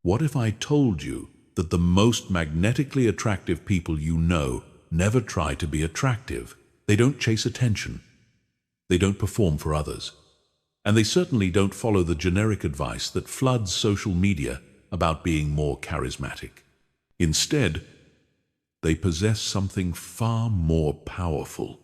What if I told you that the most magnetically attractive people you know never try to be attractive? They don't chase attention. They don't perform for others. And they certainly don't follow the generic advice that floods social media about being more charismatic. Instead, they possess something far more powerful: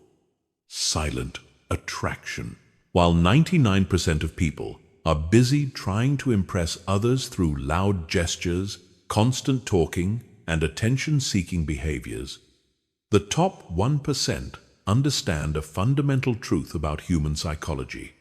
silent attraction. While 99% of people are busy trying to impress others through loud gestures, constant talking, and attention-seeking behaviors, the top 1% understand a fundamental truth about human psychology.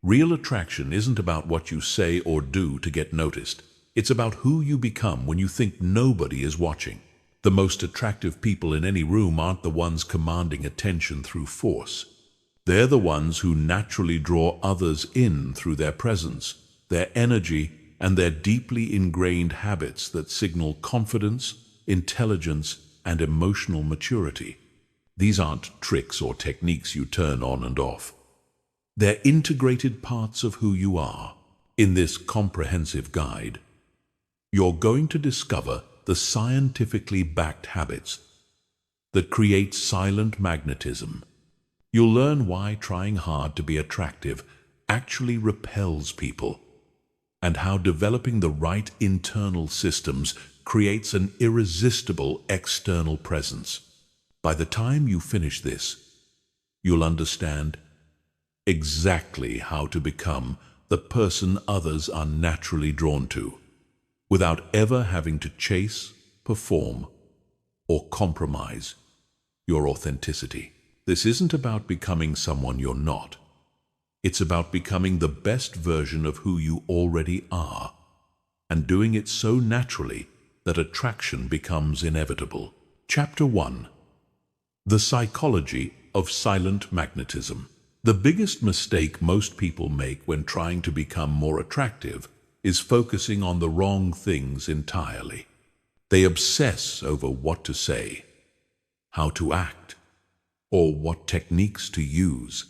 Real attraction isn't about what you say or do to get noticed. It's about who you become when you think nobody is watching. The most attractive people in any room aren't the ones commanding attention through force. They're the ones who naturally draw others in through their presence, their energy, and their deeply ingrained habits that signal confidence, intelligence, and emotional maturity. These aren't tricks or techniques you turn on and off. They're integrated parts of who you are. In this comprehensive guide, you're going to discover the scientifically backed habits that create silent magnetism. You'll learn why trying hard to be attractive actually repels people, and how developing the right internal systems creates an irresistible external presence. By the time you finish this, you'll understand exactly how to become the person others are naturally drawn to, without ever having to chase, perform, or compromise your authenticity. This isn't about becoming someone you're not. It's about becoming the best version of who you already are, and doing it so naturally that attraction becomes inevitable. Chapter 1. The Psychology of Silent Magnetism. The biggest mistake most people make when trying to become more attractive is focusing on the wrong things entirely. They obsess over what to say, how to act, or what techniques to use,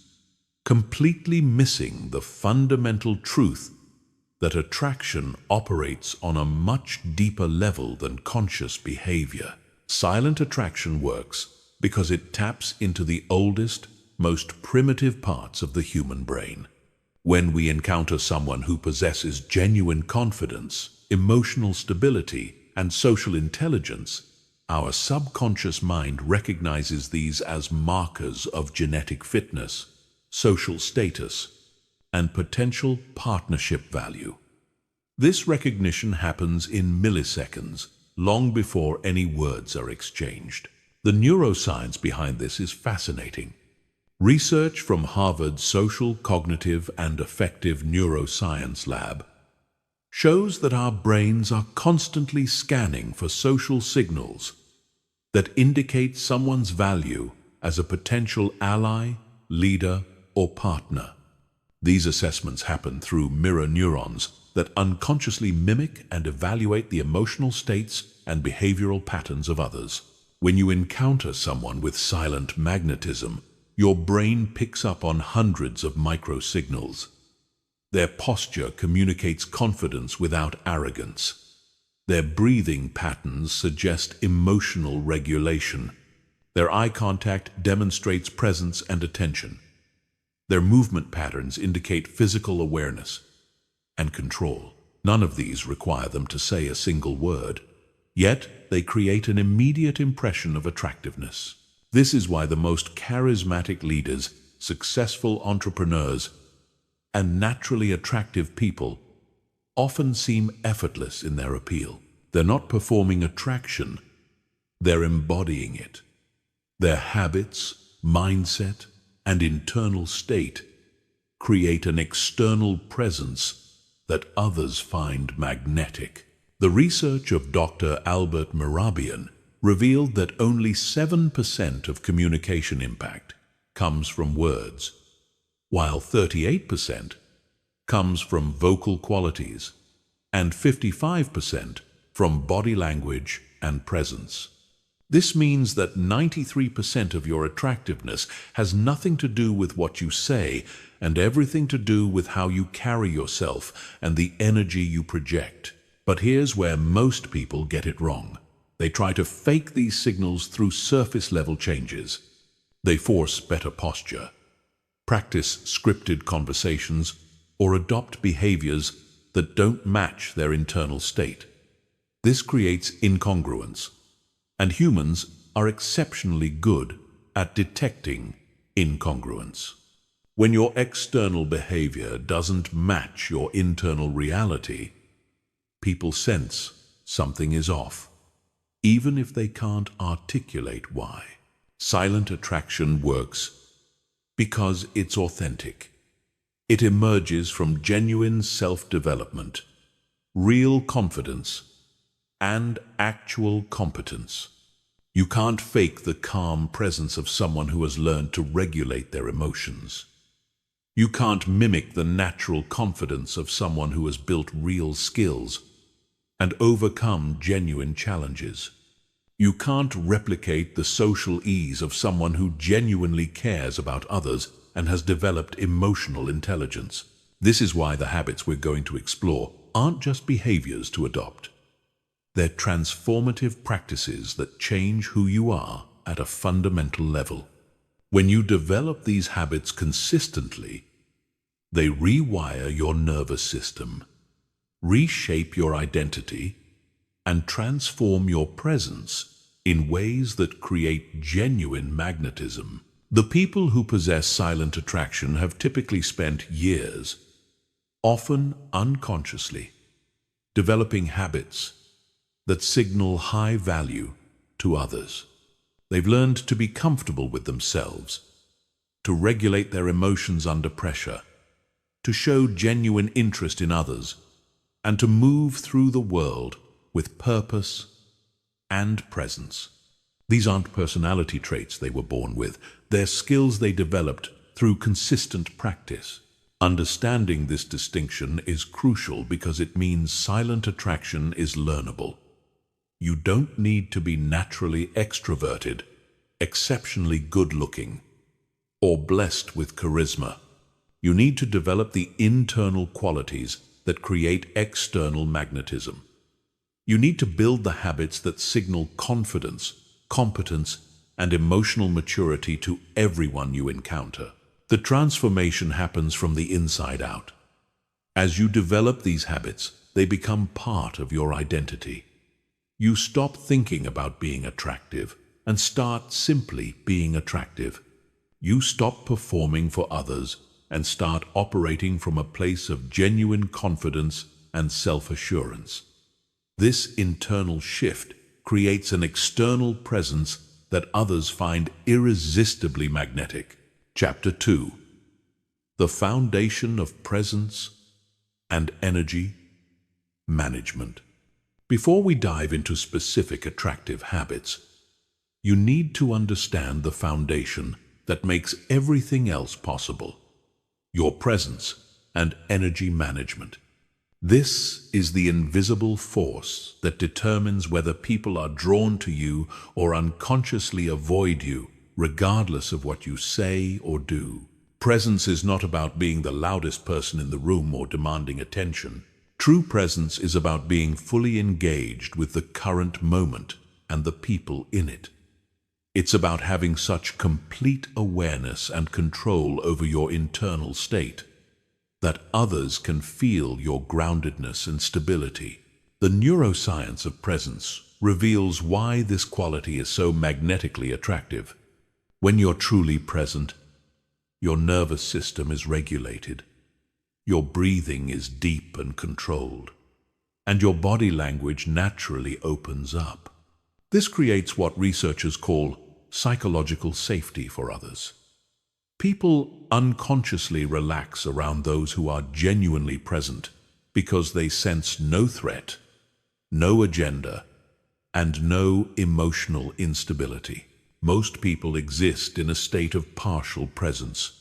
completely missing the fundamental truth that attraction operates on a much deeper level than conscious behavior. Silent attraction works because it taps into the oldest, most primitive parts of the human brain. When we encounter someone who possesses genuine confidence, emotional stability, and social intelligence, our subconscious mind recognizes these as markers of genetic fitness, social status, and potential partnership value. This recognition happens in milliseconds, long before any words are exchanged. The neuroscience behind this is fascinating. Research from Harvard's Social, Cognitive, and Affective Neuroscience Lab shows that our brains are constantly scanning for social signals that indicate someone's value as a potential ally, leader, or partner. These assessments happen through mirror neurons that unconsciously mimic and evaluate the emotional states and behavioral patterns of others. When you encounter someone with silent magnetism, your brain picks up on hundreds of micro-signals. Their posture communicates confidence without arrogance. Their breathing patterns suggest emotional regulation. Their eye contact demonstrates presence and attention. Their movement patterns indicate physical awareness and control. None of these require them to say a single word, yet they create an immediate impression of attractiveness. This is why the most charismatic leaders, successful entrepreneurs, and naturally attractive people often seem effortless in their appeal. They're not performing attraction, they're embodying it. Their habits, mindset, and internal state create an external presence that others find magnetic. The research of Dr. Albert Mehrabian revealed that only 7% of communication impact comes from words, while 38% comes from vocal qualities and 55% from body language and presence. This means that 93% of your attractiveness has nothing to do with what you say and everything to do with how you carry yourself and the energy you project. But here's where most people get it wrong. They try to fake these signals through surface-level changes. They force better posture, practice scripted conversations, or adopt behaviors that don't match their internal state. This creates incongruence, and humans are exceptionally good at detecting incongruence. When your external behavior doesn't match your internal reality, people sense something is off, even if they can't articulate why. Silent attraction works because it's authentic. It emerges from genuine self-development, real confidence, and actual competence. You can't fake the calm presence of someone who has learned to regulate their emotions. You can't mimic the natural confidence of someone who has built real skills and overcome genuine challenges. You can't replicate the social ease of someone who genuinely cares about others and has developed emotional intelligence. This is why the habits we're going to explore aren't just behaviors to adopt. They're transformative practices that change who you are at a fundamental level. When you develop these habits consistently, they rewire your nervous system, reshape your identity, and transform your presence in ways that create genuine magnetism. The people who possess silent attraction have typically spent years, often unconsciously, developing habits that signal high value to others. They've learned to be comfortable with themselves, to regulate their emotions under pressure, to show genuine interest in others, and to move through the world with purpose and presence. These aren't personality traits they were born with. They're skills they developed through consistent practice. Understanding this distinction is crucial because it means silent attraction is learnable. You don't need to be naturally extroverted, exceptionally good-looking, or blessed with charisma. You need to develop the internal qualities that create external magnetism. You need to build the habits that signal confidence, competence, and emotional maturity to everyone you encounter. The transformation happens from the inside out. As you develop these habits, they become part of your identity. You stop thinking about being attractive and start simply being attractive. You stop performing for others and start operating from a place of genuine confidence and self-assurance. This internal shift creates an external presence that others find irresistibly magnetic. Chapter 2. The Foundation of Presence and Energy Management. Before we dive into specific attractive habits, you need to understand the foundation that makes everything else possible: your presence and energy management. This is the invisible force that determines whether people are drawn to you or unconsciously avoid you, regardless of what you say or do. Presence is not about being the loudest person in the room or demanding attention. True presence is about being fully engaged with the current moment and the people in it. It's about having such complete awareness and control over your internal state that others can feel your groundedness and stability. The neuroscience of presence reveals why this quality is so magnetically attractive. When you're truly present, your nervous system is regulated, your breathing is deep and controlled, and your body language naturally opens up. This creates what researchers call psychological safety for others. People unconsciously relax around those who are genuinely present because they sense no threat, no agenda, and no emotional instability. Most people exist in a state of partial presence.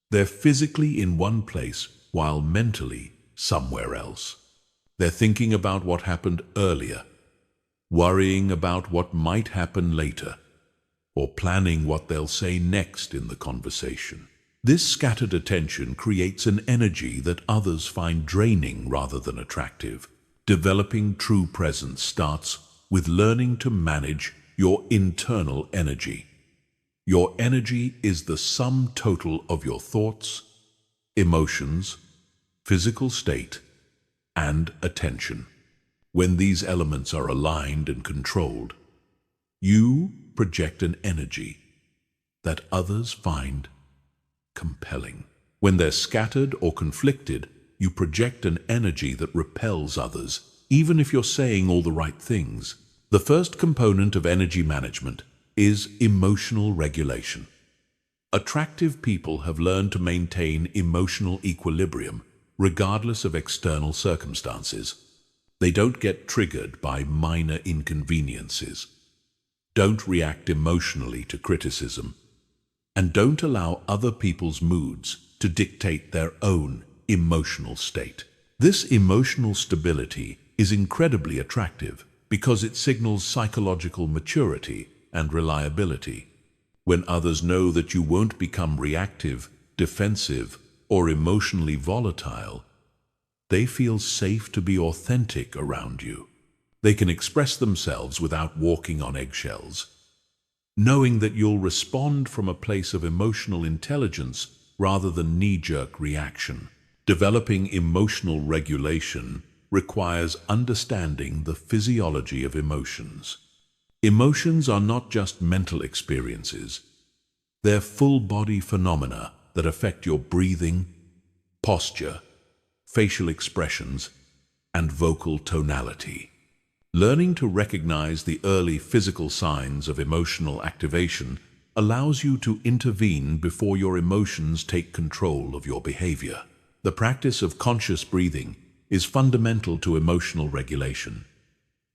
They're physically in one place while mentally somewhere else. They're thinking about what happened earlier, worrying about what might happen later, or planning what they'll say next in the conversation. This scattered attention creates an energy that others find draining rather than attractive. Developing true presence starts with learning to manage your internal energy. Your energy is the sum total of your thoughts, emotions, physical state, and attention. When these elements are aligned and controlled, you project an energy that others find compelling. When they're scattered or conflicted, you project an energy that repels others, even if you're saying all the right things. The first component of energy management is emotional regulation. Attractive people have learned to maintain emotional equilibrium regardless of external circumstances. They don't get triggered by minor inconveniences, don't react emotionally to criticism, and don't allow other people's moods to dictate their own emotional state. This emotional stability is incredibly attractive because it signals psychological maturity and reliability. When others know that you won't become reactive, defensive, or emotionally volatile, they feel safe to be authentic around you. They can express themselves without walking on eggshells, knowing that you'll respond from a place of emotional intelligence rather than knee-jerk reaction. Developing emotional regulation requires understanding the physiology of emotions. Emotions are not just mental experiences. They're full-body phenomena that affect your breathing, posture, facial expressions, and vocal tonality. Learning to recognize the early physical signs of emotional activation allows you to intervene before your emotions take control of your behavior. The practice of conscious breathing is fundamental to emotional regulation.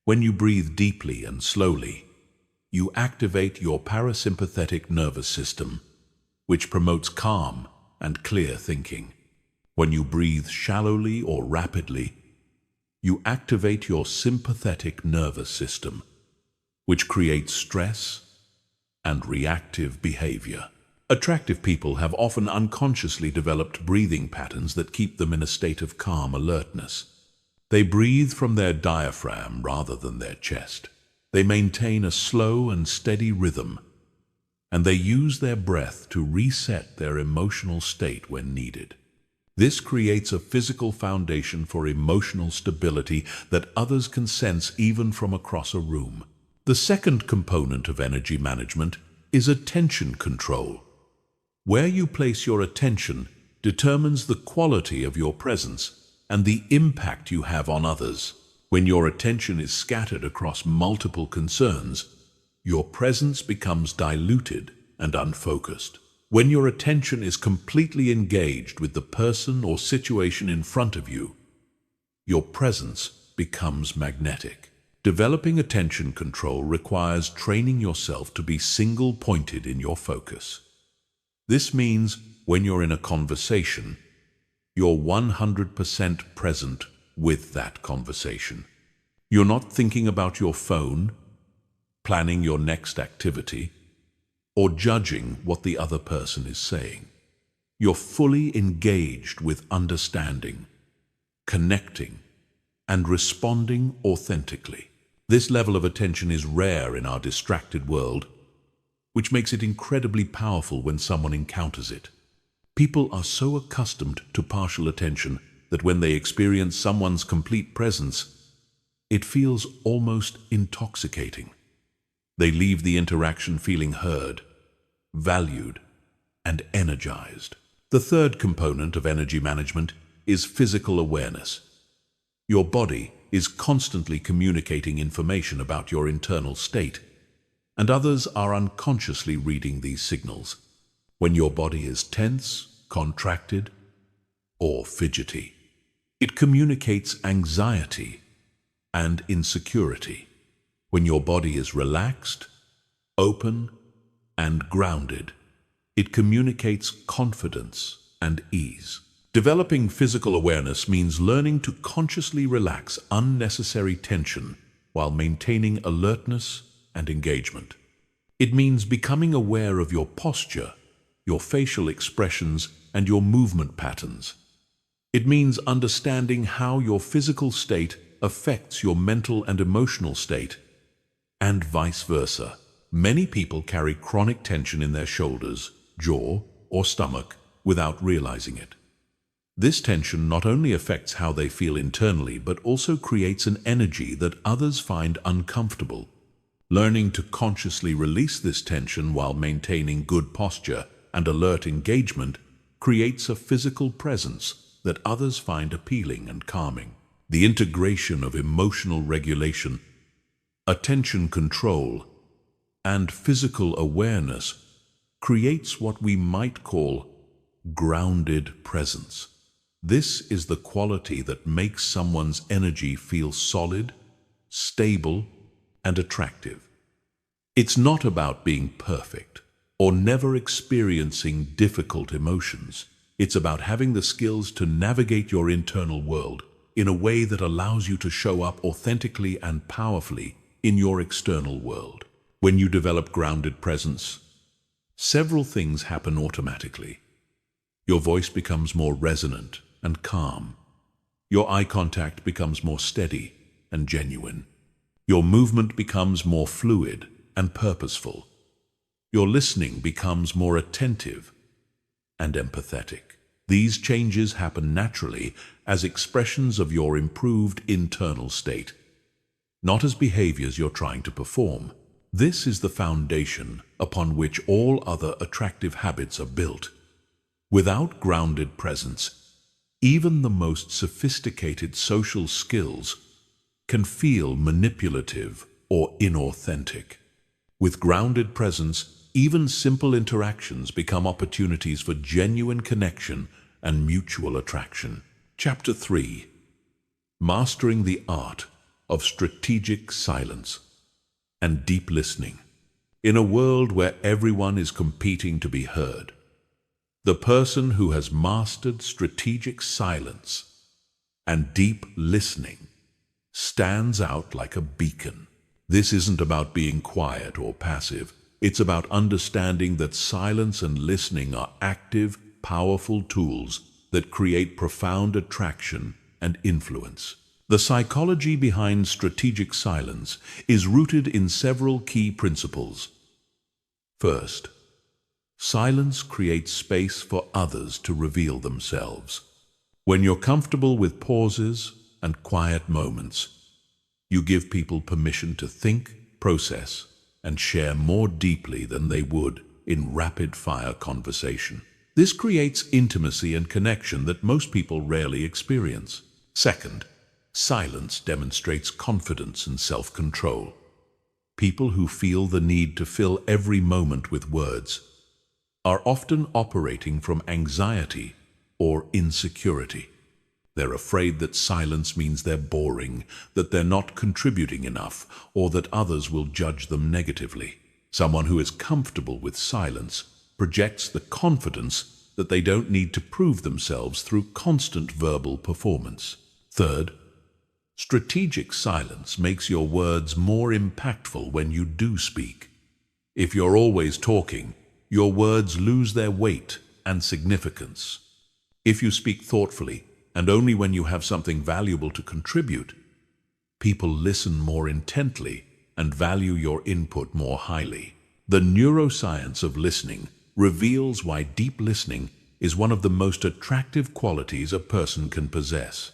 When you breathe deeply and slowly, you activate your parasympathetic nervous system, which promotes calm and clear thinking. When you breathe shallowly or rapidly, you activate your sympathetic nervous system, which creates stress and reactive behavior. Attractive people have often unconsciously developed breathing patterns that keep them in a state of calm alertness. They breathe from their diaphragm rather than their chest. They maintain a slow and steady rhythm, and they use their breath to reset their emotional state when needed. This creates a physical foundation for emotional stability that others can sense even from across a room. The second component of energy management is attention control. Where you place your attention determines the quality of your presence and the impact you have on others. When your attention is scattered across multiple concerns, your presence becomes diluted and unfocused. When your attention is completely engaged with the person or situation in front of you, your presence becomes magnetic. Developing attention control requires training yourself to be single-pointed in your focus. This means when you're in a conversation, you're 100% present with that conversation. You're not thinking about your phone, planning your next activity, or judging what the other person is saying. You're fully engaged with understanding, connecting, and responding authentically. This level of attention is rare in our distracted world, which makes it incredibly powerful when someone encounters it. People are so accustomed to partial attention that when they experience someone's complete presence, it feels almost intoxicating. They leave the interaction feeling heard, valued, and energized. The third component of energy management is physical awareness. Your body is constantly communicating information about your internal state, and others are unconsciously reading these signals. When your body is tense, contracted, or fidgety, it communicates anxiety and insecurity. When your body is relaxed, open, and grounded, it communicates confidence and ease. Developing physical awareness means learning to consciously relax unnecessary tension while maintaining alertness and engagement. It means becoming aware of your posture, your facial expressions, and your movement patterns. It means understanding how your physical state affects your mental and emotional state, and vice versa. Many people carry chronic tension in their shoulders, jaw, or stomach without realizing it. This tension not only affects how they feel internally, but also creates an energy that others find uncomfortable. Learning to consciously release this tension while maintaining good posture and alert engagement creates a physical presence that others find appealing and calming. The integration of emotional regulation, attention control, and physical awareness creates what we might call grounded presence. This is the quality that makes someone's energy feel solid, stable, and attractive. It's not about being perfect or never experiencing difficult emotions. It's about having the skills to navigate your internal world in a way that allows you to show up authentically and powerfully in your external world. When you develop grounded presence, several things happen automatically. Your voice becomes more resonant and calm. Your eye contact becomes more steady and genuine. Your movement becomes more fluid and purposeful. Your listening becomes more attentive and empathetic. These changes happen naturally as expressions of your improved internal state, not as behaviors you're trying to perform. This is the foundation upon which all other attractive habits are built. Without grounded presence, even the most sophisticated social skills can feel manipulative or inauthentic. With grounded presence, even simple interactions become opportunities for genuine connection and mutual attraction. Chapter 3. Mastering the art of strategic silence and deep listening. In a world where everyone is competing to be heard, the person who has mastered strategic silence and deep listening stands out like a beacon. This isn't about being quiet or passive. It's about understanding that silence and listening are active, powerful tools that create profound attraction and influence. The psychology behind strategic silence is rooted in several key principles. First, silence creates space for others to reveal themselves. When you're comfortable with pauses and quiet moments, you give people permission to think, process, and share more deeply than they would in rapid-fire conversation. This creates intimacy and connection that most people rarely experience. Second, silence demonstrates confidence and self-control. People who feel the need to fill every moment with words are often operating from anxiety or insecurity. They're afraid that silence means they're boring, that they're not contributing enough, or that others will judge them negatively. Someone who is comfortable with silence projects the confidence that they don't need to prove themselves through constant verbal performance. Third, strategic silence makes your words more impactful when you do speak. If you're always talking, your words lose their weight and significance. If you speak thoughtfully, and only when you have something valuable to contribute, people listen more intently and value your input more highly. The neuroscience of listening reveals why deep listening is one of the most attractive qualities a person can possess.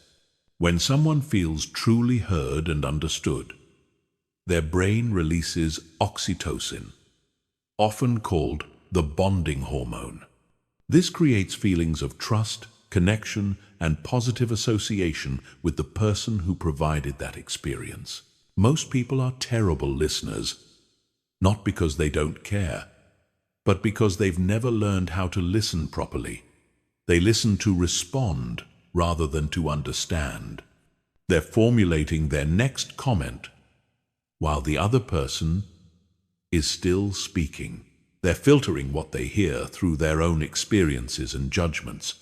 When someone feels truly heard and understood, their brain releases oxytocin, often called the bonding hormone. This creates feelings of trust, connection, and positive association with the person who provided that experience. Most people are terrible listeners, not because they don't care, but because they've never learned how to listen properly. They listen to respond rather than to understand. They're formulating their next comment while the other person is still speaking. They're filtering what they hear through their own experiences and judgments,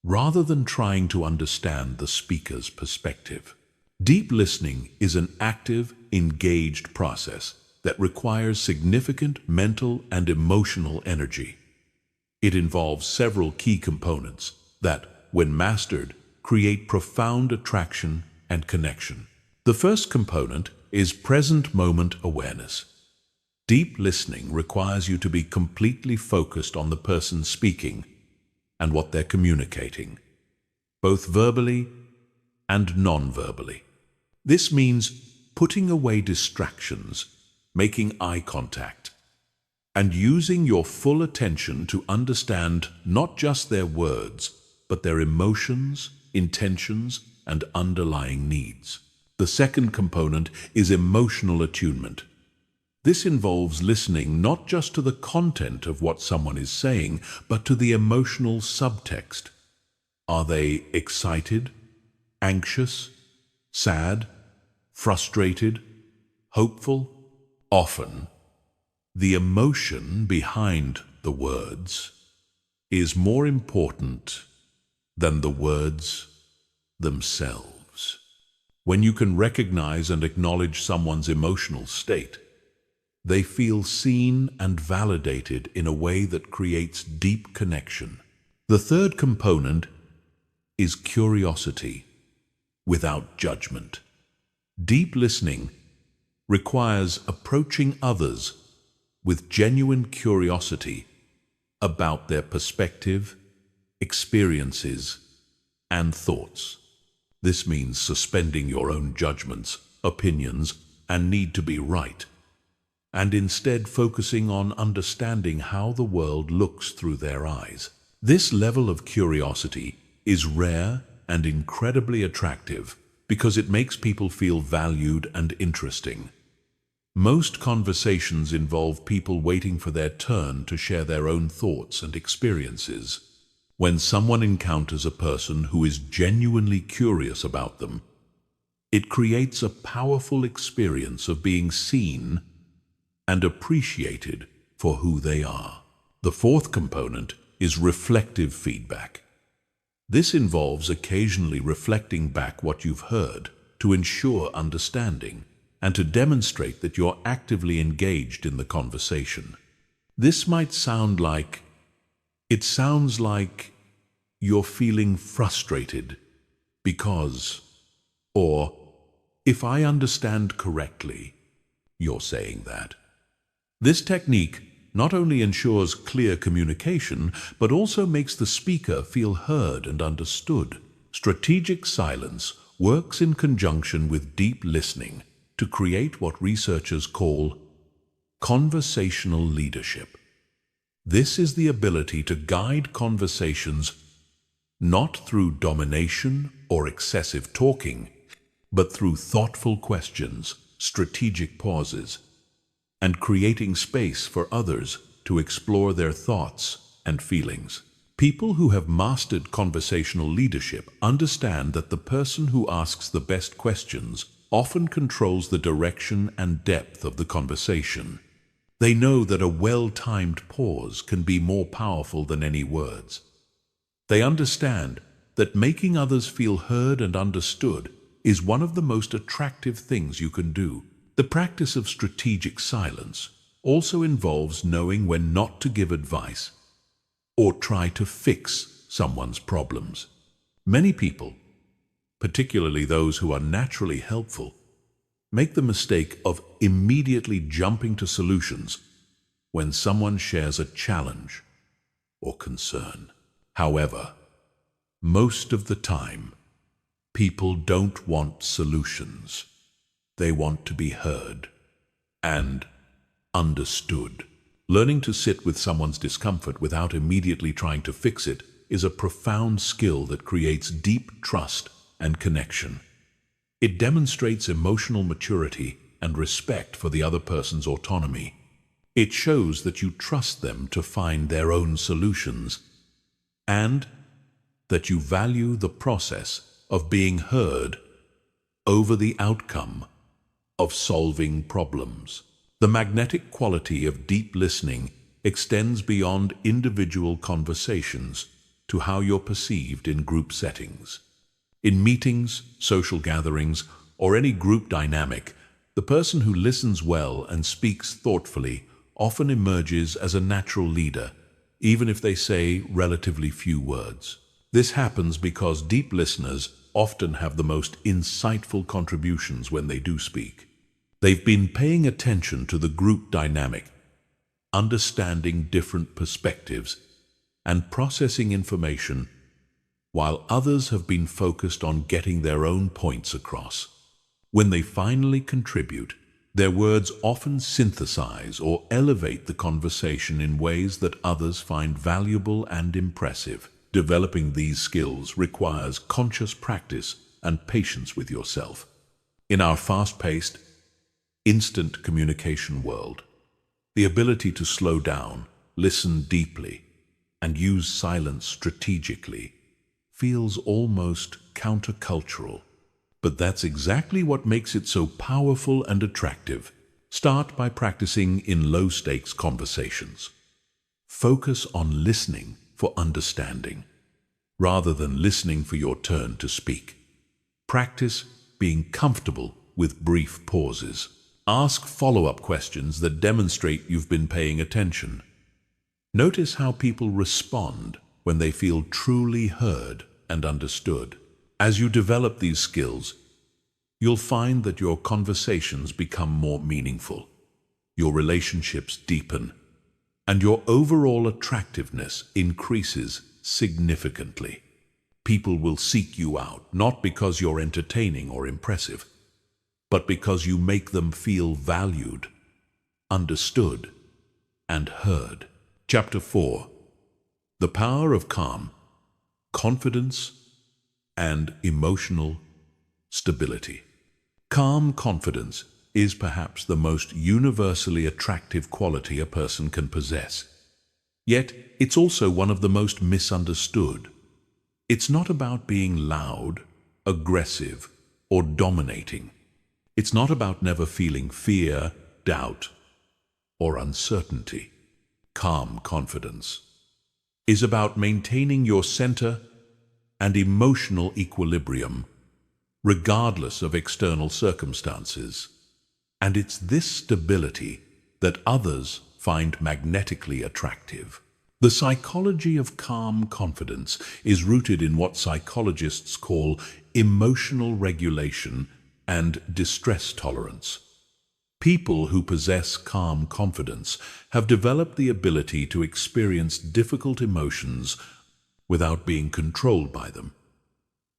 rather than trying to understand the speaker's perspective. Deep listening is an active, engaged process that requires significant mental and emotional energy. It involves several key components that, when mastered, create profound attraction and connection. The first component is present moment awareness. Deep listening requires you to be completely focused on the person speaking and what they're communicating, both verbally and non-verbally. This means putting away distractions, making eye contact, and using your full attention to understand not just their words, but their emotions, intentions, and underlying needs. The second component is emotional attunement. This involves listening not just to the content of what someone is saying, but to the emotional subtext. Are they excited, anxious, sad, frustrated, hopeful? Often, the emotion behind the words is more important than the words themselves. When you can recognize and acknowledge someone's emotional state, they feel seen and validated in a way that creates deep connection. The third component is curiosity without judgment. Deep listening requires approaching others with genuine curiosity about their perspective, experiences, and thoughts. This means suspending your own judgments, opinions, and need to be right, and instead focusing on understanding how the world looks through their eyes. This level of curiosity is rare and incredibly attractive because it makes people feel valued and interesting. Most conversations involve people waiting for their turn to share their own thoughts and experiences. When someone encounters a person who is genuinely curious about them, it creates a powerful experience of being seen and appreciated for who they are. The fourth component is reflective feedback. This involves occasionally reflecting back what you've heard to ensure understanding and to demonstrate that you're actively engaged in the conversation. This might sound like, it sounds like you're feeling frustrated because, or if I understand correctly, you're saying that. This technique not only ensures clear communication, but also makes the speaker feel heard and understood. Strategic silence works in conjunction with deep listening to create what researchers call conversational leadership. This is the ability to guide conversations not through domination or excessive talking, but through thoughtful questions, strategic pauses, and creating space for others to explore their thoughts and feelings. People who have mastered conversational leadership understand that the person who asks the best questions often controls the direction and depth of the conversation. They know that a well-timed pause can be more powerful than any words. They understand that making others feel heard and understood is one of the most attractive things you can do. The practice of strategic silence also involves knowing when not to give advice or try to fix someone's problems. Many people, particularly those who are naturally helpful, make the mistake of immediately jumping to solutions when someone shares a challenge or concern. However, most of the time, people don't want solutions. They want to be heard and understood. Learning to sit with someone's discomfort without immediately trying to fix it is a profound skill that creates deep trust and connection. It demonstrates emotional maturity and respect for the other person's autonomy. It shows that you trust them to find their own solutions and that you value the process of being heard over the outcome of solving problems. The magnetic quality of deep listening extends beyond individual conversations to how you're perceived in group settings. In meetings, social gatherings, or any group dynamic, the person who listens well and speaks thoughtfully often emerges as a natural leader, even if they say relatively few words. This happens because deep listeners often have the most insightful contributions when they do speak. They've been paying attention to the group dynamic, understanding different perspectives, and processing information, while others have been focused on getting their own points across. When they finally contribute, their words often synthesize or elevate the conversation in ways that others find valuable and impressive. Developing these skills requires conscious practice and patience with yourself. In our fast-paced, instant communication world, the ability to slow down, listen deeply, and use silence strategically feels almost countercultural. But that's exactly what makes it so powerful and attractive. Start by practicing in low-stakes conversations. Focus on listening for understanding, rather than listening for your turn to speak. Practice being comfortable with brief pauses. Ask follow-up questions that demonstrate you've been paying attention. Notice how people respond when they feel truly heard and understood. As you develop these skills, you'll find that your conversations become more meaningful, your relationships deepen, and your overall attractiveness increases significantly. People will seek you out, not because you're entertaining or impressive, but because you make them feel valued, understood, and heard. Chapter 4. The Power of Calm, Confidence, and Emotional Stability. Calm confidence is perhaps the most universally attractive quality a person can possess. Yet, it's also one of the most misunderstood. It's not about being loud, aggressive, or dominating. It's not about never feeling fear, doubt, or uncertainty. Calm confidence is about maintaining your center and emotional equilibrium, regardless of external circumstances. And it's this stability that others find magnetically attractive. The psychology of calm confidence is rooted in what psychologists call emotional regulation and distress tolerance. People who possess calm confidence have developed the ability to experience difficult emotions without being controlled by them.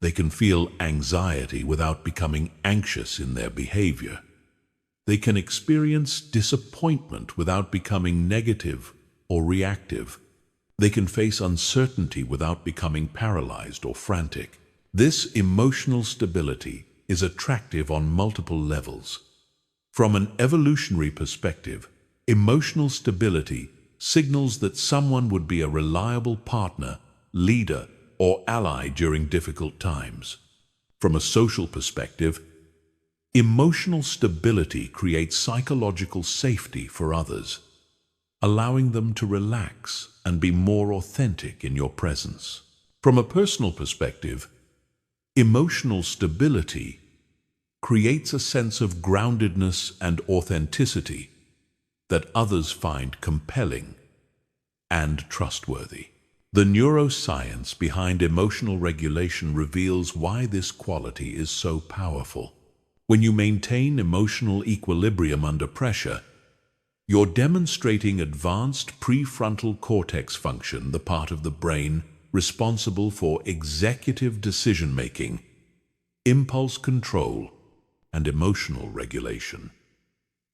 They can feel anxiety without becoming anxious in their behavior. They can experience disappointment without becoming negative or reactive. They can face uncertainty without becoming paralyzed or frantic. This emotional stability is attractive on multiple levels. From an evolutionary perspective, emotional stability signals that someone would be a reliable partner, leader, or ally during difficult times. From a social perspective, emotional stability creates psychological safety for others, allowing them to relax and be more authentic in your presence. From a personal perspective, emotional stability creates a sense of groundedness and authenticity that others find compelling and trustworthy. The neuroscience behind emotional regulation reveals why this quality is so powerful. When you maintain emotional equilibrium under pressure, you're demonstrating advanced prefrontal cortex function, the part of the brain responsible for executive decision-making, impulse control, and emotional regulation.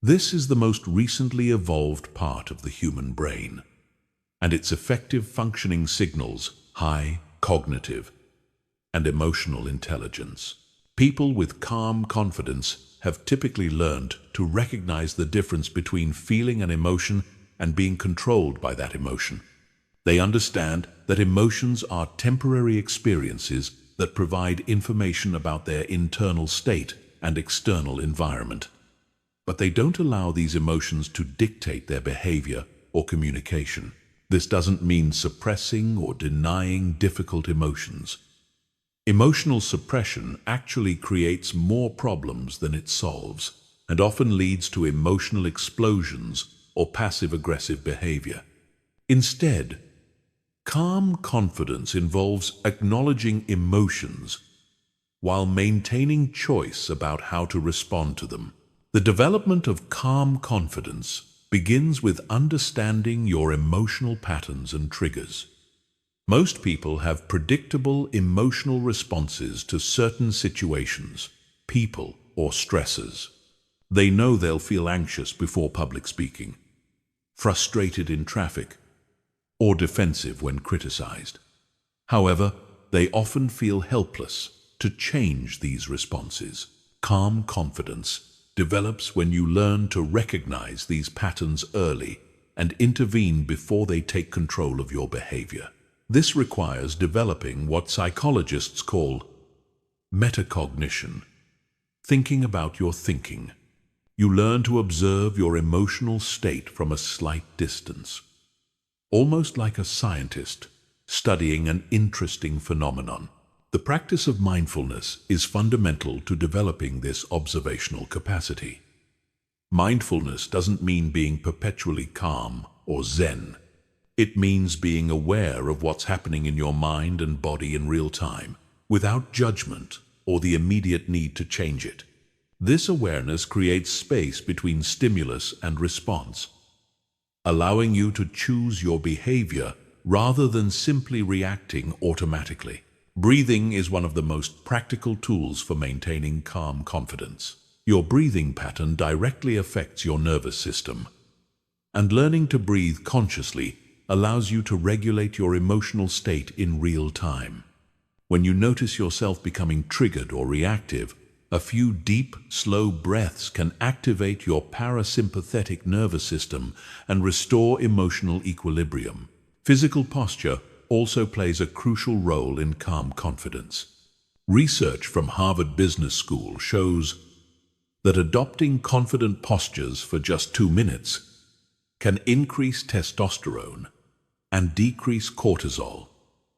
This is the most recently evolved part of the human brain, and its effective functioning signals high cognitive and emotional intelligence. People with calm confidence have typically learned to recognize the difference between feeling an emotion and being controlled by that emotion. They understand that emotions are temporary experiences that provide information about their internal state and external environment. But they don't allow these emotions to dictate their behavior or communication. This doesn't mean suppressing or denying difficult emotions. Emotional suppression actually creates more problems than it solves, and often leads to emotional explosions or passive-aggressive behavior. Instead, calm confidence involves acknowledging emotions while maintaining choice about how to respond to them. The development of calm confidence begins with understanding your emotional patterns and triggers. Most people have predictable emotional responses to certain situations, people, or stressors. They know they'll feel anxious before public speaking, frustrated in traffic, or defensive when criticized. However, they often feel helpless to change these responses. Calm confidence develops when you learn to recognize these patterns early and intervene before they take control of your behavior. This requires developing what psychologists call metacognition, thinking about your thinking. You learn to observe your emotional state from a slight distance, almost like a scientist studying an interesting phenomenon. The practice of mindfulness is fundamental to developing this observational capacity. Mindfulness doesn't mean being perpetually calm or zen. It means being aware of what's happening in your mind and body in real time, without judgment or the immediate need to change it. This awareness creates space between stimulus and response, allowing you to choose your behavior rather than simply reacting automatically. Breathing is one of the most practical tools for maintaining calm confidence. Your breathing pattern directly affects your nervous system, and learning to breathe consciously allows you to regulate your emotional state in real time. When you notice yourself becoming triggered or reactive, a few deep, slow breaths can activate your parasympathetic nervous system and restore emotional equilibrium. Physical posture also plays a crucial role in calm confidence. Research from Harvard Business School shows that adopting confident postures for just 2 minutes can increase testosterone and decrease cortisol,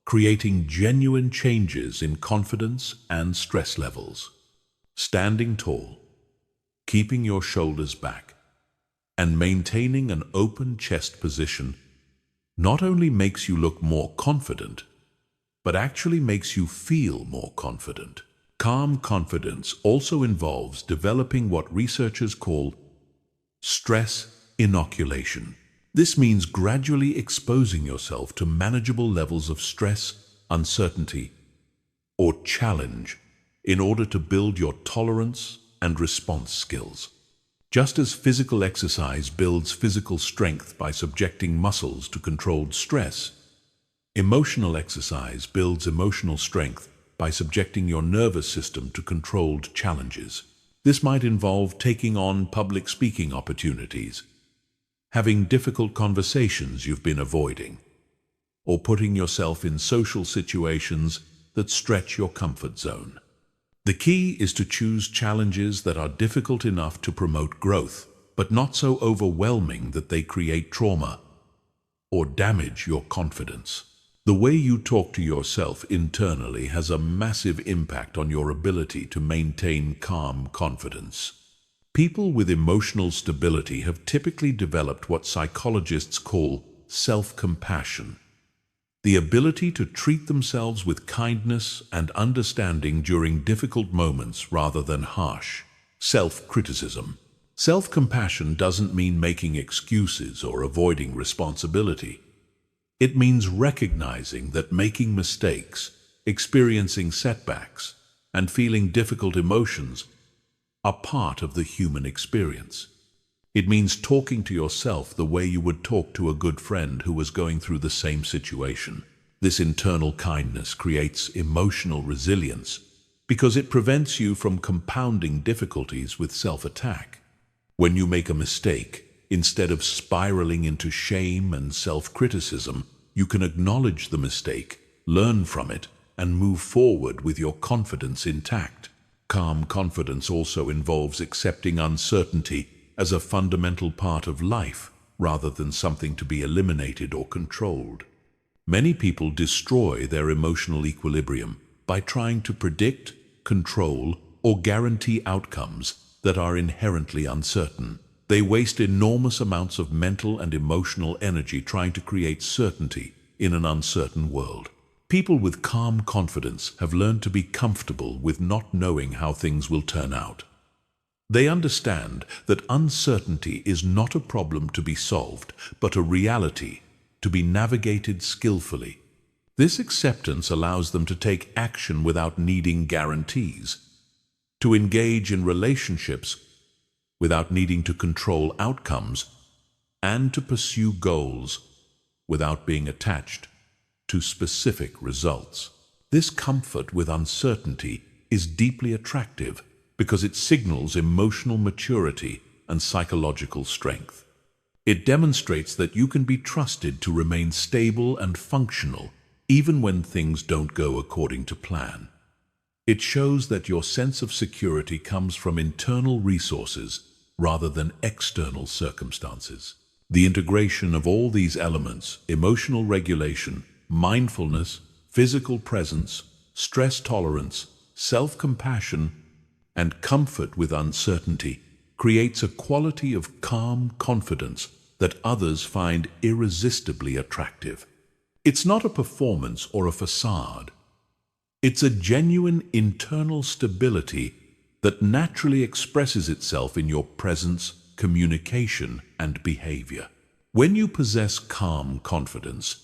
creating genuine changes in confidence and stress levels. Standing tall, keeping your shoulders back, and maintaining an open chest position not only makes you look more confident, but actually makes you feel more confident. Calm confidence also involves developing what researchers call stress inoculation. This means gradually exposing yourself to manageable levels of stress, uncertainty, or challenge in order to build your tolerance and response skills. Just as physical exercise builds physical strength by subjecting muscles to controlled stress, emotional exercise builds emotional strength by subjecting your nervous system to controlled challenges. This might involve taking on public speaking opportunities, having difficult conversations you've been avoiding, or putting yourself in social situations that stretch your comfort zone. The key is to choose challenges that are difficult enough to promote growth, but not so overwhelming that they create trauma or damage your confidence. The way you talk to yourself internally has a massive impact on your ability to maintain calm confidence. People with emotional stability have typically developed what psychologists call self-compassion, the ability to treat themselves with kindness and understanding during difficult moments rather than harsh self-criticism. Self-compassion doesn't mean making excuses or avoiding responsibility. It means recognizing that making mistakes, experiencing setbacks, and feeling difficult emotions are part of the human experience. It means talking to yourself the way you would talk to a good friend who was going through the same situation. This internal kindness creates emotional resilience because it prevents you from compounding difficulties with self-attack. When you make a mistake, instead of spiraling into shame and self-criticism, you can acknowledge the mistake, learn from it, and move forward with your confidence intact. Calm confidence also involves accepting uncertainty as a fundamental part of life, rather than something to be eliminated or controlled. Many people destroy their emotional equilibrium by trying to predict, control, or guarantee outcomes that are inherently uncertain. They waste enormous amounts of mental and emotional energy trying to create certainty in an uncertain world. People with calm confidence have learned to be comfortable with not knowing how things will turn out. They understand that uncertainty is not a problem to be solved, but a reality to be navigated skillfully. This acceptance allows them to take action without needing guarantees, to engage in relationships without needing to control outcomes, and to pursue goals without being attached to specific results. This comfort with uncertainty is deeply attractive because it signals emotional maturity and psychological strength. It demonstrates that you can be trusted to remain stable and functional even when things don't go according to plan. It shows that your sense of security comes from internal resources rather than external circumstances. The integration of all these elements, emotional regulation, mindfulness, physical presence, stress tolerance, self-compassion, and comfort with uncertainty, creates a quality of calm confidence that others find irresistibly attractive. It's not a performance or a facade. It's a genuine internal stability that naturally expresses itself in your presence, communication, and behavior. When you possess calm confidence,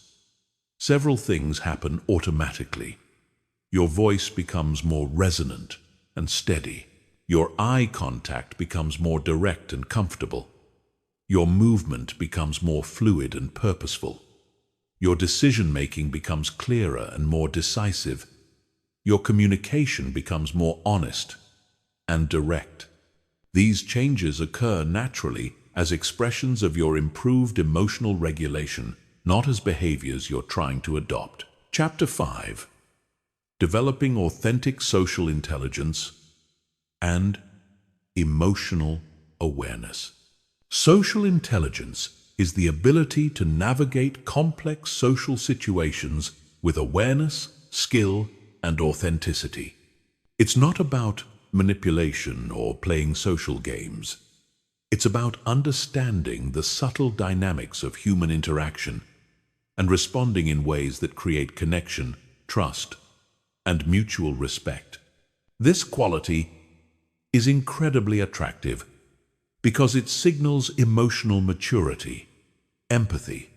several things happen automatically. Your voice becomes more resonant and steady. Your eye contact becomes more direct and comfortable. Your movement becomes more fluid and purposeful. Your decision-making becomes clearer and more decisive. Your communication becomes more honest and direct. These changes occur naturally as expressions of your improved emotional regulation, not as behaviors you're trying to adopt. Chapter 5. Developing authentic social intelligence and emotional awareness. Social intelligence is the ability to navigate complex social situations with awareness, skill, and authenticity. It's not about manipulation or playing social games. It's about understanding the subtle dynamics of human interaction and responding in ways that create connection, trust, and mutual respect. This quality is incredibly attractive because it signals emotional maturity, empathy,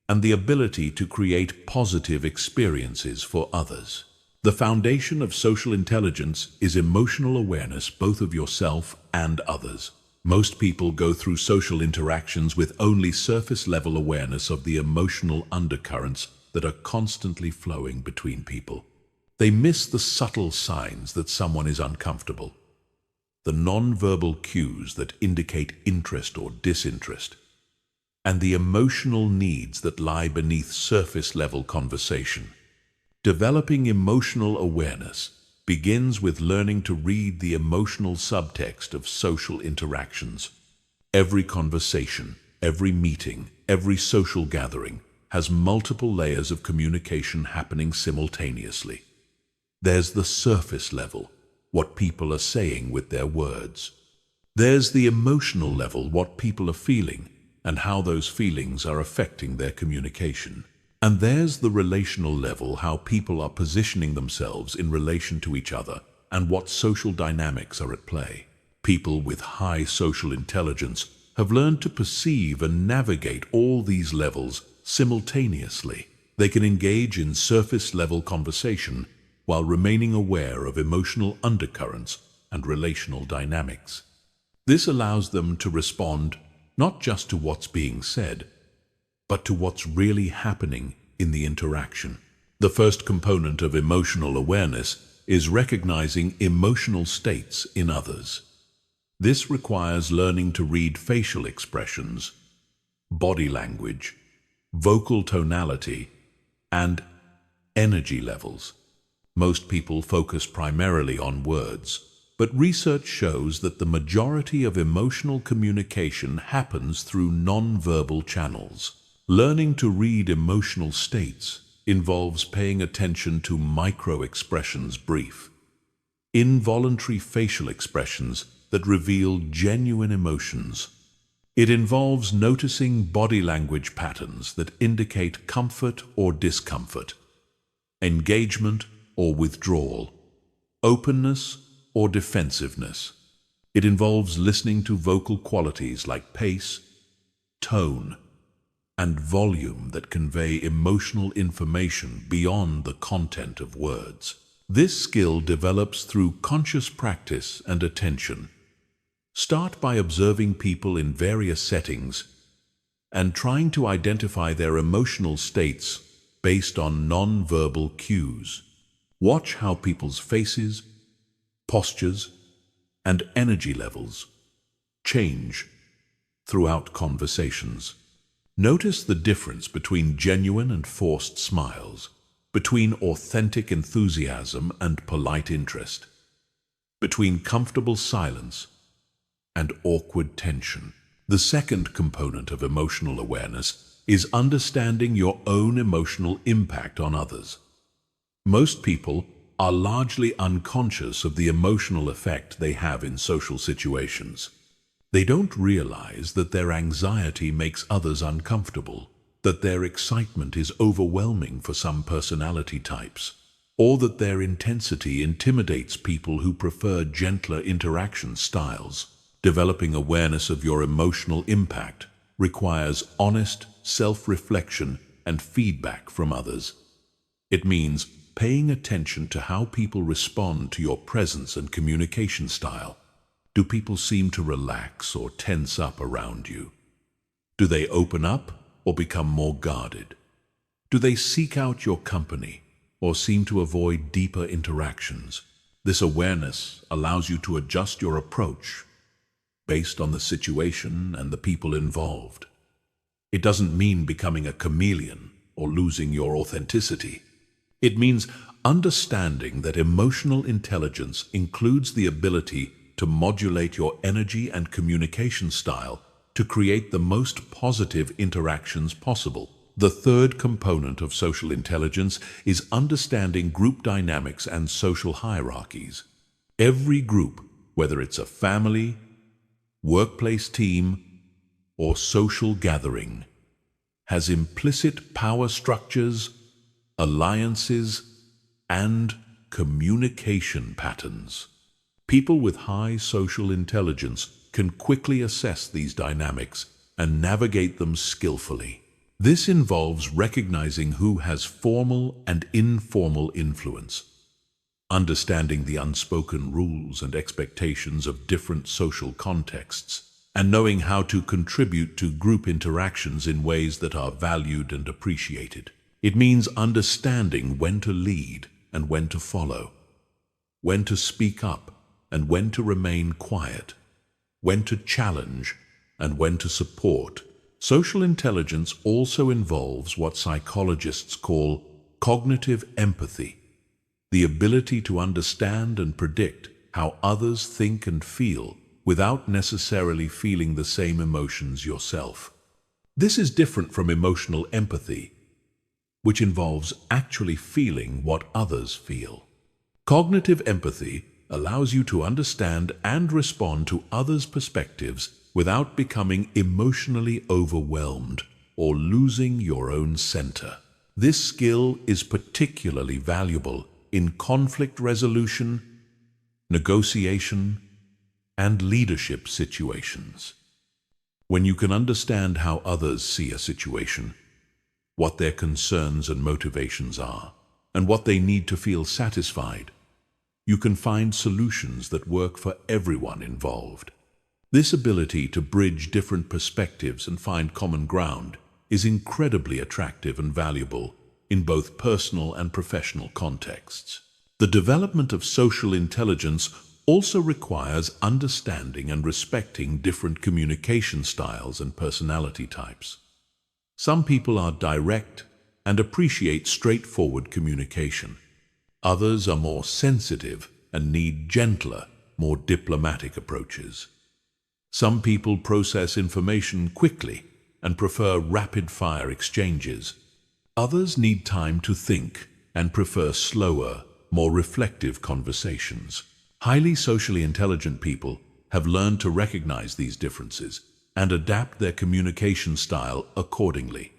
and the ability to create positive experiences for others. The foundation of social intelligence is emotional awareness both of yourself and others. Most people go through social interactions with only surface-level awareness of the emotional undercurrents that are constantly flowing between people. They miss the subtle signs that someone is uncomfortable, the non-verbal cues that indicate interest or disinterest, and the emotional needs that lie beneath surface-level conversation. Developing emotional awareness begins with learning to read the emotional subtext of social interactions. Every conversation, every meeting, every social gathering has multiple layers of communication happening simultaneously. There's the surface level, what people are saying with their words. There's the emotional level, what people are feeling, and how those feelings are affecting their communication. And there's the relational level, how people are positioning themselves in relation to each other and what social dynamics are at play. People with high social intelligence have learned to perceive and navigate all these levels simultaneously. They can engage in surface-level conversation while remaining aware of emotional undercurrents and relational dynamics. This allows them to respond not just to what's being said, but to what's really happening in the interaction. The first component of emotional awareness is recognizing emotional states in others. This requires learning to read facial expressions, body language, vocal tonality, and energy levels. Most people focus primarily on words, but research shows that the majority of emotional communication happens through non-verbal channels. Learning to read emotional states involves paying attention to micro-expressions, brief, involuntary facial expressions that reveal genuine emotions. It involves noticing body language patterns that indicate comfort or discomfort, engagement or withdrawal, openness or defensiveness. It involves listening to vocal qualities like pace, tone, and volume that convey emotional information beyond the content of words. This skill develops through conscious practice and attention. Start by observing people in various settings and trying to identify their emotional states based on non-verbal cues. Watch how people's faces, postures, and energy levels change throughout conversations. Notice the difference between genuine and forced smiles, between authentic enthusiasm and polite interest, between comfortable silence and awkward tension. The second component of emotional awareness is understanding your own emotional impact on others. Most people are largely unconscious of the emotional effect they have in social situations. They don't realize that their anxiety makes others uncomfortable, that their excitement is overwhelming for some personality types, or that their intensity intimidates people who prefer gentler interaction styles. Developing awareness of your emotional impact requires honest self-reflection and feedback from others. It means paying attention to how people respond to your presence and communication style. Do people seem to relax or tense up around you? Do they open up or become more guarded? Do they seek out your company or seem to avoid deeper interactions? This awareness allows you to adjust your approach based on the situation and the people involved. It doesn't mean becoming a chameleon or losing your authenticity. It means understanding that emotional intelligence includes the ability to modulate your energy and communication style to create the most positive interactions possible. The third component of social intelligence is understanding group dynamics and social hierarchies. Every group, whether it's a family, workplace team, or social gathering, has implicit power structures, alliances, and communication patterns. People with high social intelligence can quickly assess these dynamics and navigate them skillfully. This involves recognizing who has formal and informal influence, understanding the unspoken rules and expectations of different social contexts, and knowing how to contribute to group interactions in ways that are valued and appreciated. It means understanding when to lead and when to follow, when to speak up and when to remain quiet, when to challenge and when to support. Social intelligence also involves what psychologists call cognitive empathy, the ability to understand and predict how others think and feel without necessarily feeling the same emotions yourself. This is different from emotional empathy, which involves actually feeling what others feel. Cognitive empathy allows you to understand and respond to others' perspectives without becoming emotionally overwhelmed or losing your own center. This skill is particularly valuable in conflict resolution, negotiation, and leadership situations. When you can understand how others see a situation, what their concerns and motivations are, and what they need to feel satisfied, you can find solutions that work for everyone involved. This ability to bridge different perspectives and find common ground is incredibly attractive and valuable in both personal and professional contexts. The development of social intelligence also requires understanding and respecting different communication styles and personality types. Some people are direct and appreciate straightforward communication. Others are more sensitive and need gentler, more diplomatic approaches. Some people process information quickly and prefer rapid-fire exchanges. Others need time to think and prefer slower, more reflective conversations. Highly socially intelligent people have learned to recognize these differences and adapt their communication style accordingly.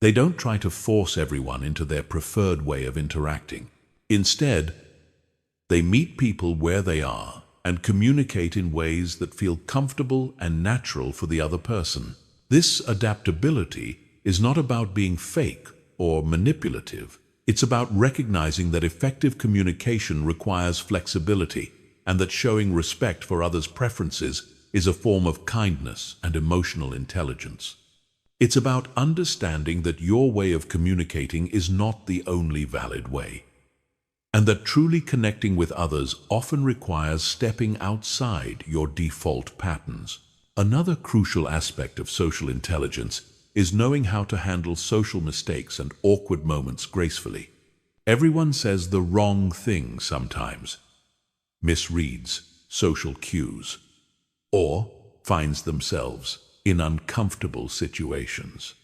They don't try to force everyone into their preferred way of interacting. Instead, they meet people where they are and communicate in ways that feel comfortable and natural for the other person. This adaptability is not about being fake or manipulative. It's about recognizing that effective communication requires flexibility and that showing respect for others' preferences is a form of kindness and emotional intelligence. It's about understanding that your way of communicating is not the only valid way, and that truly connecting with others often requires stepping outside your default patterns. Another crucial aspect of social intelligence is knowing how to handle social mistakes and awkward moments gracefully. Everyone says the wrong thing sometimes, misreads social cues, or finds themselves in uncomfortable situations.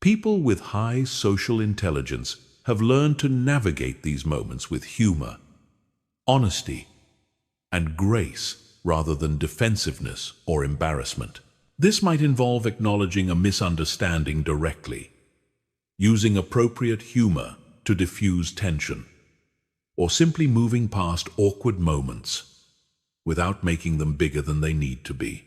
People with high social intelligence have learned to navigate these moments with humor, honesty, and grace rather than defensiveness or embarrassment. This might involve acknowledging a misunderstanding directly, using appropriate humor to diffuse tension, or simply moving past awkward moments without making them bigger than they need to be.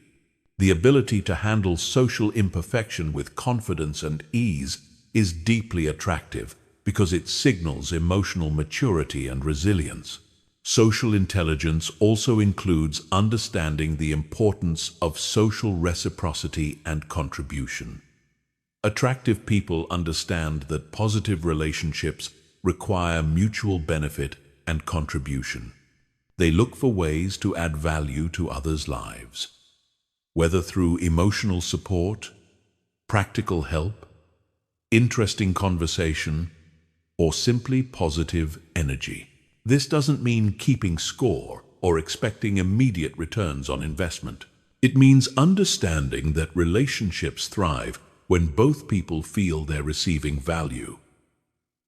The ability to handle social imperfection with confidence and ease is deeply attractive because it signals emotional maturity and resilience. Social intelligence also includes understanding the importance of social reciprocity and contribution. Attractive people understand that positive relationships require mutual benefit and contribution. They look for ways to add value to others' lives, whether through emotional support, practical help, interesting conversation, or simply positive energy. This doesn't mean keeping score or expecting immediate returns on investment. It means understanding that relationships thrive when both people feel they're receiving value,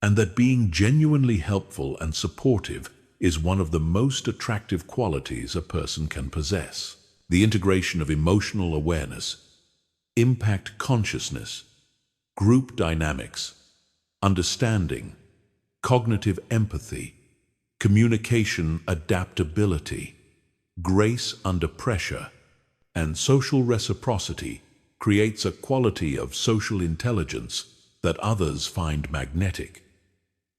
and that being genuinely helpful and supportive is one of the most attractive qualities a person can possess. The integration of emotional awareness, impact consciousness, group dynamics, understanding, cognitive empathy, communication adaptability, grace under pressure, and social reciprocity creates a quality of social intelligence that others find magnetic.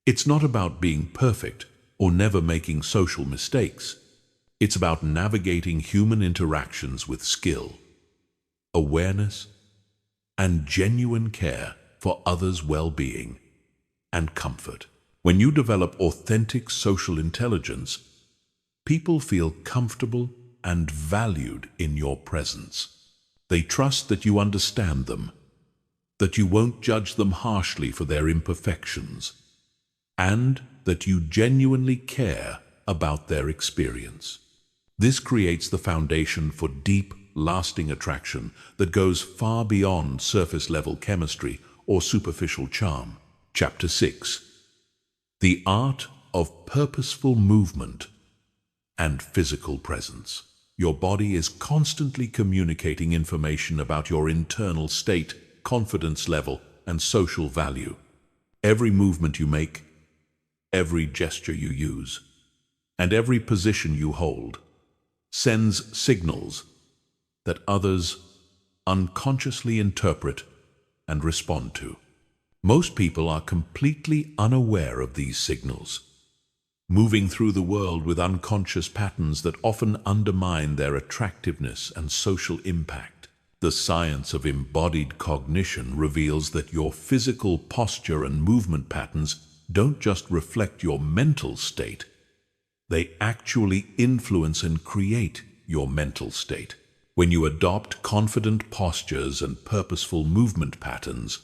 It's not about being perfect or never making social mistakes. It's about navigating human interactions with skill, awareness, and genuine care for others' well-being and comfort. When you develop authentic social intelligence, people feel comfortable and valued in your presence. They trust that you understand them, that you won't judge them harshly for their imperfections, and that you genuinely care about their experience. This creates the foundation for deep, lasting attraction that goes far beyond surface-level chemistry or superficial charm. Chapter 6. The Art of Purposeful Movement and Physical Presence. Your body is constantly communicating information about your internal state, confidence level, and social value. Every movement you make, every gesture you use, and every position you hold sends signals that others unconsciously interpret and respond to. Most people are completely unaware of these signals, moving through the world with unconscious patterns that often undermine their attractiveness and social impact. The science of embodied cognition reveals that your physical posture and movement patterns don't just reflect your mental state, they actually influence and create your mental state. When you adopt confident postures and purposeful movement patterns,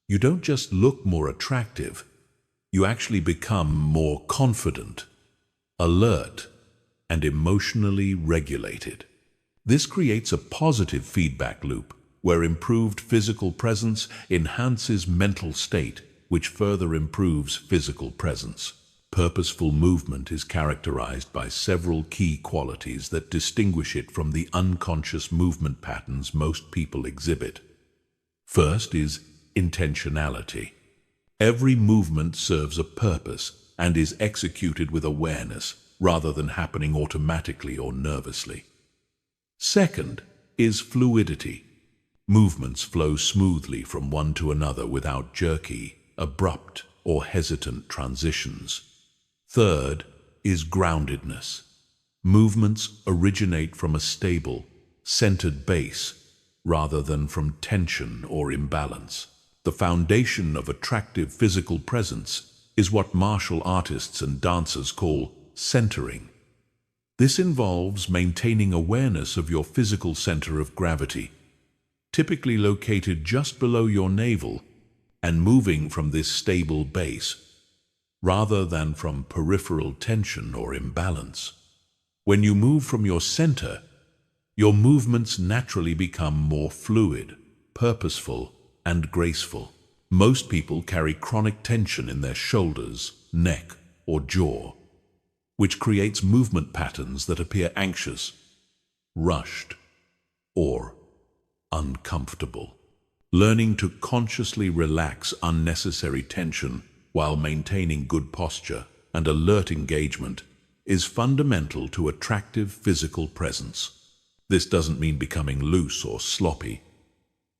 you don't just look more attractive, you actually become more confident, alert, and emotionally regulated. This creates a positive feedback loop where improved physical presence enhances mental state, which further improves physical presence. Purposeful movement is characterized by several key qualities that distinguish it from the unconscious movement patterns most people exhibit. First is intentionality. Every movement serves a purpose and is executed with awareness rather than happening automatically or nervously. Second is fluidity. Movements flow smoothly from one to another without jerky, abrupt, or hesitant transitions. Third is groundedness. Movements originate from a stable, centered base rather than from tension or imbalance. The foundation of attractive physical presence is what martial artists and dancers call centering. This involves maintaining awareness of your physical center of gravity, typically located just below your navel, and moving from this stable base, rather than from peripheral tension or imbalance. When you move from your center, your movements naturally become more fluid, purposeful, and graceful. Most people carry chronic tension in their shoulders, neck, or jaw, which creates movement patterns that appear anxious, rushed, or uncomfortable. Learning to consciously relax unnecessary tension while maintaining good posture and alert engagement is fundamental to attractive physical presence. This doesn't mean becoming loose or sloppy.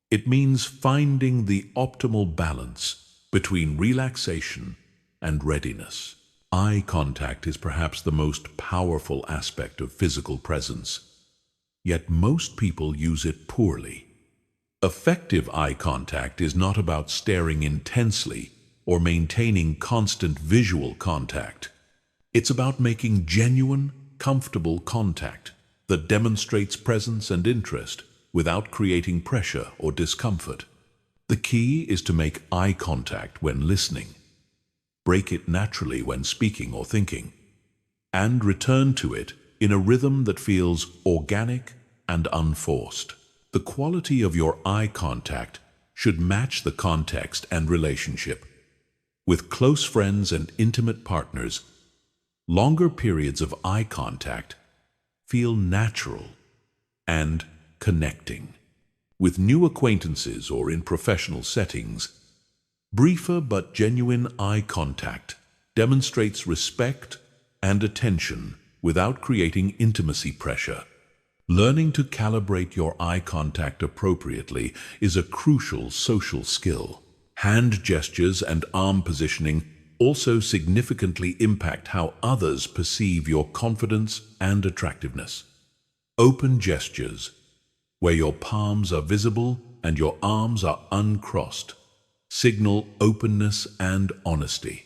It means finding the optimal balance between relaxation and readiness. Eye contact is perhaps the most powerful aspect of physical presence, yet most people use it poorly. Effective eye contact is not about staring intensely or maintaining constant visual contact. It's about making genuine, comfortable contact that demonstrates presence and interest without creating pressure or discomfort. The key is to make eye contact when listening, break it naturally when speaking or thinking, and return to it in a rhythm that feels organic and unforced. The quality of your eye contact should match the context and relationship. With close friends and intimate partners, longer periods of eye contact feel natural and connecting. With new acquaintances or in professional settings, briefer but genuine eye contact demonstrates respect and attention without creating intimacy pressure. Learning to calibrate your eye contact appropriately is a crucial social skill. Hand gestures and arm positioning also significantly impact how others perceive your confidence and attractiveness. Open gestures, where your palms are visible and your arms are uncrossed, signal openness and honesty.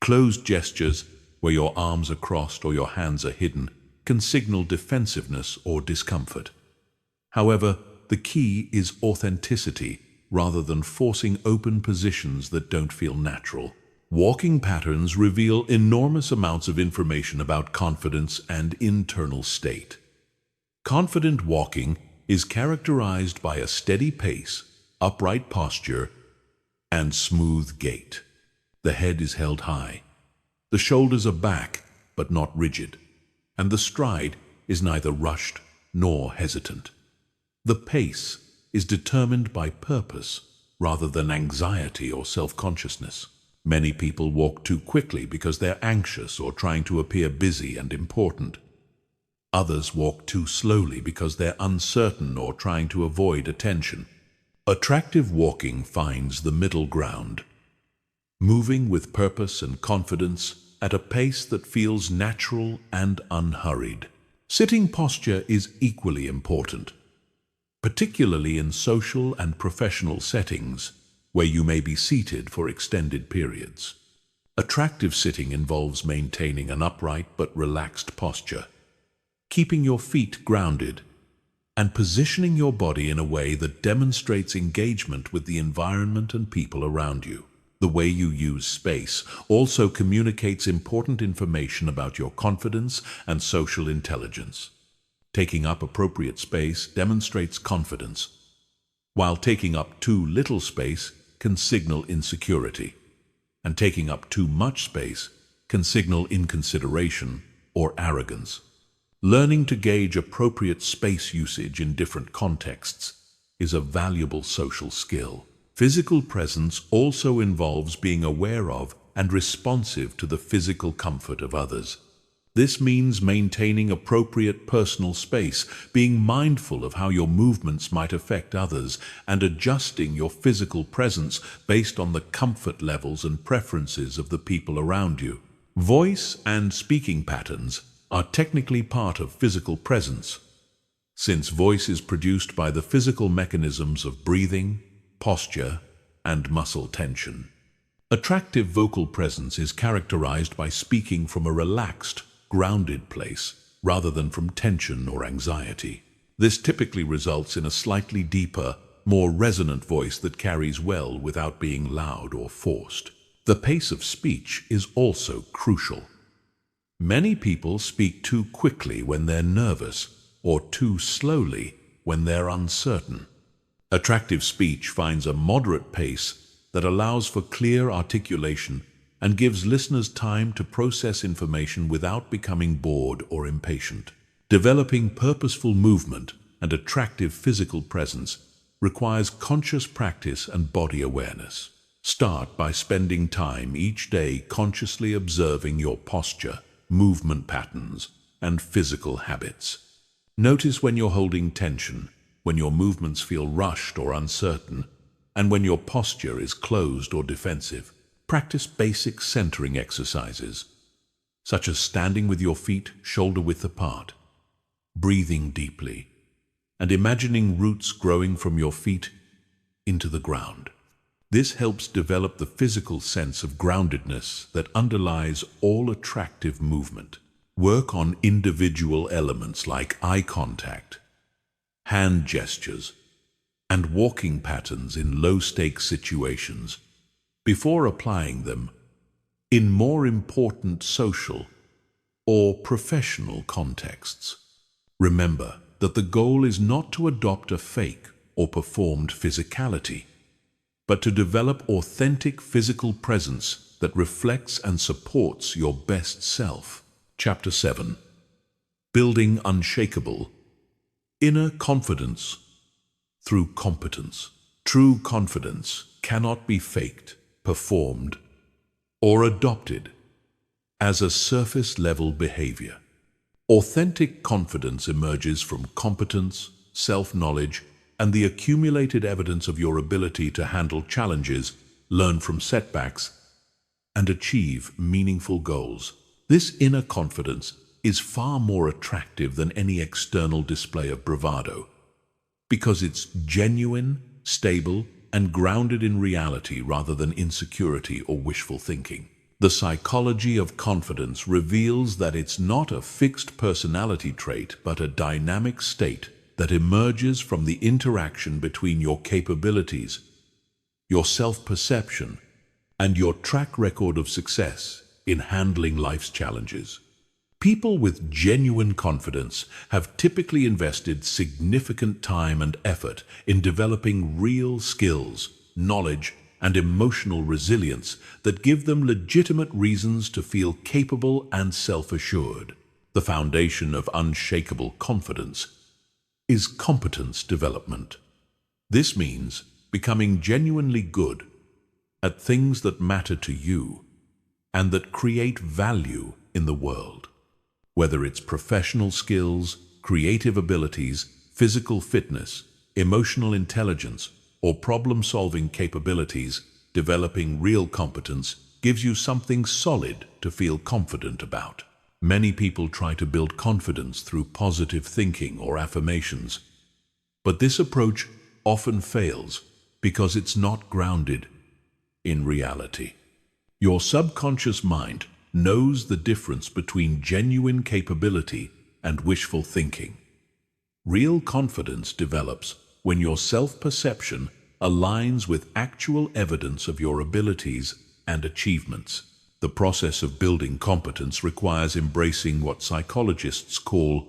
Closed gestures, where your arms are crossed or your hands are hidden, can signal defensiveness or discomfort. However, the key is authenticity rather than forcing open positions that don't feel natural. Walking patterns reveal enormous amounts of information about confidence and internal state. Confident walking is characterized by a steady pace, upright posture, and smooth gait. The head is held high. The shoulders are back, but not rigid, and the stride is neither rushed nor hesitant. The pace is determined by purpose rather than anxiety or self-consciousness. Many people walk too quickly because they're anxious or trying to appear busy and important. Others walk too slowly because they're uncertain or trying to avoid attention. Attractive walking finds the middle ground, moving with purpose and confidence at a pace that feels natural and unhurried. Sitting posture is equally important, particularly in social and professional settings where you may be seated for extended periods. Attractive sitting involves maintaining an upright but relaxed posture, keeping your feet grounded, and positioning your body in a way that demonstrates engagement with the environment and people around you. The way you use space also communicates important information about your confidence and social intelligence. Taking up appropriate space demonstrates confidence, while taking up too little space can signal insecurity, and taking up too much space can signal inconsideration or arrogance. Learning to gauge appropriate space usage in different contexts is a valuable social skill. Physical presence also involves being aware of and responsive to the physical comfort of others. This means maintaining appropriate personal space, being mindful of how your movements might affect others, and adjusting your physical presence based on the comfort levels and preferences of the people around you. Voice and speaking patterns are technically part of physical presence, since voice is produced by the physical mechanisms of breathing, posture, and muscle tension. Attractive vocal presence is characterized by speaking from a relaxed, grounded place, rather than from tension or anxiety. This typically results in a slightly deeper, more resonant voice that carries well without being loud or forced. The pace of speech is also crucial. Many people speak too quickly when they're nervous, or too slowly when they're uncertain. Attractive speech finds a moderate pace that allows for clear articulation and gives listeners time to process information without becoming bored or impatient. Developing purposeful movement and attractive physical presence requires conscious practice and body awareness. Start by spending time each day consciously observing your posture, movement patterns, and physical habits. Notice when you're holding tension, when your movements feel rushed or uncertain, and when your posture is closed or defensive. Practice basic centering exercises, such as standing with your feet shoulder-width apart, breathing deeply, and imagining roots growing from your feet into the ground. This helps develop the physical sense of groundedness that underlies all attractive movement. Work on individual elements like eye contact, hand gestures, and walking patterns in low-stakes situations before applying them in more important social or professional contexts. Remember that the goal is not to adopt a fake or performed physicality, but to develop authentic physical presence that reflects and supports your best self. Chapter 7. Building unshakable inner confidence through competence. True confidence cannot be faked, performed, or adopted as a surface-level behavior. Authentic confidence emerges from competence, self-knowledge, and the accumulated evidence of your ability to handle challenges, learn from setbacks, and achieve meaningful goals. This inner confidence is far more attractive than any external display of bravado, because it's genuine, stable, and grounded in reality rather than insecurity or wishful thinking. The psychology of confidence reveals that it's not a fixed personality trait but a dynamic state that emerges from the interaction between your capabilities, your self-perception, and your track record of success in handling life's challenges. People with genuine confidence have typically invested significant time and effort in developing real skills, knowledge, and emotional resilience that give them legitimate reasons to feel capable and self-assured. The foundation of unshakable confidence is competence development. This means becoming genuinely good at things that matter to you and that create value in the world. Whether it's professional skills, creative abilities, physical fitness, emotional intelligence, or problem-solving capabilities, developing real competence gives you something solid to feel confident about. Many people try to build confidence through positive thinking or affirmations, but this approach often fails because it's not grounded in reality. Your subconscious mind knows the difference between genuine capability and wishful thinking. Real confidence develops when your self-perception aligns with actual evidence of your abilities and achievements. The process of building competence requires embracing what psychologists call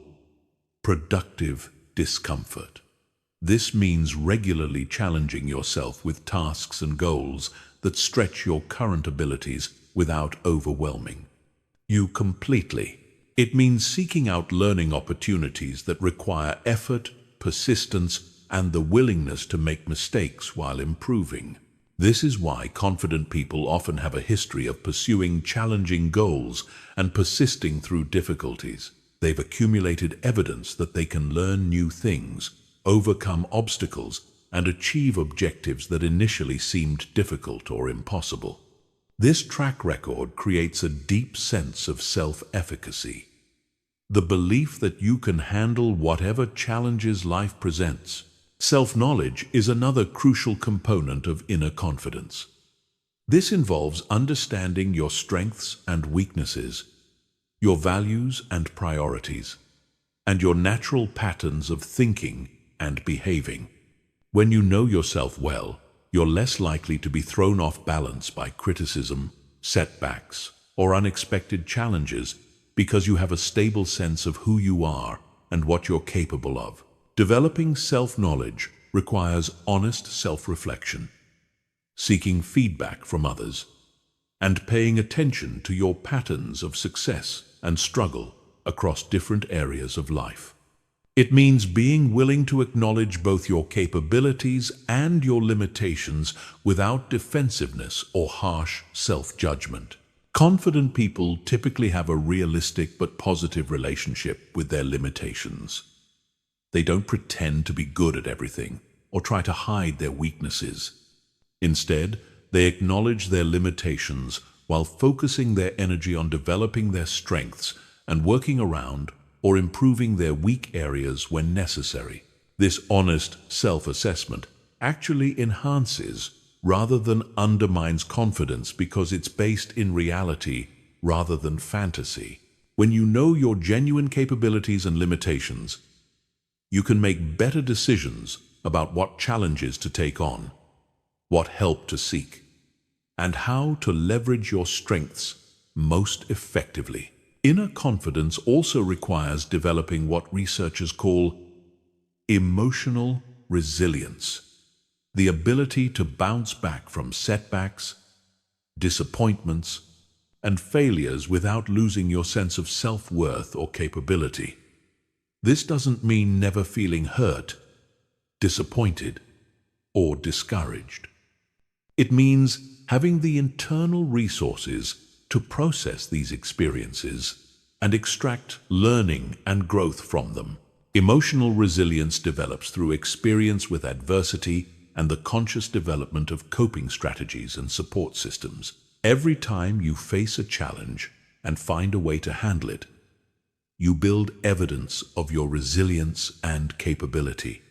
productive discomfort. This means regularly challenging yourself with tasks and goals that stretch your current abilities without overwhelming you completely. It means seeking out learning opportunities that require effort, persistence, and the willingness to make mistakes while improving. This is why confident people often have a history of pursuing challenging goals and persisting through difficulties. They've accumulated evidence that they can learn new things, overcome obstacles, and achieve objectives that initially seemed difficult or impossible. This track record creates a deep sense of self-efficacy, the belief that you can handle whatever challenges life presents. Self-knowledge is another crucial component of inner confidence. This involves understanding your strengths and weaknesses, your values and priorities, and your natural patterns of thinking and behaving. When you know yourself well, you're less likely to be thrown off balance by criticism, setbacks, or unexpected challenges because you have a stable sense of who you are and what you're capable of. Developing self-knowledge requires honest self-reflection, seeking feedback from others, and paying attention to your patterns of success and struggle across different areas of life. It means being willing to acknowledge both your capabilities and your limitations without defensiveness or harsh self-judgment. Confident people typically have a realistic but positive relationship with their limitations. They don't pretend to be good at everything or try to hide their weaknesses. Instead, they acknowledge their limitations while focusing their energy on developing their strengths and working around or improving their weak areas when necessary. This honest self-assessment actually enhances rather than undermines confidence because it's based in reality rather than fantasy. When you know your genuine capabilities and limitations, you can make better decisions about what challenges to take on, what help to seek, and how to leverage your strengths most effectively. Inner confidence also requires developing what researchers call emotional resilience, the ability to bounce back from setbacks, disappointments, and failures without losing your sense of self-worth or capability. This doesn't mean never feeling hurt, disappointed, or discouraged. It means having the internal resources to process these experiences and extract learning and growth from them. Emotional resilience develops through experience with adversity and the conscious development of coping strategies and support systems. Every time you face a challenge and find a way to handle it, you build evidence of your resilience and capability.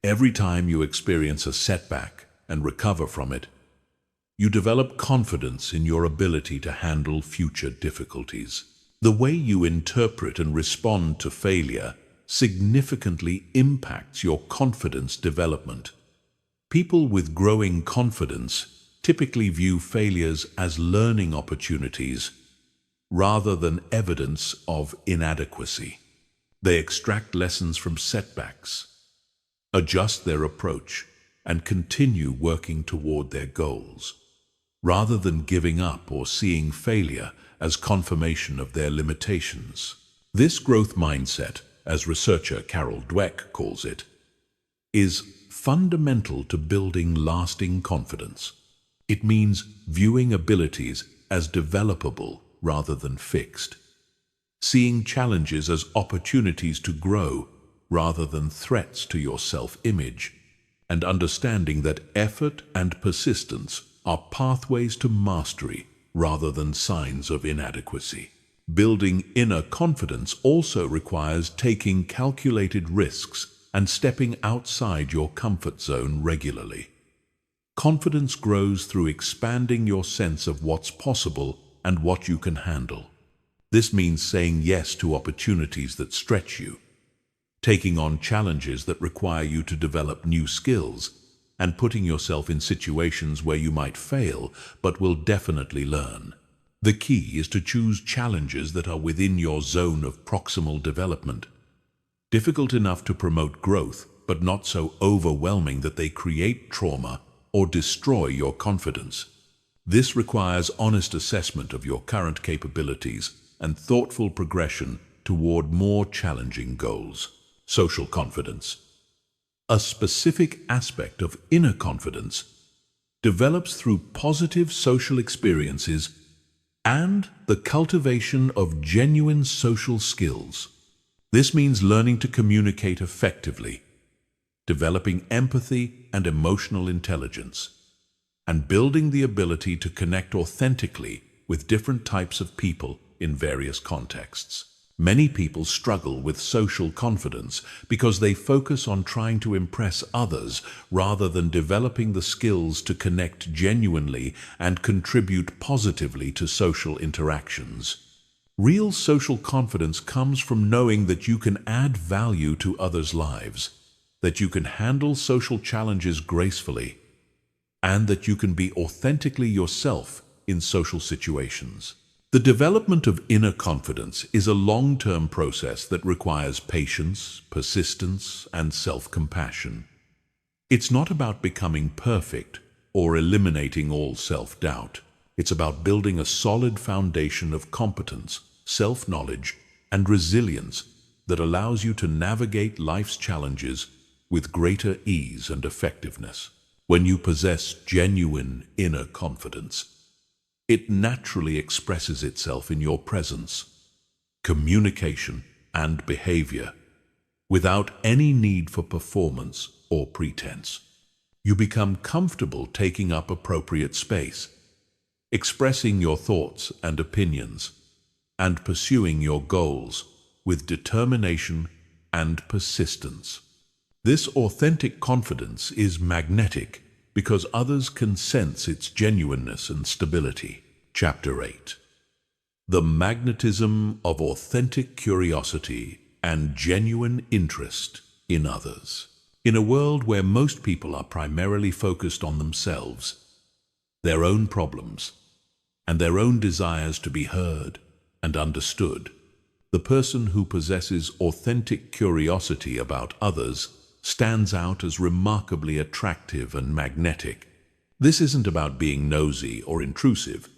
Every time you experience a setback and recover from it, you develop confidence in your ability to handle future difficulties. The way you interpret and respond to failure significantly impacts your confidence development. People with growing confidence typically view failures as learning opportunities rather than evidence of inadequacy. They extract lessons from setbacks, adjust their approach, and continue working toward their goals, rather than giving up or seeing failure as confirmation of their limitations. This growth mindset, as researcher Carol Dweck calls it, is fundamental to building lasting confidence. It means viewing abilities as developable rather than fixed, seeing challenges as opportunities to grow rather than threats to your self-image, and understanding that effort and persistence are pathways to mastery rather than signs of inadequacy. Building inner confidence also requires taking calculated risks and stepping outside your comfort zone regularly. Confidence grows through expanding your sense of what's possible and what you can handle. This means saying yes to opportunities that stretch you, taking on challenges that require you to develop new skills, and putting yourself in situations where you might fail but will definitely learn. The key is to choose challenges that are within your zone of proximal development, difficult enough to promote growth but not so overwhelming that they create trauma or destroy your confidence. This requires honest assessment of your current capabilities and thoughtful progression toward more challenging goals. Social confidence. A specific aspect of inner confidence develops through positive social experiences and the cultivation of genuine social skills. This means learning to communicate effectively, developing empathy and emotional intelligence, and building the ability to connect authentically with different types of people in various contexts. Many people struggle with social confidence because they focus on trying to impress others rather than developing the skills to connect genuinely and contribute positively to social interactions. Real social confidence comes from knowing that you can add value to others' lives, that you can handle social challenges gracefully, and that you can be authentically yourself in social situations. The development of inner confidence is a long-term process that requires patience, persistence, and self-compassion. It's not about becoming perfect or eliminating all self-doubt. It's about building a solid foundation of competence, self-knowledge, and resilience that allows you to navigate life's challenges with greater ease and effectiveness. When you possess genuine inner confidence, it naturally expresses itself in your presence, communication, and behavior, without any need for performance or pretense. You become comfortable taking up appropriate space, expressing your thoughts and opinions, and pursuing your goals with determination and persistence. This authentic confidence is magnetic because others can sense its genuineness and stability. Chapter 8. The magnetism of authentic curiosity and genuine interest in others. In a world where most people are primarily focused on themselves, their own problems, and their own desires to be heard and understood, the person who possesses authentic curiosity about others stands out as remarkably attractive and magnetic. This isn't about being nosy or intrusive.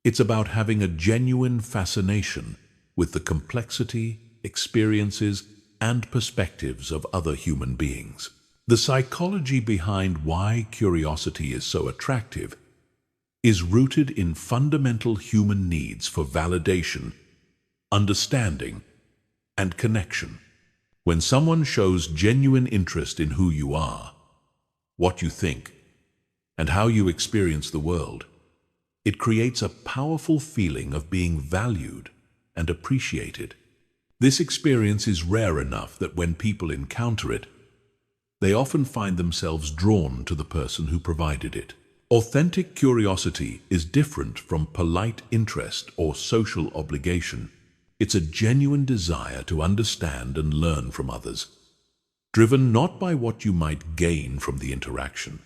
It's about having a genuine fascination with the complexity, experiences, and perspectives of other human beings. The psychology behind why curiosity is so attractive is rooted in fundamental human needs for validation, understanding, and connection. When someone shows genuine interest in who you are, what you think, and how you experience the world, it creates a powerful feeling of being valued and appreciated. This experience is rare enough that when people encounter it, they often find themselves drawn to the person who provided it. Authentic curiosity is different from polite interest or social obligation. It's a genuine desire to understand and learn from others, driven not by what you might gain from the interaction,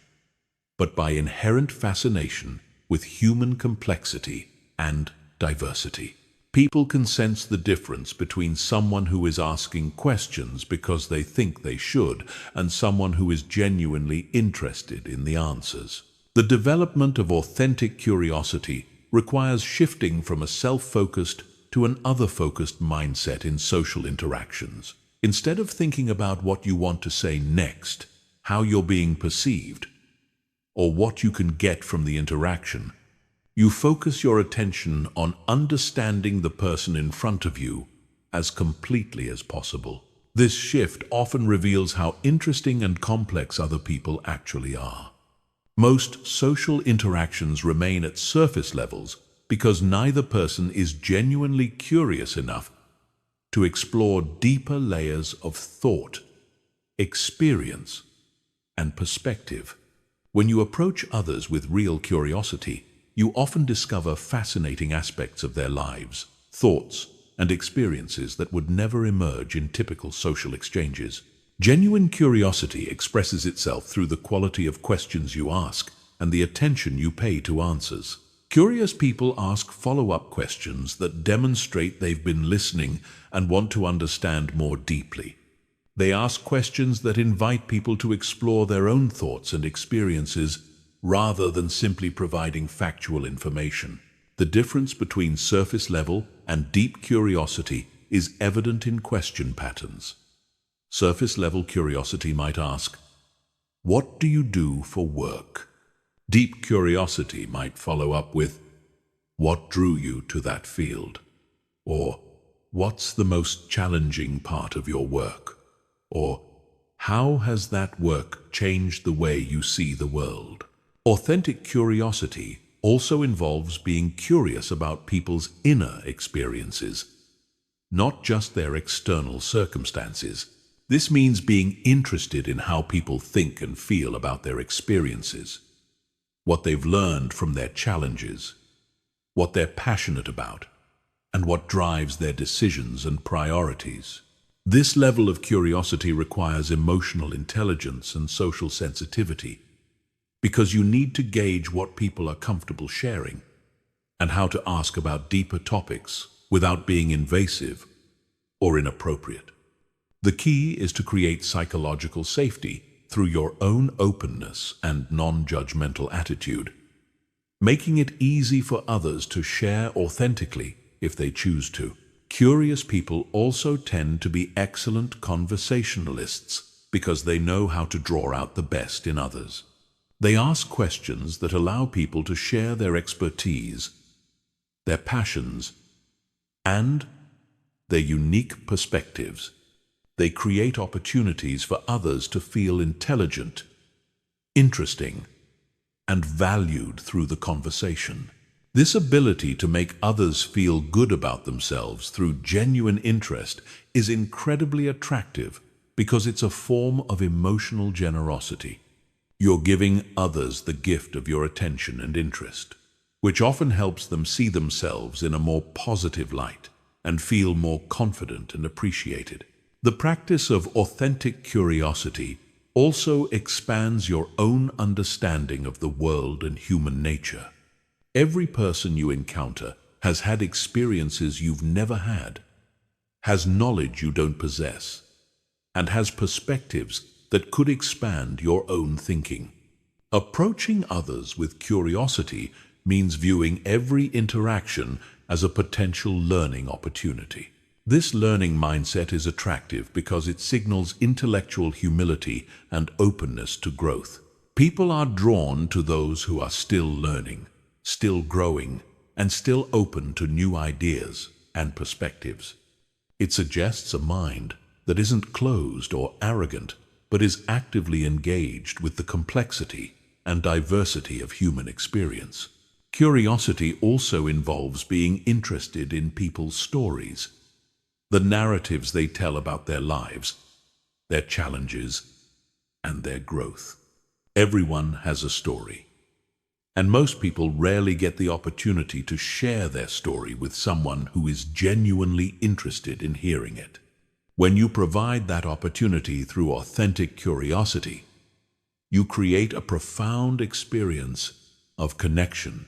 but by inherent fascination with human complexity and diversity. People can sense the difference between someone who is asking questions because they think they should and someone who is genuinely interested in the answers. The development of authentic curiosity requires shifting from a self-focused to an other-focused mindset in social interactions. Instead of thinking about what you want to say next, how you're being perceived, or what you can get from the interaction, you focus your attention on understanding the person in front of you as completely as possible. This shift often reveals how interesting and complex other people actually are. Most social interactions remain at surface levels because neither person is genuinely curious enough to explore deeper layers of thought, experience, and perspective. When you approach others with real curiosity, you often discover fascinating aspects of their lives, thoughts, and experiences that would never emerge in typical social exchanges. Genuine curiosity expresses itself through the quality of questions you ask and the attention you pay to answers. Curious people ask follow-up questions that demonstrate they've been listening and want to understand more deeply. They ask questions that invite people to explore their own thoughts and experiences rather than simply providing factual information. The difference between surface level and deep curiosity is evident in question patterns. Surface-level curiosity might ask, "What do you do for work?" Deep curiosity might follow up with, "What drew you to that field?" Or, "What's the most challenging part of your work?" Or, "How has that work changed the way you see the world?" Authentic curiosity also involves being curious about people's inner experiences, not just their external circumstances. This means being interested in how people think and feel about their experiences, what they've learned from their challenges, what they're passionate about, and what drives their decisions and priorities. This level of curiosity requires emotional intelligence and social sensitivity, because you need to gauge what people are comfortable sharing and how to ask about deeper topics without being invasive or inappropriate. The key is to create psychological safety through your own openness and non-judgmental attitude, making it easy for others to share authentically if they choose to. Curious people also tend to be excellent conversationalists because they know how to draw out the best in others. They ask questions that allow people to share their expertise, their passions, and their unique perspectives. They create opportunities for others to feel intelligent, interesting, and valued through the conversation. This ability to make others feel good about themselves through genuine interest is incredibly attractive because it's a form of emotional generosity. You're giving others the gift of your attention and interest, which often helps them see themselves in a more positive light and feel more confident and appreciated. The practice of authentic curiosity also expands your own understanding of the world and human nature. Every person you encounter has had experiences you've never had, has knowledge you don't possess, and has perspectives that could expand your own thinking. Approaching others with curiosity means viewing every interaction as a potential learning opportunity. This learning mindset is attractive because it signals intellectual humility and openness to growth. People are drawn to those who are still learning, still growing, and still open to new ideas and perspectives. It suggests a mind that isn't closed or arrogant, but is actively engaged with the complexity and diversity of human experience. Curiosity also involves being interested in people's stories, the narratives they tell about their lives, their challenges, and their growth. Everyone has a story, and most people rarely get the opportunity to share their story with someone who is genuinely interested in hearing it. When you provide that opportunity through authentic curiosity, you create a profound experience of connection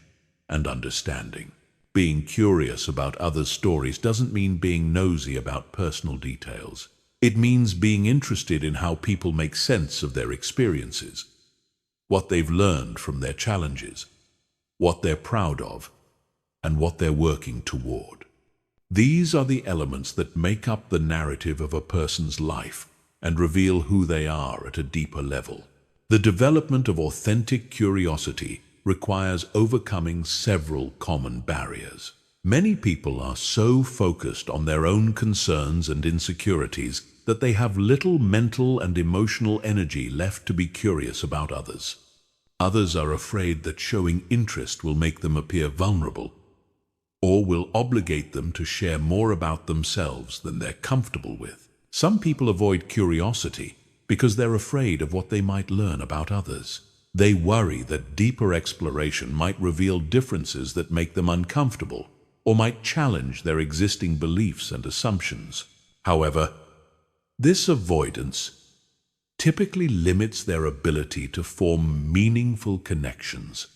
and understanding. Being curious about others' stories doesn't mean being nosy about personal details. It means being interested in how people make sense of their experiences, what they've learned from their challenges, what they're proud of, and what they're working toward. These are the elements that make up the narrative of a person's life and reveal who they are at a deeper level. The development of authentic curiosity requires overcoming several common barriers. Many people are so focused on their own concerns and insecurities that they have little mental and emotional energy left to be curious about others. Others are afraid that showing interest will make them appear vulnerable, or will obligate them to share more about themselves than they're comfortable with. Some people avoid curiosity because they're afraid of what they might learn about others. They worry that deeper exploration might reveal differences that make them uncomfortable, or might challenge their existing beliefs and assumptions. However, this avoidance typically limits their ability to form meaningful connections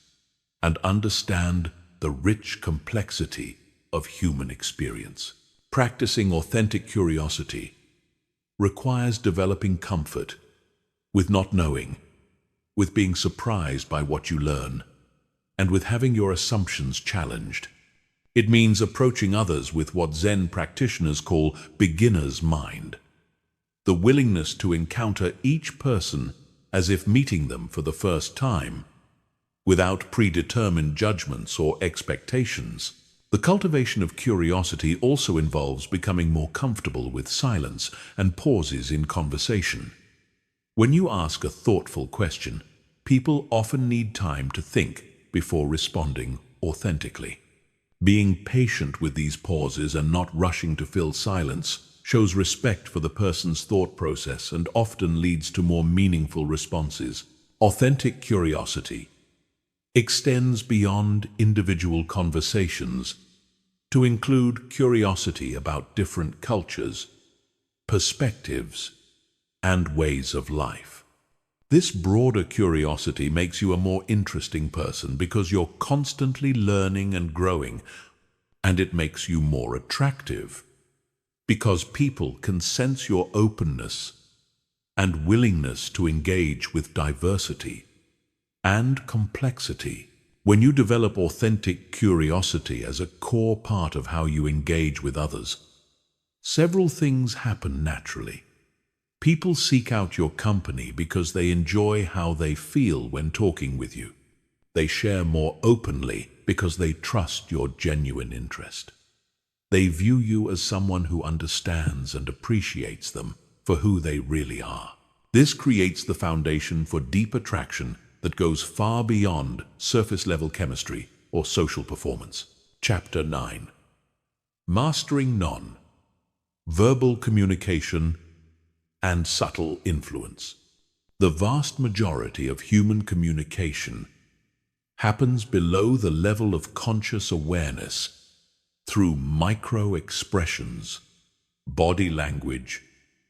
and understand the rich complexity of human experience. Practicing authentic curiosity requires developing comfort with not knowing, with being surprised by what you learn, and with having your assumptions challenged. It means approaching others with what Zen practitioners call beginner's mind, The willingness to encounter each person as if meeting them for the first time, without predetermined judgments or expectations. The cultivation of curiosity also involves becoming more comfortable with silence and pauses in conversation. When you ask a thoughtful question, people often need time to think before responding authentically. Being patient with these pauses and not rushing to fill silence shows respect for the person's thought process and often leads to more meaningful responses. Authentic curiosity extends beyond individual conversations to include curiosity about different cultures, perspectives, and ways of life. This broader curiosity makes you a more interesting person because you're constantly learning and growing, and it makes you more attractive because people can sense your openness and willingness to engage with diversity and complexity. When you develop authentic curiosity as a core part of how you engage with others, several things happen naturally. People seek out your company because they enjoy how they feel when talking with you. They share more openly because they trust your genuine interest. They view you as someone who understands and appreciates them for who they really are. This creates the foundation for deep attraction that goes far beyond surface-level chemistry or social performance. Chapter 9. Mastering Non-Verbal Communication and Subtle Influence. The vast majority of human communication happens below the level of conscious awareness through micro-expressions, body language,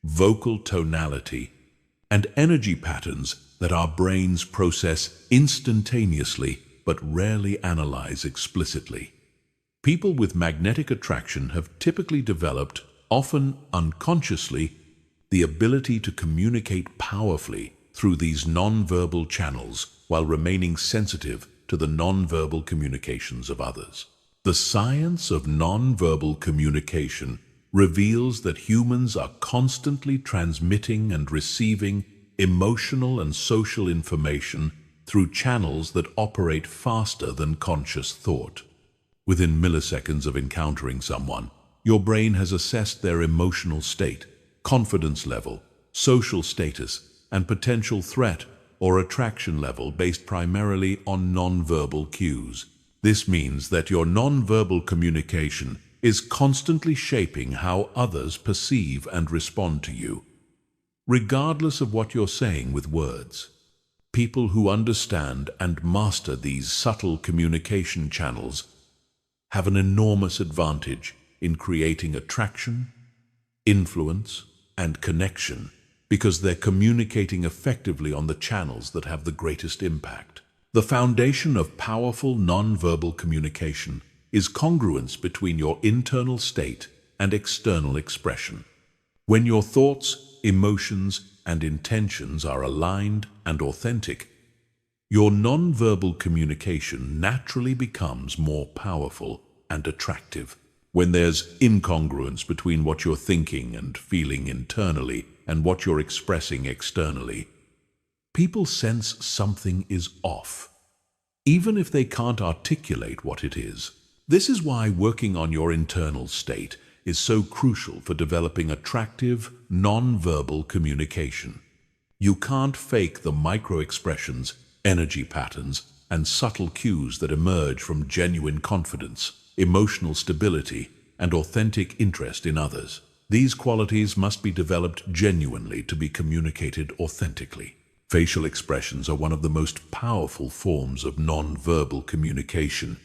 vocal tonality, and energy patterns that our brains process instantaneously but rarely analyze explicitly. People with magnetic attraction have typically developed, often unconsciously, the ability to communicate powerfully through these non-verbal channels while remaining sensitive to the non-verbal communications of others. The science of non-verbal communication reveals that humans are constantly transmitting and receiving emotional and social information through channels that operate faster than conscious thought. Within milliseconds of encountering someone, your brain has assessed their emotional state, confidence level, social status, and potential threat or attraction level based primarily on non-verbal cues. This means that your non-verbal communication is constantly shaping how others perceive and respond to you, regardless of what you're saying with words. People who understand and master these subtle communication channels have an enormous advantage in creating attraction, influence, and connection because they're communicating effectively on the channels that have the greatest impact. The foundation of powerful non-verbal communication is congruence between your internal state and external expression. When your thoughts, emotions, and intentions are aligned and authentic, your non-verbal communication naturally becomes more powerful and attractive. When there's incongruence between what you're thinking and feeling internally and what you're expressing externally, people sense something is off, even if they can't articulate what it is. This is why working on your internal state is so crucial for developing attractive, non-verbal communication. You can't fake the micro-expressions, energy patterns, and subtle cues that emerge from genuine confidence, emotional stability, and authentic interest in others. These qualities must be developed genuinely to be communicated authentically. Facial expressions are one of the most powerful forms of non-verbal communication.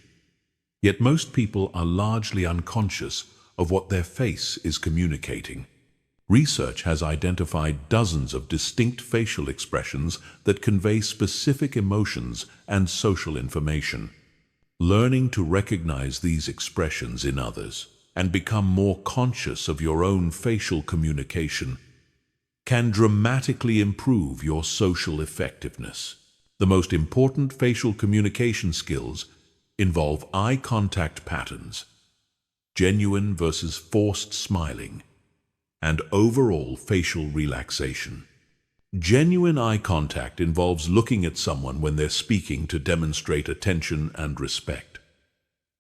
Yet most people are largely unconscious of what their face is communicating. Research has identified dozens of distinct facial expressions that convey specific emotions and social information. Learning to recognize these expressions in others and become more conscious of your own facial communication can dramatically improve your social effectiveness. The most important facial communication skills involve eye contact patterns, genuine versus forced smiling, and overall facial relaxation. Genuine eye contact involves looking at someone when they're speaking to demonstrate attention and respect.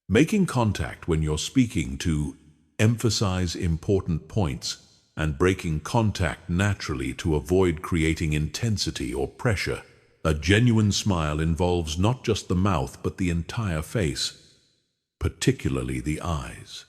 Making contact when you're speaking to emphasize important points and breaking contact naturally to avoid creating intensity or pressure. A genuine smile involves not just the mouth but the entire face, particularly the eyes.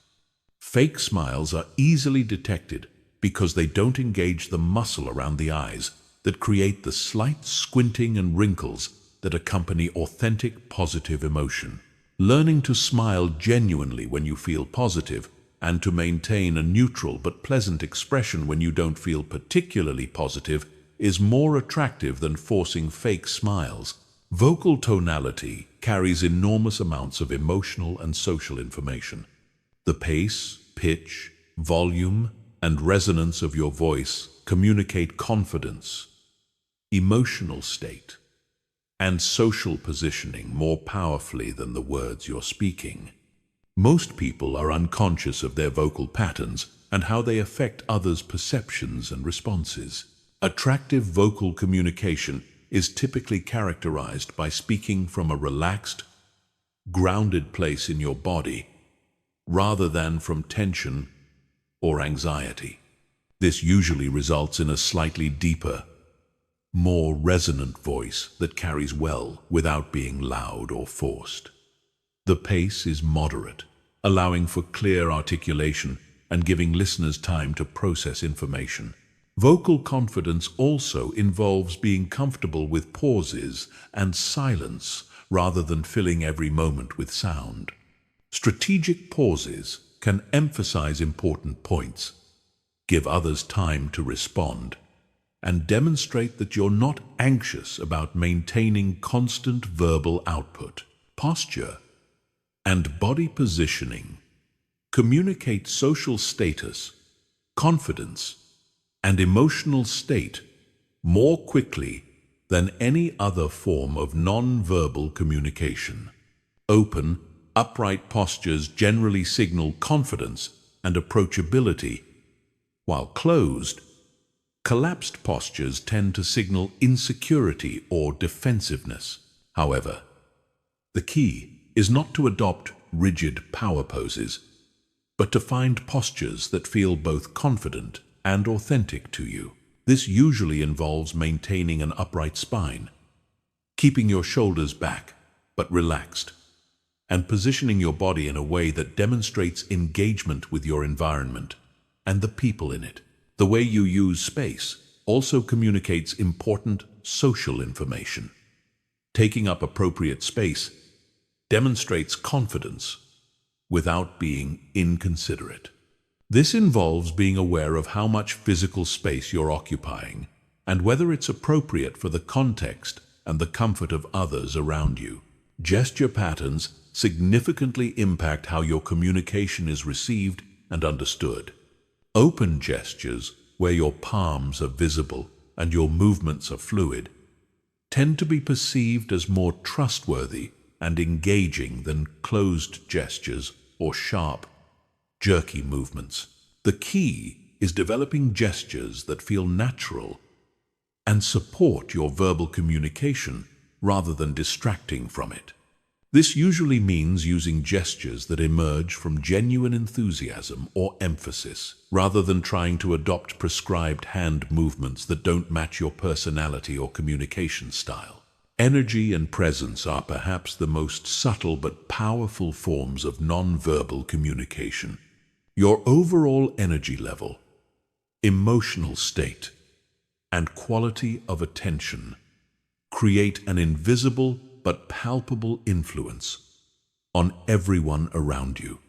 Fake smiles are easily detected because they don't engage the muscle around the eyes that create the slight squinting and wrinkles that accompany authentic positive emotion. Learning to smile genuinely when you feel positive and to maintain a neutral but pleasant expression when you don't feel particularly positive is more attractive than forcing fake smiles. Vocal tonality carries enormous amounts of emotional and social information. The pace, pitch, volume, and resonance of your voice communicate confidence, emotional state, and social positioning more powerfully than the words you're speaking. Most people are unconscious of their vocal patterns and how they affect others' perceptions and responses. Attractive vocal communication is typically characterized by speaking from a relaxed, grounded place in your body, rather than from tension or anxiety. This usually results in a slightly deeper, more resonant voice that carries well without being loud or forced. The pace is moderate, allowing for clear articulation and giving listeners time to process information. Vocal confidence also involves being comfortable with pauses and silence rather than filling every moment with sound. Strategic pauses can emphasize important points, give others time to respond, and demonstrate that you're not anxious about maintaining constant verbal output. Posture and body positioning communicate social status, confidence, and emotional state more quickly than any other form of non-verbal communication. Open, upright postures generally signal confidence and approachability, while closed, collapsed postures tend to signal insecurity or defensiveness. However, the key is not to adopt rigid power poses, but to find postures that feel both confident and authentic to you. This usually involves maintaining an upright spine, keeping your shoulders back but relaxed, and positioning your body in a way that demonstrates engagement with your environment and the people in it. The way you use space also communicates important social information. Taking up appropriate space demonstrates confidence without being inconsiderate. This involves being aware of how much physical space you're occupying and whether it's appropriate for the context and the comfort of others around you. Gesture patterns significantly impact how your communication is received and understood. Open gestures, where your palms are visible and your movements are fluid, tend to be perceived as more trustworthy and engaging than closed gestures or sharp, jerky movements. The key is developing gestures that feel natural and support your verbal communication rather than distracting from it. This usually means using gestures that emerge from genuine enthusiasm or emphasis, rather than trying to adopt prescribed hand movements that don't match your personality or communication style. Energy and presence are perhaps the most subtle but powerful forms of non-verbal communication. Your overall energy level, emotional state, and quality of attention create an invisible but palpable influence on everyone around you.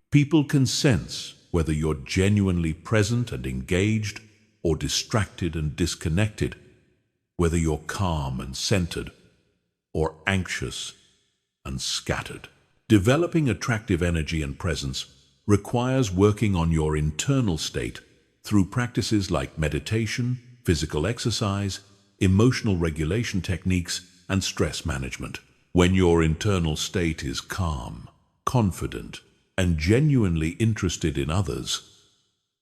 People can sense whether you're genuinely present and engaged or distracted and disconnected, whether you're calm and centered or anxious and scattered. Developing attractive energy and presence requires working on your internal state through practices like meditation, physical exercise, emotional regulation techniques, and stress management. When your internal state is calm, confident, and genuinely interested in others,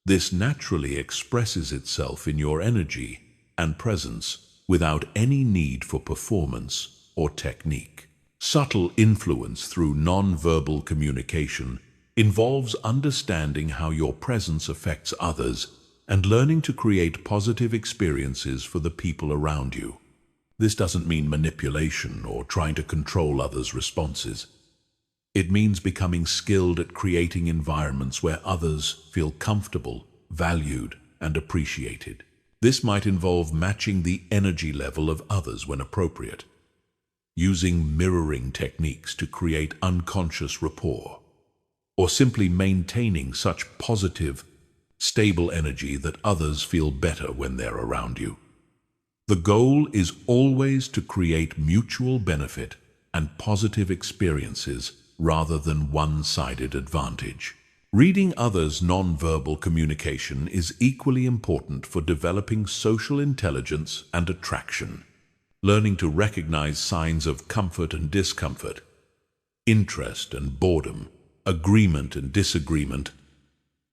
This naturally expresses itself in your energy and presence without any need for performance or technique. Subtle influence through non-verbal communication involves understanding how your presence affects others and learning to create positive experiences for the people around you. This doesn't mean manipulation or trying to control others' responses. It means becoming skilled at creating environments where others feel comfortable, valued, and appreciated. This might involve matching the energy level of others when appropriate, using mirroring techniques to create unconscious rapport, or simply maintaining such positive, stable energy that others feel better when they're around you. The goal is always to create mutual benefit and positive experiences rather than one-sided advantage. Reading others' non-verbal communication is equally important for developing social intelligence and attraction. Learning to recognize signs of comfort and discomfort, interest and boredom, agreement and disagreement,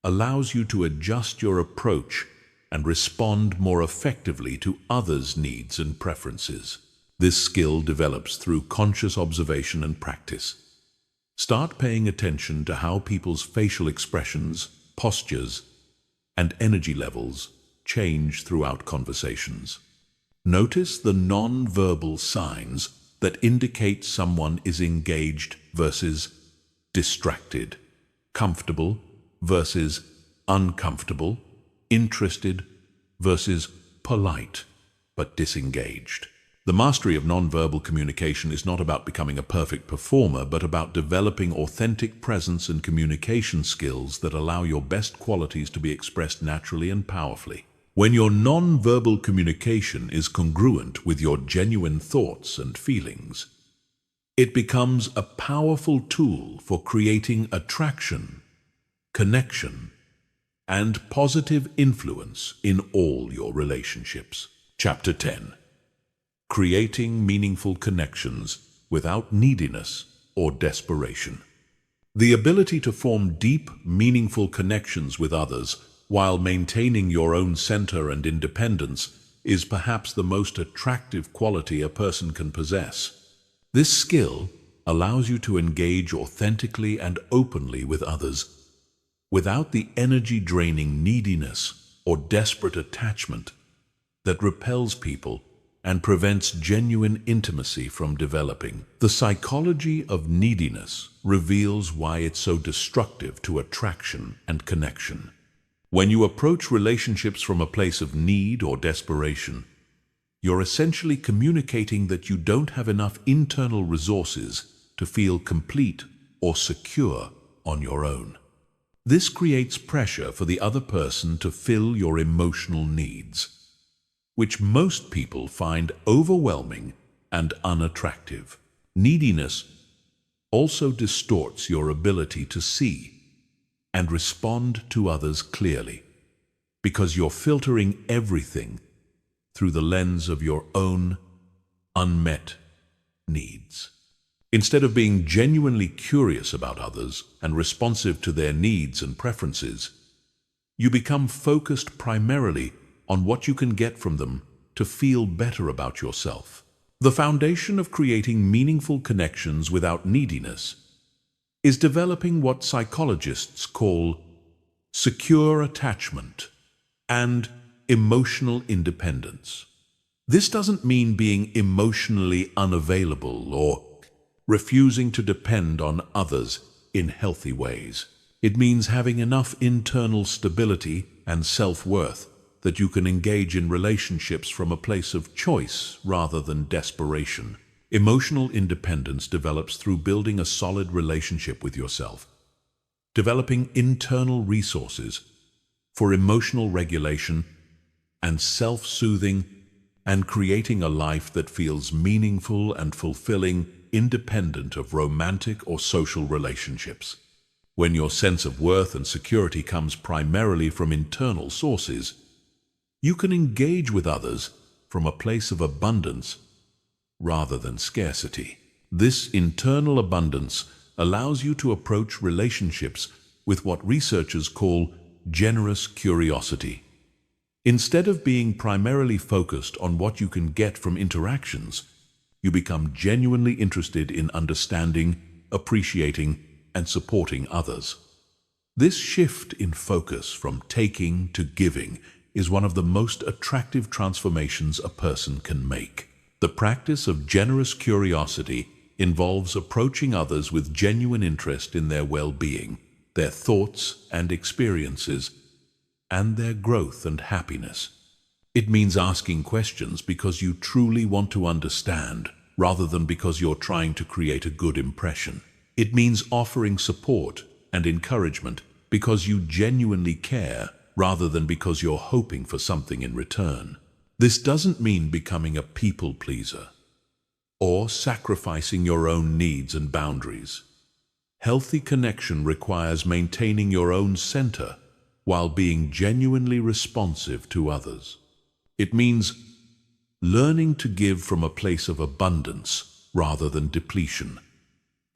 allows you to adjust your approach and respond more effectively to others' needs and preferences. This skill develops through conscious observation and practice. Start paying attention to how people's facial expressions, postures, and energy levels change throughout conversations. Notice the non-verbal signs that indicate someone is engaged versus distracted, comfortable versus uncomfortable, interested versus polite but disengaged. The mastery of nonverbal communication is not about becoming a perfect performer, but about developing authentic presence and communication skills that allow your best qualities to be expressed naturally and powerfully. When your nonverbal communication is congruent with your genuine thoughts and feelings, it becomes a powerful tool for creating attraction, connection, and positive influence in all your relationships. Chapter 10. Creating meaningful connections without neediness or desperation. The ability to form deep, meaningful connections with others while maintaining your own center and independence is perhaps the most attractive quality a person can possess. This skill allows you to engage authentically and openly with others without the energy-draining neediness or desperate attachment that repels people and prevents genuine intimacy from developing. The psychology of neediness reveals why it's so destructive to attraction and connection. When you approach relationships from a place of need or desperation, you're essentially communicating that you don't have enough internal resources to feel complete or secure on your own. This creates pressure for the other person to fill your emotional needs, which most people find overwhelming and unattractive. Neediness also distorts your ability to see and respond to others clearly, because you're filtering everything through the lens of your own unmet needs. Instead of being genuinely curious about others and responsive to their needs and preferences, you become focused primarily on what you can get from them to feel better about yourself. The foundation of creating meaningful connections without neediness is developing what psychologists call secure attachment and emotional independence. This doesn't mean being emotionally unavailable or refusing to depend on others in healthy ways. It means having enough internal stability and self-worth that you can engage in relationships from a place of choice rather than desperation. Emotional independence develops through building a solid relationship with yourself, developing internal resources for emotional regulation and self-soothing, and creating a life that feels meaningful and fulfilling independent of romantic or social relationships. When your sense of worth and security comes primarily from internal sources, you can engage with others from a place of abundance rather than scarcity. This internal abundance allows you to approach relationships with what researchers call generous curiosity. Instead of being primarily focused on what you can get from interactions, you become genuinely interested in understanding, appreciating, and supporting others. This shift in focus from taking to giving is one of the most attractive transformations a person can make. The practice of generous curiosity involves approaching others with genuine interest in their well-being, their thoughts and experiences, and their growth and happiness. It means asking questions because you truly want to understand, rather than because you're trying to create a good impression. It means offering support and encouragement because you genuinely care, rather than because you're hoping for something in return. This doesn't mean becoming a people pleaser or sacrificing your own needs and boundaries. Healthy connection requires maintaining your own center while being genuinely responsive to others. It means learning to give from a place of abundance rather than depletion,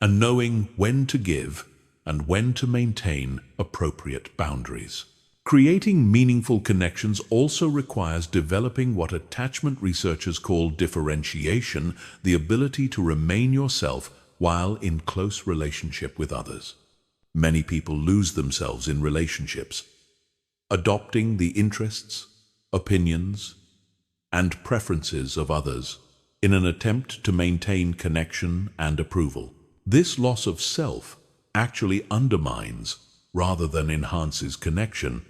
and knowing when to give and when to maintain appropriate boundaries. Creating meaningful connections also requires developing what attachment researchers call differentiation, the ability to remain yourself while in close relationship with others. Many people lose themselves in relationships, adopting the interests, opinions, and preferences of others in an attempt to maintain connection and approval. This loss of self actually undermines rather than enhances connection,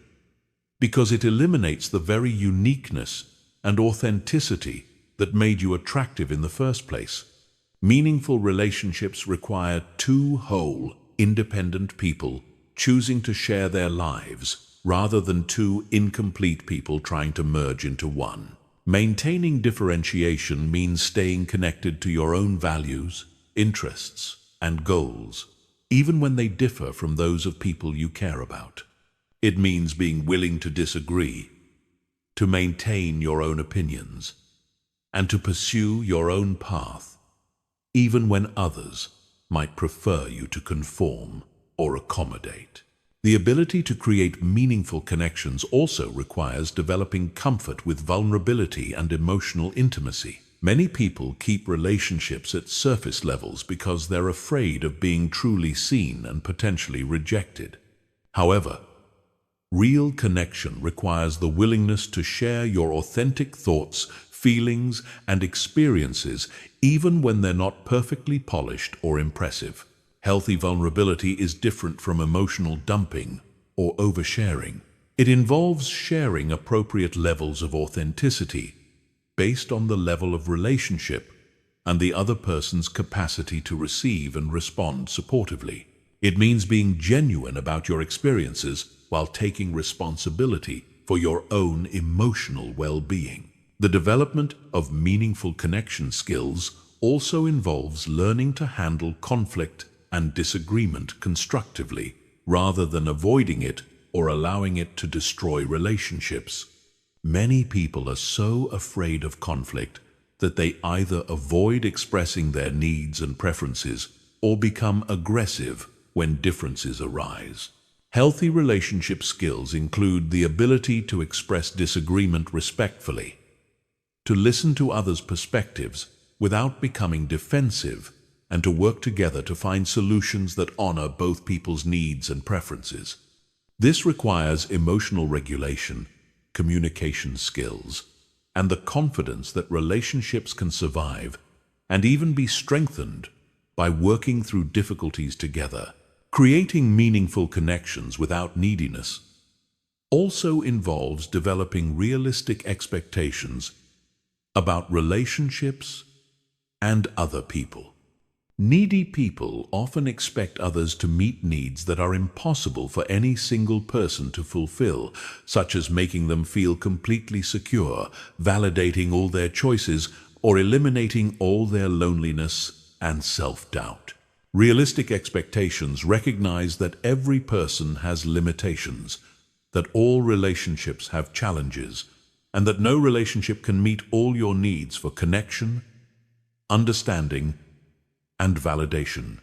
because it eliminates the very uniqueness and authenticity that made you attractive in the first place. Meaningful relationships require two whole, independent people choosing to share their lives rather than two incomplete people trying to merge into one. Maintaining differentiation means staying connected to your own values, interests, and goals, even when they differ from those of people you care about. It means being willing to disagree, to maintain your own opinions, and to pursue your own path, even when others might prefer you to conform or accommodate. The ability to create meaningful connections also requires developing comfort with vulnerability and emotional intimacy. Many people keep relationships at surface levels because they're afraid of being truly seen and potentially rejected. However, real connection requires the willingness to share your authentic thoughts, feelings, and experiences, even when they're not perfectly polished or impressive. Healthy vulnerability is different from emotional dumping or oversharing. It involves sharing appropriate levels of authenticity based on the level of relationship and the other person's capacity to receive and respond supportively. It means being genuine about your experiences while taking responsibility for your own emotional well-being. The development of meaningful connection skills also involves learning to handle conflict and disagreement constructively, rather than avoiding it or allowing it to destroy relationships. Many people are so afraid of conflict that they either avoid expressing their needs and preferences or become aggressive when differences arise. Healthy relationship skills include the ability to express disagreement respectfully, to listen to others' perspectives without becoming defensive, and to work together to find solutions that honor both people's needs and preferences. This requires emotional regulation, communication skills, and the confidence that relationships can survive and even be strengthened by working through difficulties together. Creating meaningful connections without neediness also involves developing realistic expectations about relationships and other people. Needy people often expect others to meet needs that are impossible for any single person to fulfill, such as making them feel completely secure, validating all their choices, or eliminating all their loneliness and self-doubt. Realistic expectations recognize that every person has limitations, that all relationships have challenges, and that no relationship can meet all your needs for connection, understanding, and validation.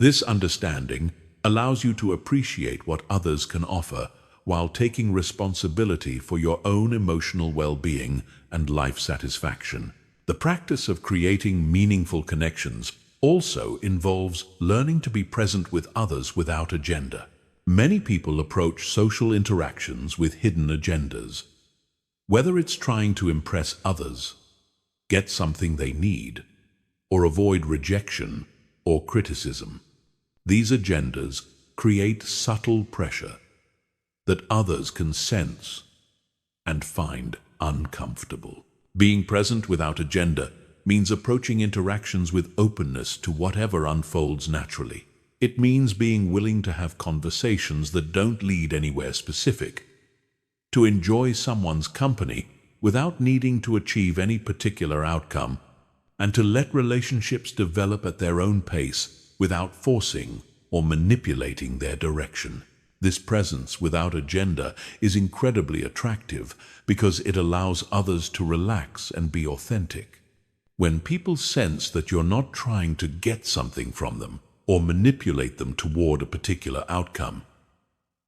This understanding allows you to appreciate what others can offer while taking responsibility for your own emotional well-being and life satisfaction. The practice of creating meaningful connections also involves learning to be present with others without agenda. Many people approach social interactions with hidden agendas. Whether it's trying to impress others, get something they need, or avoid rejection or criticism, these agendas create subtle pressure that others can sense and find uncomfortable. Being present without agenda means approaching interactions with openness to whatever unfolds naturally. It means being willing to have conversations that don't lead anywhere specific, to enjoy someone's company without needing to achieve any particular outcome, and to let relationships develop at their own pace without forcing or manipulating their direction. This presence without agenda is incredibly attractive because it allows others to relax and be authentic. When people sense that you're not trying to get something from them or manipulate them toward a particular outcome,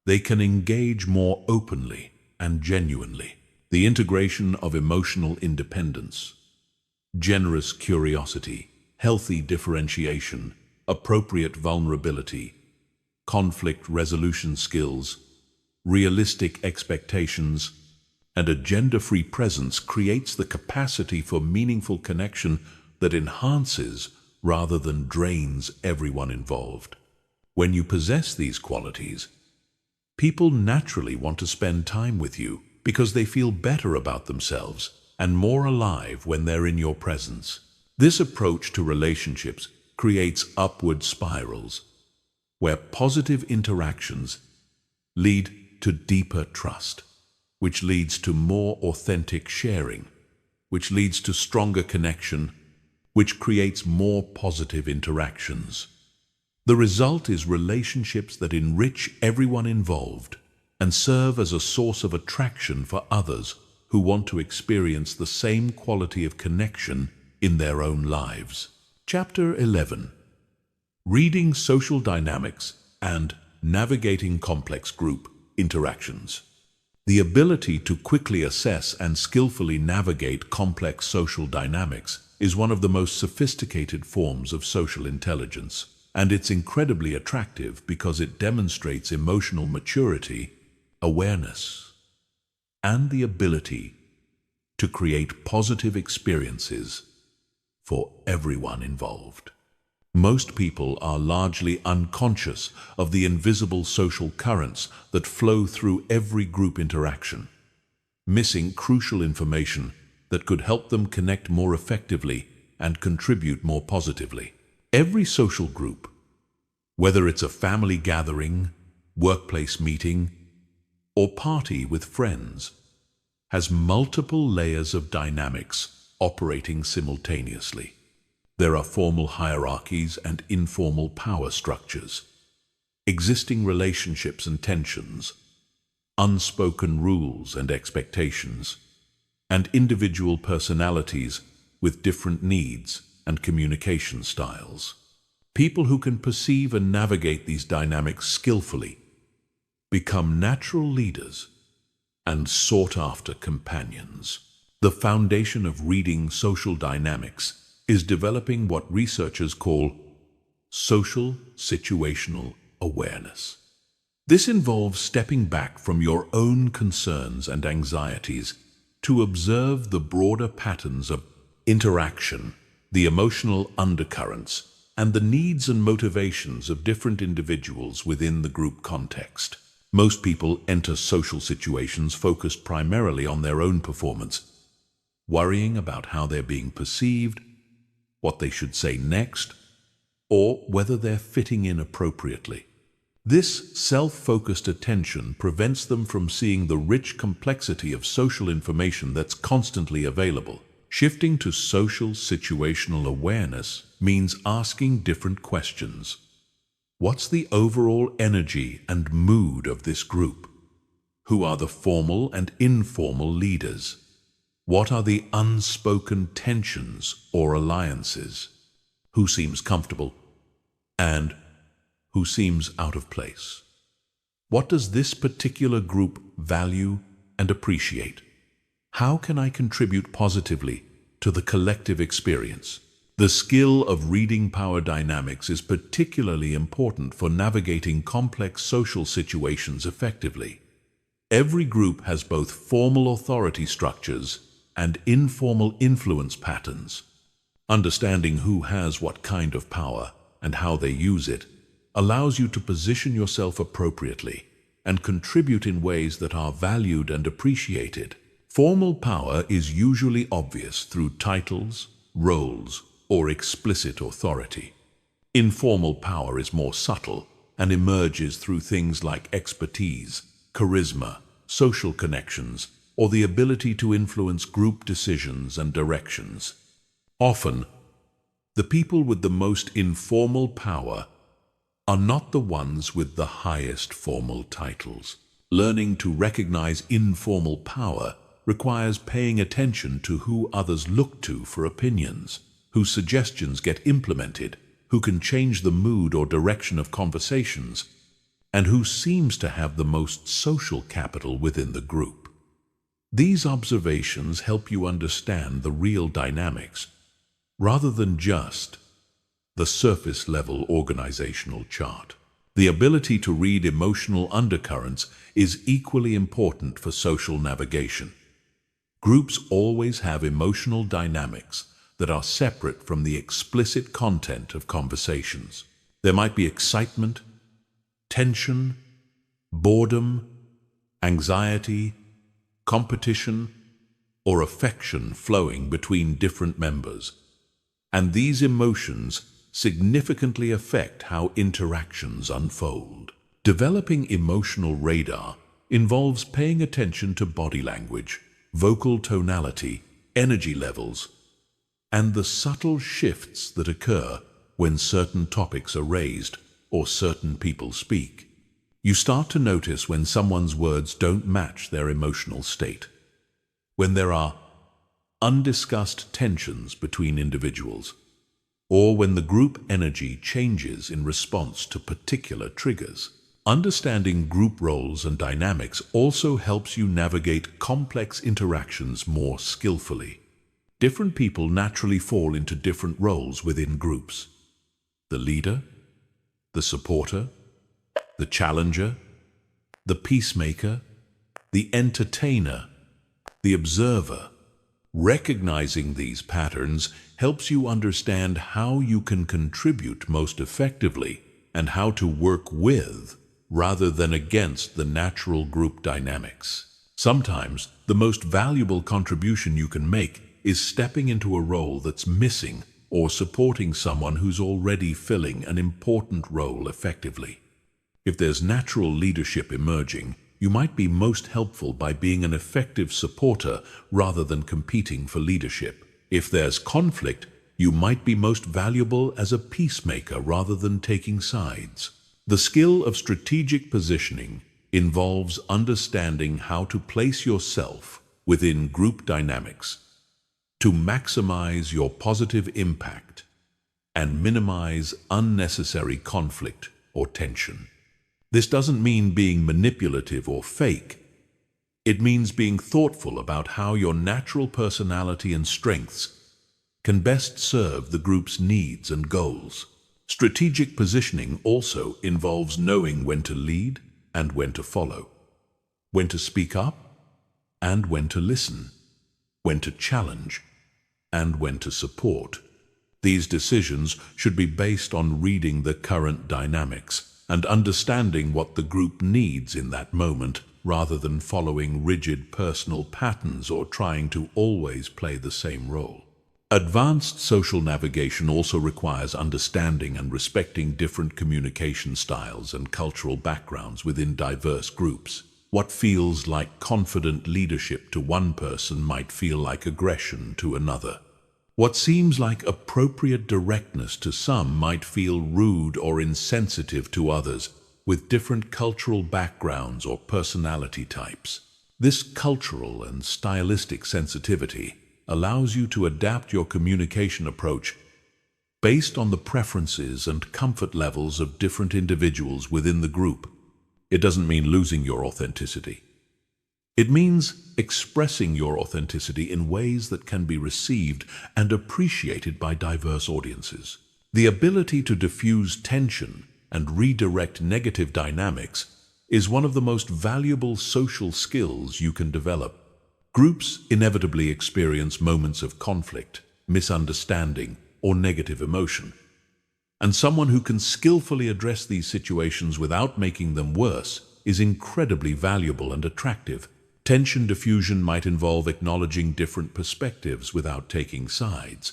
they can engage more openly and genuinely. The integration of emotional independence, generous curiosity, healthy differentiation, appropriate vulnerability, conflict resolution skills, realistic expectations, and agenda-free presence creates the capacity for meaningful connection that enhances rather than drains everyone involved. When you possess these qualities, people naturally want to spend time with you because they feel better about themselves and more alive when they're in your presence. This approach to relationships creates upward spirals where positive interactions lead to deeper trust, which leads to more authentic sharing, which leads to stronger connection, which creates more positive interactions. The result is relationships that enrich everyone involved and serve as a source of attraction for others who want to experience the same quality of connection in their own lives. Chapter 11. Reading Social Dynamics and Navigating Complex Group Interactions. The ability to quickly assess and skillfully navigate complex social dynamics is one of the most sophisticated forms of social intelligence, and it's incredibly attractive because it demonstrates emotional maturity, awareness, and the ability to create positive experiences for everyone involved. Most people are largely unconscious of the invisible social currents that flow through every group interaction, missing crucial information that could help them connect more effectively and contribute more positively. Every social group, whether it's a family gathering, workplace meeting, or party with friends, has multiple layers of dynamics operating simultaneously. There are formal hierarchies and informal power structures, existing relationships and tensions, unspoken rules and expectations, and individual personalities with different needs and communication styles. People who can perceive and navigate these dynamics skillfully become natural leaders and sought-after companions. The foundation of reading social dynamics is developing what researchers call social situational awareness. This involves stepping back from your own concerns and anxieties to observe the broader patterns of interaction, the emotional undercurrents, and the needs and motivations of different individuals within the group context. Most people enter social situations focused primarily on their own performance, worrying about how they're being perceived, what they should say next, or whether they're fitting in appropriately. This self-focused attention prevents them from seeing the rich complexity of social information that's constantly available. Shifting to social situational awareness means asking different questions. What's the overall energy and mood of this group? Who are the formal and informal leaders? What are the unspoken tensions or alliances? Who seems comfortable and who seems out of place? What does this particular group value and appreciate? How can I contribute positively to the collective experience? The skill of reading power dynamics is particularly important for navigating complex social situations effectively. Every group has both formal authority structures and informal influence patterns. Understanding who has what kind of power and how they use it allows you to position yourself appropriately and contribute in ways that are valued and appreciated. Formal power is usually obvious through titles, roles, or explicit authority. Informal power is more subtle and emerges through things like expertise, charisma, social connections, or the ability to influence group decisions and directions. Often, the people with the most informal power are not the ones with the highest formal titles. Learning to recognize informal power requires paying attention to who others look to for opinions, whose suggestions get implemented, who can change the mood or direction of conversations, and who seems to have the most social capital within the group. These observations help you understand the real dynamics, rather than just the surface-level organizational chart. The ability to read emotional undercurrents is equally important for social navigation. Groups always have emotional dynamics that are separate from the explicit content of conversations. There might be excitement, tension, boredom, anxiety, competition, or affection flowing between different members. And these emotions significantly affect how interactions unfold. Developing emotional radar involves paying attention to body language, vocal tonality, energy levels, and the subtle shifts that occur when certain topics are raised or certain people speak. You start to notice when someone's words don't match their emotional state, when there are undiscussed tensions between individuals, or when the group energy changes in response to particular triggers. Understanding group roles and dynamics also helps you navigate complex interactions more skillfully. Different people naturally fall into different roles within groups. The leader, the supporter, the challenger, the peacemaker, the entertainer, the observer. Recognizing these patterns helps you understand how you can contribute most effectively and how to work with rather than against the natural group dynamics. Sometimes the most valuable contribution you can make is stepping into a role that's missing or supporting someone who's already filling an important role effectively. If there's natural leadership emerging, you might be most helpful by being an effective supporter rather than competing for leadership. If there's conflict, you might be most valuable as a peacemaker rather than taking sides. The skill of strategic positioning involves understanding how to place yourself within group dynamics to maximize your positive impact and minimize unnecessary conflict or tension. This doesn't mean being manipulative or fake. It means being thoughtful about how your natural personality and strengths can best serve the group's needs and goals. Strategic positioning also involves knowing when to lead and when to follow, when to speak up and when to listen, when to challenge and when to support. These decisions should be based on reading the current dynamics and understanding what the group needs in that moment, rather than following rigid personal patterns or trying to always play the same role. Advanced social navigation also requires understanding and respecting different communication styles and cultural backgrounds within diverse groups. What feels like confident leadership to one person might feel like aggression to another. What seems like appropriate directness to some might feel rude or insensitive to others, with different cultural backgrounds or personality types. This cultural and stylistic sensitivity allows you to adapt your communication approach based on the preferences and comfort levels of different individuals within the group. It doesn't mean losing your authenticity. It means expressing your authenticity in ways that can be received and appreciated by diverse audiences. The ability to diffuse tension and redirect negative dynamics is one of the most valuable social skills you can develop. Groups inevitably experience moments of conflict, misunderstanding, or negative emotion. And someone who can skillfully address these situations without making them worse is incredibly valuable and attractive. Tension diffusion might involve acknowledging different perspectives without taking sides,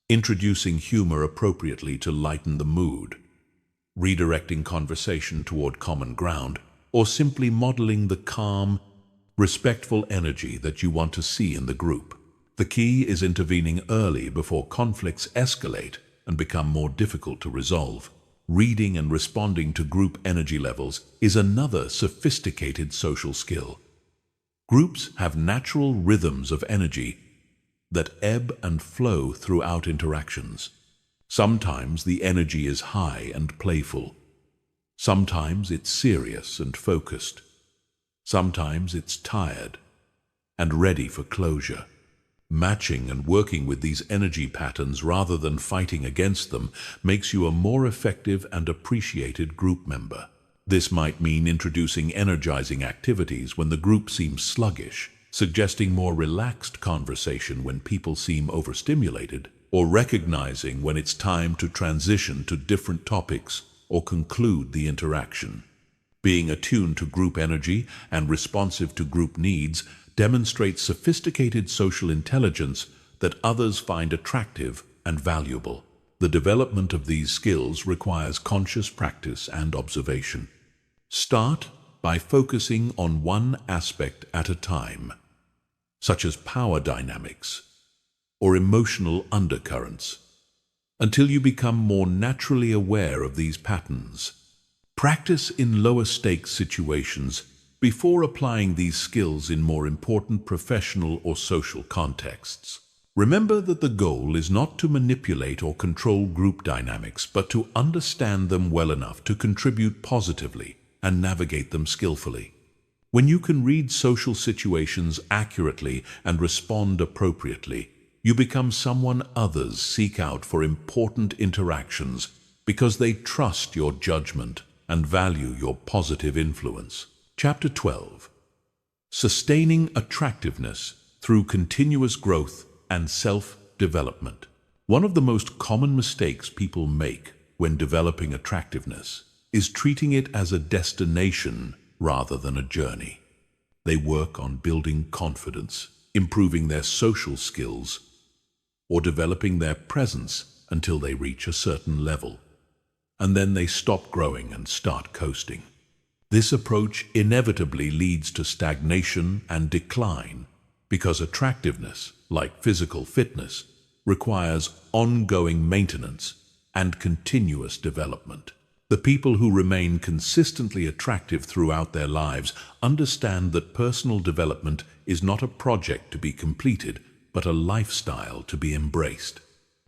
introducing humor appropriately to lighten the mood, redirecting conversation toward common ground, or simply modeling the calm, respectful energy that you want to see in the group. The key is intervening early before conflicts escalate and become more difficult to resolve. Reading and responding to group energy levels is another sophisticated social skill. Groups have natural rhythms of energy that ebb and flow throughout interactions. Sometimes the energy is high and playful. Sometimes it's serious and focused. Sometimes it's tired and ready for closure. Matching and working with these energy patterns rather than fighting against them makes you a more effective and appreciated group member. This might mean introducing energizing activities when the group seems sluggish, suggesting more relaxed conversation when people seem overstimulated, or recognizing when it's time to transition to different topics or conclude the interaction. Being attuned to group energy and responsive to group needs demonstrates sophisticated social intelligence that others find attractive and valuable. The development of these skills requires conscious practice and observation. Start by focusing on one aspect at a time, such as power dynamics or emotional undercurrents, until you become more naturally aware of these patterns. Practice in lower stakes situations before applying these skills in more important professional or social contexts. Remember that the goal is not to manipulate or control group dynamics, but to understand them well enough to contribute positively and navigate them skillfully. When you can read social situations accurately and respond appropriately, you become someone others seek out for important interactions because they trust your judgment and value your positive influence. Chapter 12. Sustaining attractiveness through continuous growth and self-development. One of the most common mistakes people make when developing attractiveness is treating it as a destination rather than a journey. They work on building confidence, improving their social skills, or developing their presence until they reach a certain level. And then they stop growing and start coasting. This approach inevitably leads to stagnation and decline because attractiveness, like physical fitness, requires ongoing maintenance and continuous development. The people who remain consistently attractive throughout their lives understand that personal development is not a project to be completed, but a lifestyle to be embraced.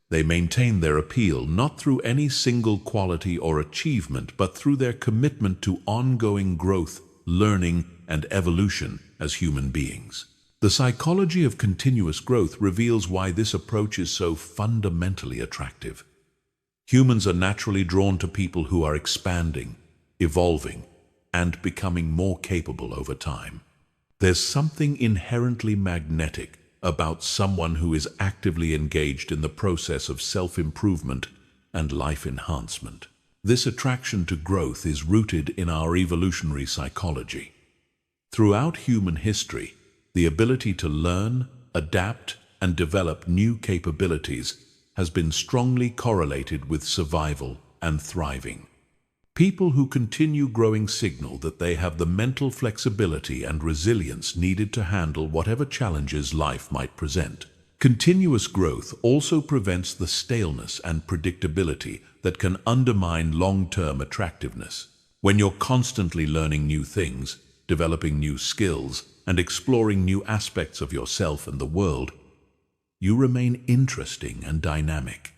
They maintain their appeal not through any single quality or achievement, but through their commitment to ongoing growth, learning, and evolution as human beings. The psychology of continuous growth reveals why this approach is so fundamentally attractive. Humans are naturally drawn to people who are expanding, evolving, and becoming more capable over time. There's something inherently magnetic about someone who is actively engaged in the process of self-improvement and life enhancement. This attraction to growth is rooted in our evolutionary psychology. Throughout human history, the ability to learn, adapt, and develop new capabilities has been strongly correlated with survival and thriving. People who continue growing signal that they have the mental flexibility and resilience needed to handle whatever challenges life might present. Continuous growth also prevents the staleness and predictability that can undermine long-term attractiveness. When you're constantly learning new things, developing new skills, and exploring new aspects of yourself and the world, you remain interesting and dynamic.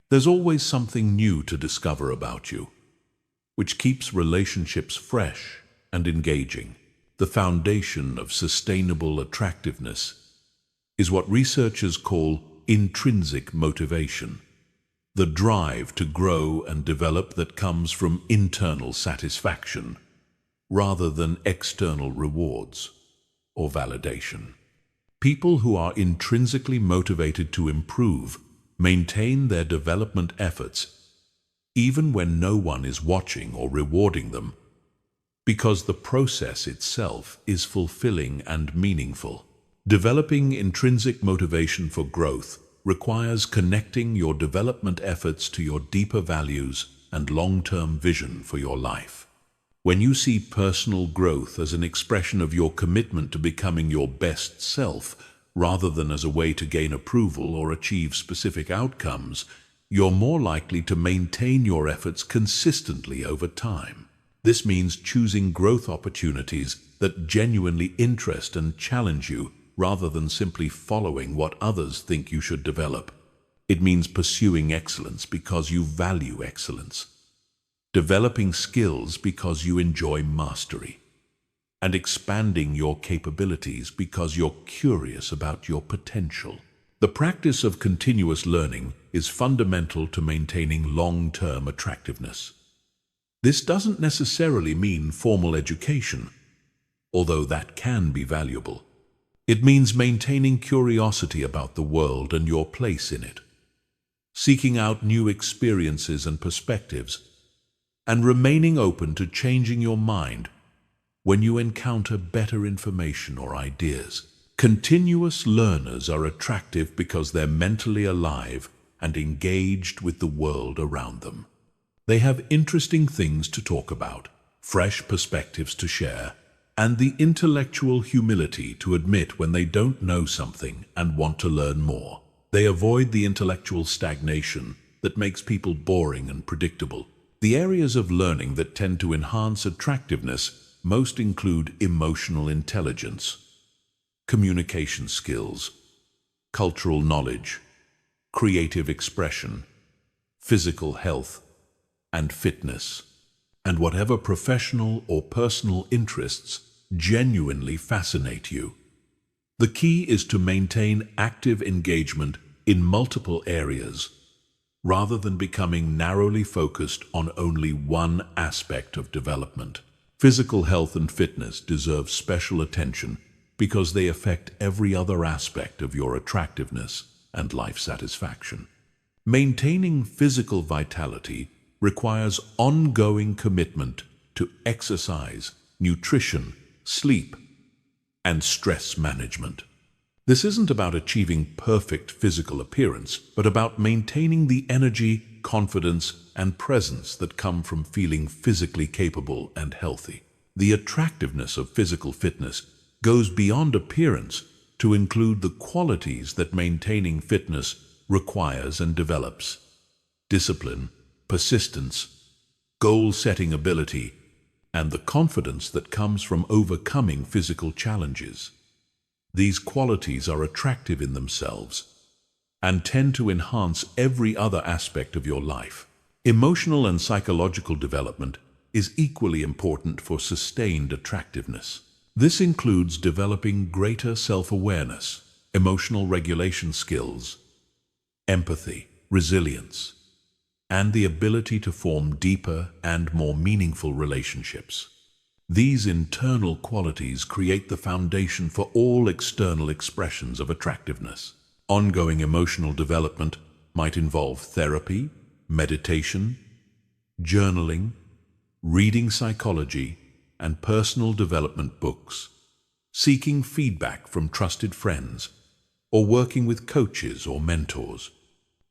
There's always something new to discover about you, which keeps relationships fresh and engaging. The foundation of sustainable attractiveness is what researchers call intrinsic motivation, the drive to grow and develop that comes from internal satisfaction rather than external rewards or validation. People who are intrinsically motivated to improve maintain their development efforts even when no one is watching or rewarding them, because the process itself is fulfilling and meaningful. Developing intrinsic motivation for growth requires connecting your development efforts to your deeper values and long-term vision for your life. When you see personal growth as an expression of your commitment to becoming your best self, rather than as a way to gain approval or achieve specific outcomes, you're more likely to maintain your efforts consistently over time. This means choosing growth opportunities that genuinely interest and challenge you, rather than simply following what others think you should develop. It means pursuing excellence because you value excellence, developing skills because you enjoy mastery, and expanding your capabilities because you're curious about your potential. The practice of continuous learning is fundamental to maintaining long-term attractiveness. This doesn't necessarily mean formal education, although that can be valuable. It means maintaining curiosity about the world and your place in it, seeking out new experiences and perspectives, and remaining open to changing your mind when you encounter better information or ideas. Continuous learners are attractive because they're mentally alive and engaged with the world around them. They have interesting things to talk about, fresh perspectives to share, and the intellectual humility to admit when they don't know something and want to learn more. They avoid the intellectual stagnation that makes people boring and predictable. The areas of learning that tend to enhance attractiveness most include emotional intelligence, communication skills, cultural knowledge, creative expression, physical health, and fitness, and whatever professional or personal interests genuinely fascinate you. The key is to maintain active engagement in multiple areas, rather than becoming narrowly focused on only one aspect of development. Physical health and fitness deserve special attention because they affect every other aspect of your attractiveness and life satisfaction. Maintaining physical vitality requires ongoing commitment to exercise, nutrition, sleep, and stress management. This isn't about achieving perfect physical appearance, but about maintaining the energy, confidence, and presence that come from feeling physically capable and healthy. The attractiveness of physical fitness goes beyond appearance to include the qualities that maintaining fitness requires and develops: discipline, persistence, goal-setting ability, and the confidence that comes from overcoming physical challenges. These qualities are attractive in themselves and tend to enhance every other aspect of your life. Emotional and psychological development is equally important for sustained attractiveness. This includes developing greater self-awareness, emotional regulation skills, empathy, resilience, and the ability to form deeper and more meaningful relationships. These internal qualities create the foundation for all external expressions of attractiveness. Ongoing emotional development might involve therapy, meditation, journaling, reading psychology, and personal development books, seeking feedback from trusted friends, or working with coaches or mentors.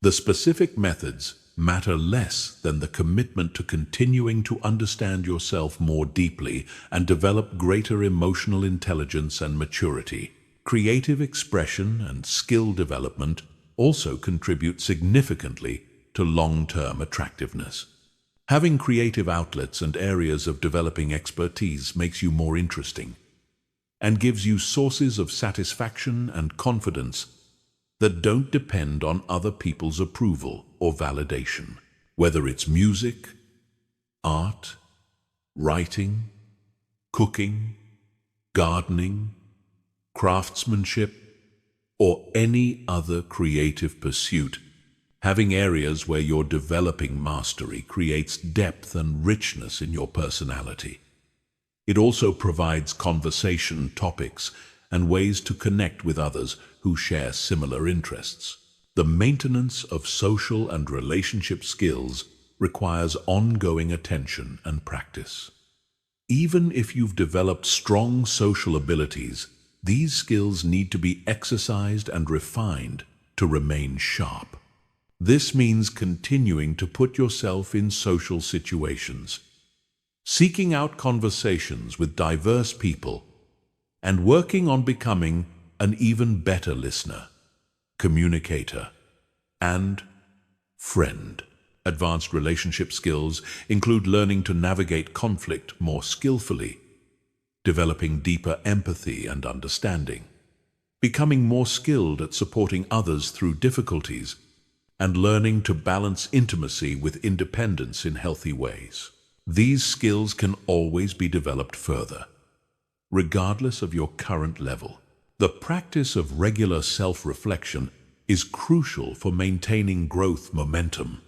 The specific methods matter less than the commitment to continuing to understand yourself more deeply and develop greater emotional intelligence and maturity. Creative expression and skill development also contribute significantly to long-term attractiveness. Having creative outlets and areas of developing expertise makes you more interesting and gives you sources of satisfaction and confidence that don't depend on other people's approval or validation. Whether it's music, art, writing, cooking, gardening, craftsmanship, or any other creative pursuit, having areas where you're developing mastery creates depth and richness in your personality. It also provides conversation topics and ways to connect with others who share similar interests. The maintenance of social and relationship skills requires ongoing attention and practice. Even if you've developed strong social abilities, these skills need to be exercised and refined to remain sharp. This means continuing to put yourself in social situations, seeking out conversations with diverse people, and working on becoming an even better listener, communicator, and friend. Advanced relationship skills include learning to navigate conflict more skillfully, developing deeper empathy and understanding, becoming more skilled at supporting others through difficulties, and learning to balance intimacy with independence in healthy ways. These skills can always be developed further, regardless of your current level. The practice of regular self-reflection is crucial for maintaining growth momentum.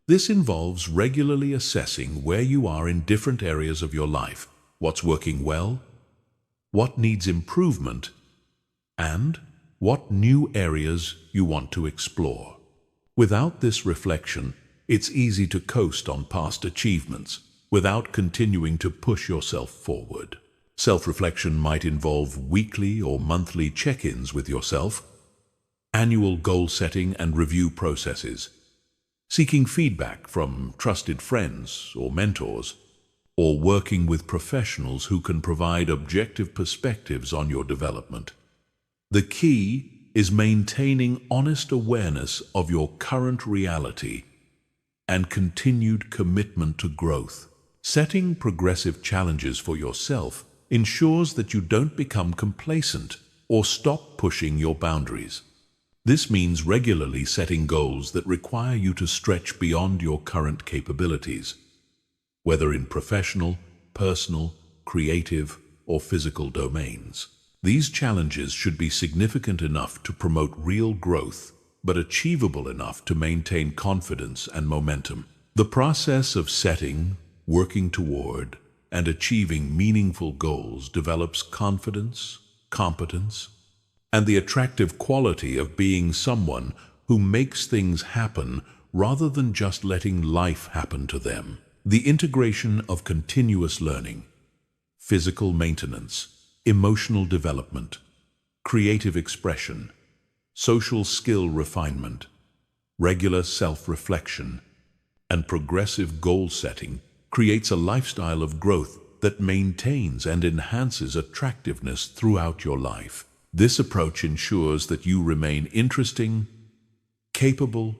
This involves regularly assessing where you are in different areas of your life, what's working well, what needs improvement, and what new areas you want to explore. Without this reflection, it's easy to coast on past achievements without continuing to push yourself forward. Self-reflection might involve weekly or monthly check-ins with yourself, annual goal setting and review processes, seeking feedback from trusted friends or mentors, or working with professionals who can provide objective perspectives on your development. The key is maintaining honest awareness of your current reality and continued commitment to growth. Setting progressive challenges for yourself ensures that you don't become complacent or stop pushing your boundaries. This means regularly setting goals that require you to stretch beyond your current capabilities, whether in professional, personal, creative, or physical domains. These challenges should be significant enough to promote real growth, but achievable enough to maintain confidence and momentum. The process of setting, working toward, and achieving meaningful goals develops confidence, competence, and the attractive quality of being someone who makes things happen rather than just letting life happen to them. The integration of continuous learning, physical maintenance, emotional development, creative expression, social skill refinement, regular self-reflection, and progressive goal setting creates a lifestyle of growth that maintains and enhances attractiveness throughout your life. This approach ensures that you remain interesting, capable,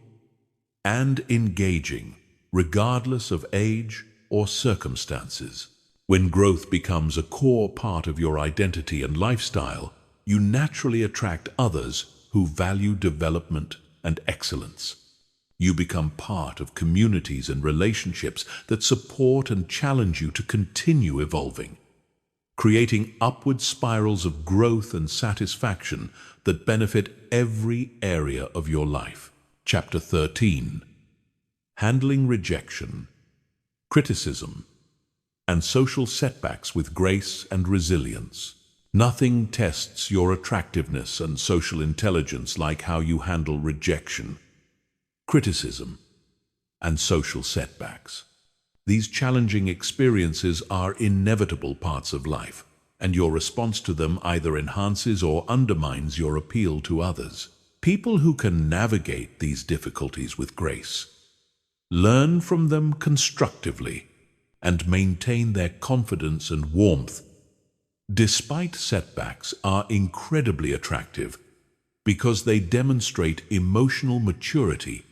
and engaging, regardless of age or circumstances. When growth becomes a core part of your identity and lifestyle, you naturally attract others who value development and excellence. You become part of communities and relationships that support and challenge you to continue evolving, creating upward spirals of growth and satisfaction that benefit every area of your life. Chapter 13. Handling rejection, criticism, and social setbacks with grace and resilience. Nothing tests your attractiveness and social intelligence like how you handle rejection, criticism, and social setbacks. These challenging experiences are inevitable parts of life, and your response to them either enhances or undermines your appeal to others. People who can navigate these difficulties with grace, learn from them constructively, and maintain their confidence and warmth despite setbacks are incredibly attractive because they demonstrate emotional maturity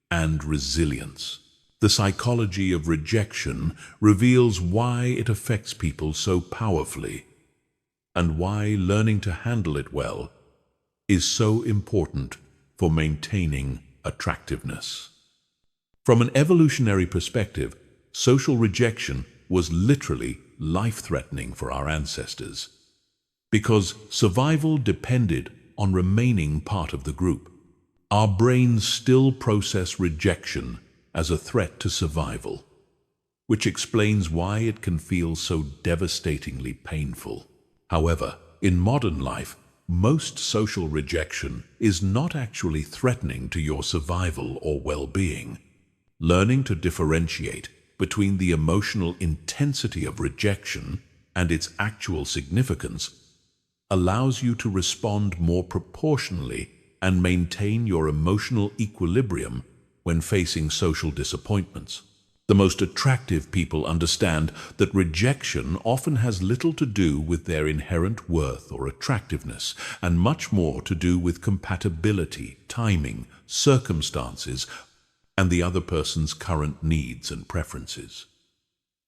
and resilience. The psychology of rejection reveals why it affects people so powerfully and why learning to handle it well is so important for maintaining attractiveness. From an evolutionary perspective, social rejection was literally life-threatening for our ancestors. Because survival depended on remaining part of the group, our brains still process rejection as a threat to survival, which explains why it can feel so devastatingly painful. However, in modern life, most social rejection is not actually threatening to your survival or well-being. Learning to differentiate between the emotional intensity of rejection and its actual significance allows you to respond more proportionally and maintain your emotional equilibrium when facing social disappointments. The most attractive people understand that rejection often has little to do with their inherent worth or attractiveness, and much more to do with compatibility, timing, circumstances, and the other person's current needs and preferences.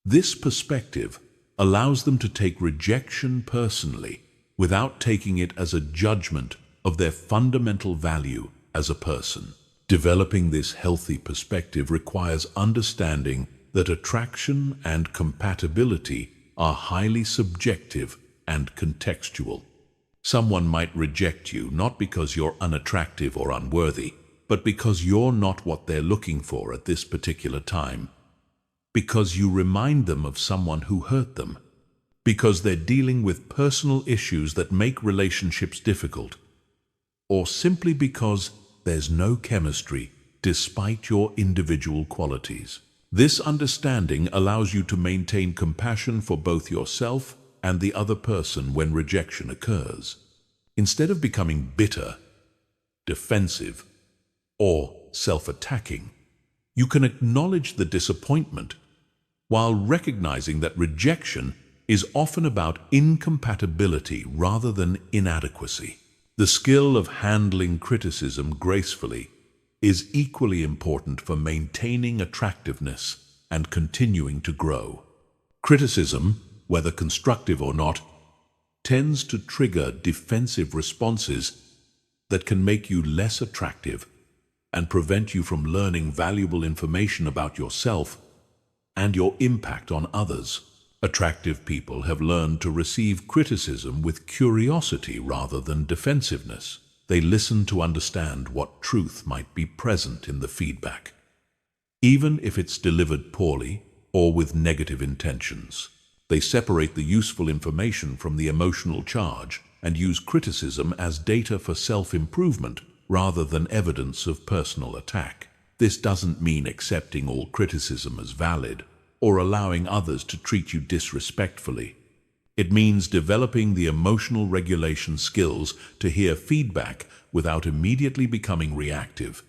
This perspective allows them to take rejection personally without taking it as a judgment of their fundamental value as a person. Developing this healthy perspective requires understanding that attraction and compatibility are highly subjective and contextual. Someone might reject you not because you're unattractive or unworthy, but because you're not what they're looking for at this particular time, because you remind them of someone who hurt them, because they're dealing with personal issues that make relationships difficult, or simply because there's no chemistry despite your individual qualities. This understanding allows you to maintain compassion for both yourself and the other person when rejection occurs. Instead of becoming bitter, defensive, or self-attacking, you can acknowledge the disappointment while recognizing that rejection is often about incompatibility rather than inadequacy. The skill of handling criticism gracefully is equally important for maintaining attractiveness and continuing to grow. Criticism, whether constructive or not, tends to trigger defensive responses that can make you less attractive and prevent you from learning valuable information about yourself and your impact on others. Attractive people have learned to receive criticism with curiosity rather than defensiveness. They listen to understand what truth might be present in the feedback, even if it's delivered poorly or with negative intentions. They separate the useful information from the emotional charge and use criticism as data for self-improvement rather than evidence of personal attack. This doesn't mean accepting all criticism as valid or allowing others to treat you disrespectfully. It means developing the emotional regulation skills to hear feedback without immediately becoming reactive,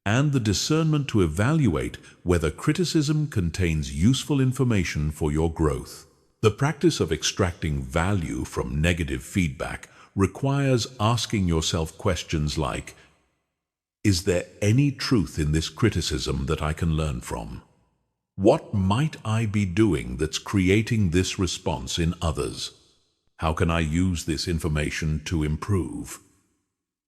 and the discernment to evaluate whether criticism contains useful information for your growth. The practice of extracting value from negative feedback requires asking yourself questions like, is there any truth in this criticism that I can learn from? What might I be doing that's creating this response in others? How can I use this information to improve?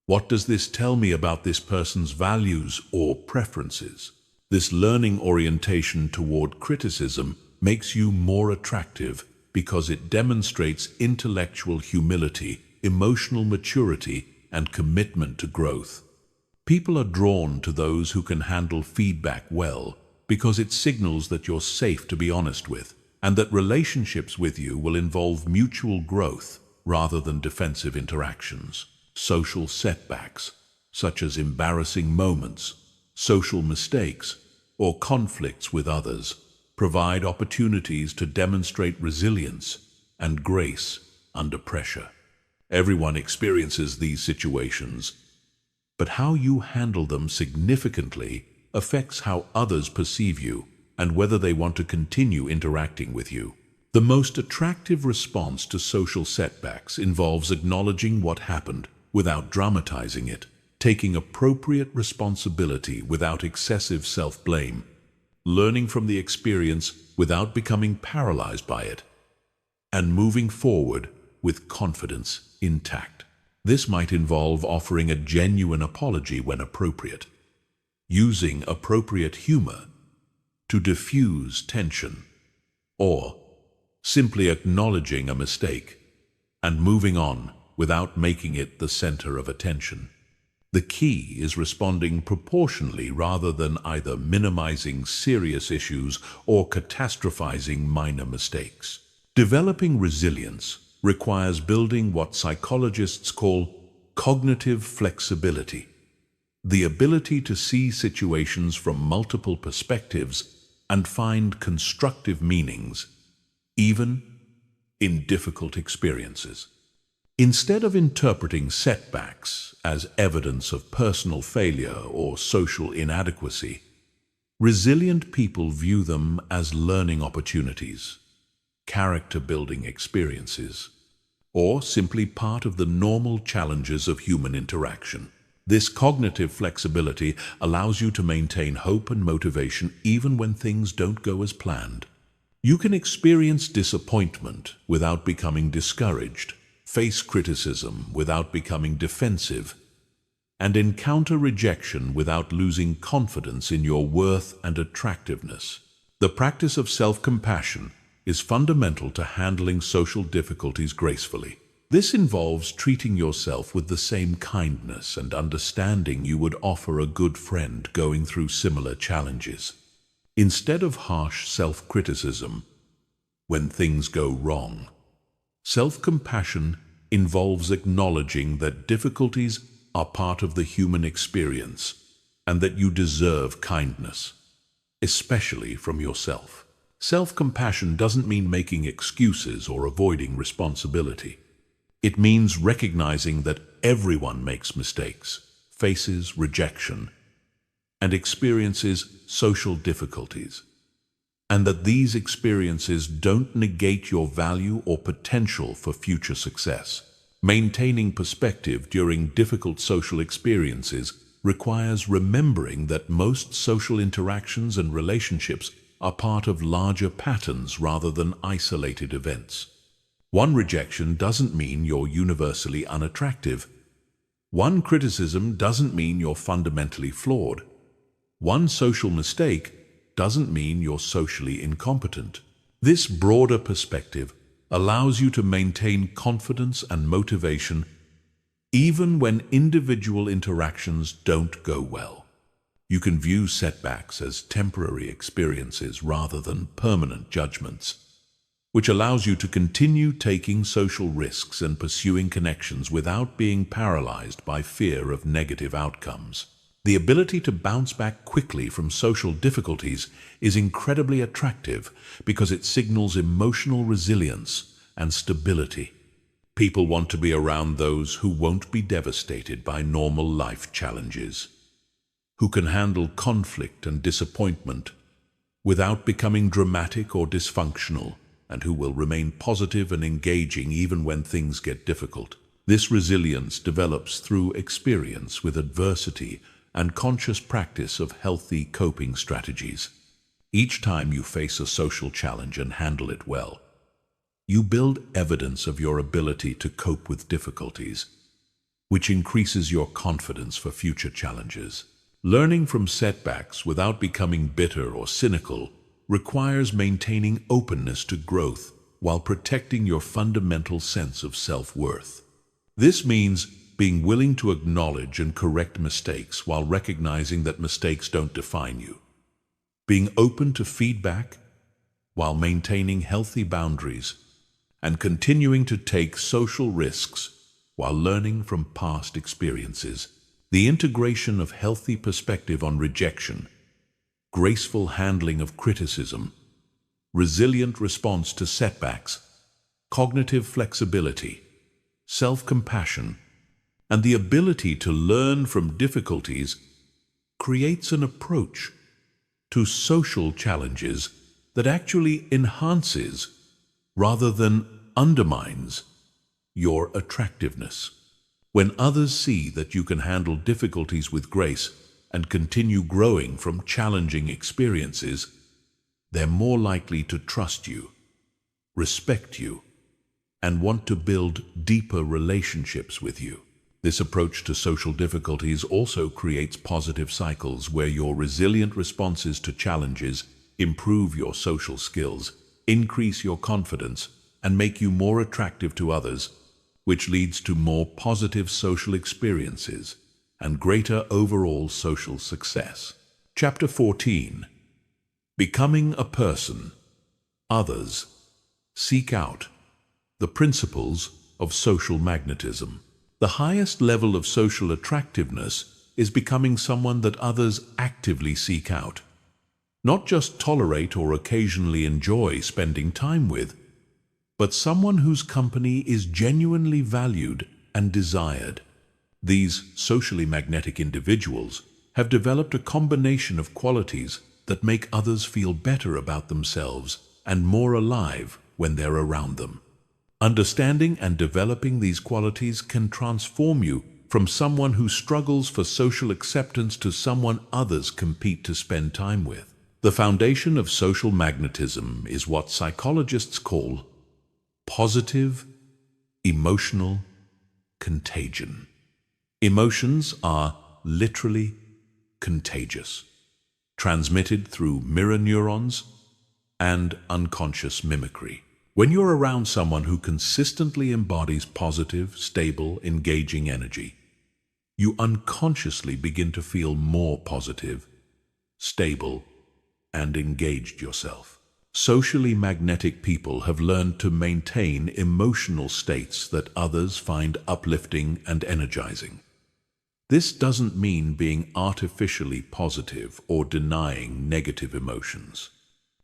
What does this tell me about this person's values or preferences? This learning orientation toward criticism makes you more attractive because it demonstrates intellectual humility, emotional maturity, and commitment to growth. People are drawn to those who can handle feedback well, because it signals that you're safe to be honest with, and that relationships with you will involve mutual growth rather than defensive interactions. Social setbacks, such as embarrassing moments, social mistakes, or conflicts with others, provide opportunities to demonstrate resilience and grace under pressure. Everyone experiences these situations, but how you handle them significantly affects how others perceive you and whether they want to continue interacting with you. The most attractive response to social setbacks involves acknowledging what happened without dramatizing it, taking appropriate responsibility without excessive self-blame, learning from the experience without becoming paralyzed by it, and moving forward with confidence intact. This might involve offering a genuine apology when appropriate, using appropriate humor to diffuse tension, or simply acknowledging a mistake and moving on without making it the center of attention. The key is responding proportionally rather than either minimizing serious issues or catastrophizing minor mistakes. Developing resilience requires building what psychologists call cognitive flexibility, the ability to see situations from multiple perspectives and find constructive meanings, even in difficult experiences. Instead of interpreting setbacks as evidence of personal failure or social inadequacy, resilient people view them as learning opportunities, character-building experiences, or simply part of the normal challenges of human interaction. This cognitive flexibility allows you to maintain hope and motivation even when things don't go as planned. You can experience disappointment without becoming discouraged, face criticism without becoming defensive, and encounter rejection without losing confidence in your worth and attractiveness. The practice of self-compassion is fundamental to handling social difficulties gracefully. This involves treating yourself with the same kindness and understanding you would offer a good friend going through similar challenges. Instead of harsh self-criticism when things go wrong, self-compassion involves acknowledging that difficulties are part of the human experience and that you deserve kindness, especially from yourself. Self-compassion doesn't mean making excuses or avoiding responsibility. It means recognizing that everyone makes mistakes, faces rejection, and experiences social difficulties, and that these experiences don't negate your value or potential for future success. Maintaining perspective during difficult social experiences requires remembering that most social interactions and relationships are part of larger patterns rather than isolated events. One rejection doesn't mean you're universally unattractive. One criticism doesn't mean you're fundamentally flawed. One social mistake doesn't mean you're socially incompetent. This broader perspective allows you to maintain confidence and motivation even when individual interactions don't go well. You can view setbacks as temporary experiences rather than permanent judgments, which allows you to continue taking social risks and pursuing connections without being paralyzed by fear of negative outcomes. The ability to bounce back quickly from social difficulties is incredibly attractive because it signals emotional resilience and stability. People want to be around those who won't be devastated by normal life challenges, who can handle conflict and disappointment without becoming dramatic or dysfunctional, and who will remain positive and engaging even when things get difficult. This resilience develops through experience with adversity and conscious practice of healthy coping strategies. Each time you face a social challenge and handle it well, you build evidence of your ability to cope with difficulties, which increases your confidence for future challenges. Learning from setbacks without becoming bitter or cynical requires maintaining openness to growth while protecting your fundamental sense of self-worth. This means being willing to acknowledge and correct mistakes while recognizing that mistakes don't define you. Being open to feedback while maintaining healthy boundaries, and continuing to take social risks while learning from past experiences. The integration of healthy perspective on rejection, graceful handling of criticism, resilient response to setbacks, cognitive flexibility, self-compassion, and the ability to learn from difficulties creates an approach to social challenges that actually enhances rather than undermines your attractiveness. When others see that you can handle difficulties with grace and continue growing from challenging experiences, they're more likely to trust you, respect you, and want to build deeper relationships with you. This approach to social difficulties also creates positive cycles where your resilient responses to challenges improve your social skills increase your confidence, and make you more attractive to others, which leads to more positive social experiences and greater overall social success. Chapter 14. Becoming a person. Others. Seek out. The principles of social magnetism. The highest level of social attractiveness is becoming someone that others actively seek out. Not just tolerate or occasionally enjoy spending time with, but someone whose company is genuinely valued and desired. These socially magnetic individuals have developed a combination of qualities that make others feel better about themselves and more alive when they're around them. Understanding and developing these qualities can transform you from someone who struggles for social acceptance to someone others compete to spend time with. The foundation of social magnetism is what psychologists call positive emotional contagion. Emotions are literally contagious, transmitted through mirror neurons and unconscious mimicry. When you're around someone who consistently embodies positive, stable, engaging energy, you unconsciously begin to feel more positive, stable, and engaged yourself. Socially magnetic people have learned to maintain emotional states that others find uplifting and energizing. This doesn't mean being artificially positive or denying negative emotions.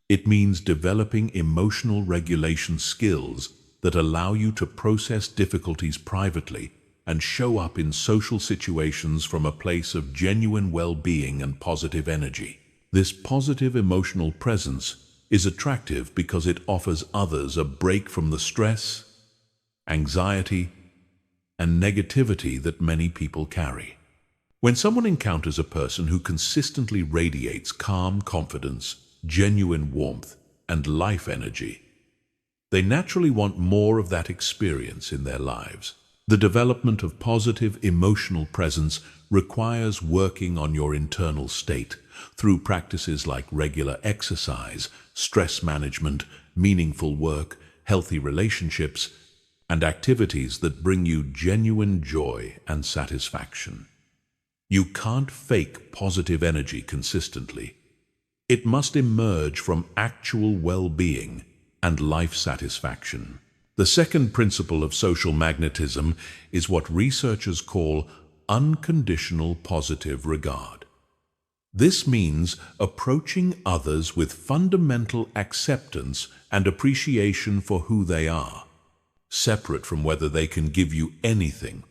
It means developing emotional regulation skills that allow you to process difficulties privately and show up in social situations from a place of genuine well-being and positive energy. This positive emotional presence is attractive because it offers others a break from the stress, anxiety, and negativity that many people carry. When someone encounters a person who consistently radiates calm confidence, genuine warmth, and life energy, they naturally want more of that experience in their lives. The development of positive emotional presence requires working on your internal state through practices like regular exercise, stress management, meaningful work, healthy relationships, and activities that bring you genuine joy and satisfaction. You can't fake positive energy consistently. It must emerge from actual well-being and life satisfaction. The second principle of social magnetism is what researchers call unconditional positive regard. This means approaching others with fundamental acceptance and appreciation for who they are, separate from whether they can give you anything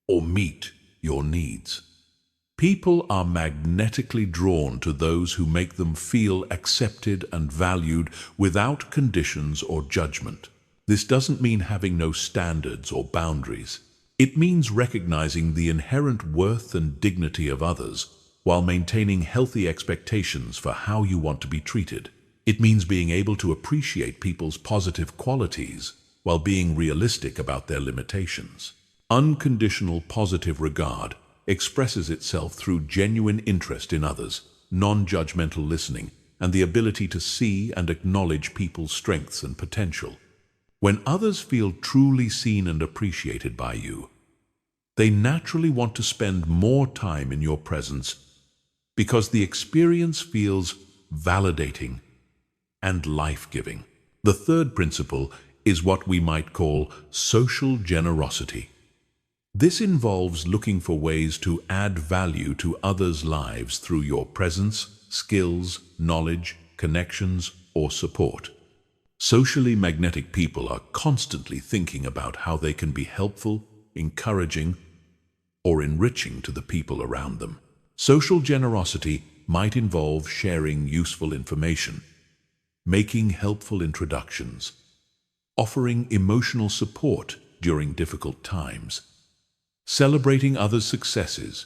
or meet your needs. People are magnetically drawn to those who make them feel accepted and valued without conditions or judgment. This doesn't mean having no standards or boundaries. It means recognizing the inherent worth and dignity of others while maintaining healthy expectations for how you want to be treated. It means being able to appreciate people's positive qualities while being realistic about their limitations. Unconditional positive regard expresses itself through genuine interest in others, non-judgmental listening, and the ability to see and acknowledge people's strengths and potential. When others feel truly seen and appreciated by you, they naturally want to spend more time in your presence because the experience feels validating and life-giving. The third principle is what we might call social generosity. This involves looking for ways to add value to others' lives through your presence, skills, knowledge, connections, or support. Socially magnetic people are constantly thinking about how they can be helpful, encouraging, or enriching to the people around them. Social generosity might involve sharing useful information, making helpful introductions, offering emotional support during difficult times, celebrating others' successes,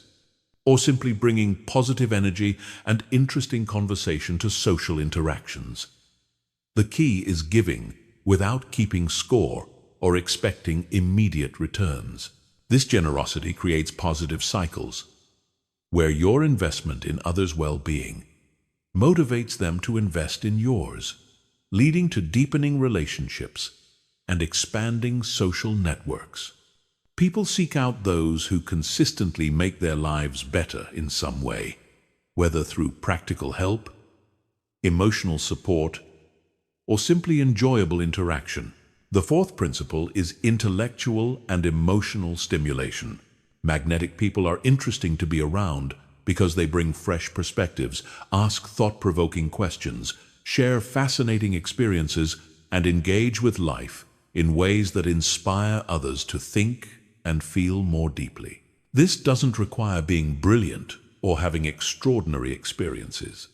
or simply bringing positive energy and interesting conversation to social interactions. The key is giving without keeping score or expecting immediate returns. This generosity creates positive cycles, where your investment in others' well-being motivates them to invest in yours, leading to deepening relationships and expanding social networks. People seek out those who consistently make their lives better in some way, whether through practical help, emotional support, or simply enjoyable interaction. The fourth principle is intellectual and emotional stimulation. Magnetic people are interesting to be around because they bring fresh perspectives, ask thought-provoking questions, share fascinating experiences, and engage with life in ways that inspire others to think and feel more deeply. This doesn't require being brilliant or having extraordinary experiences.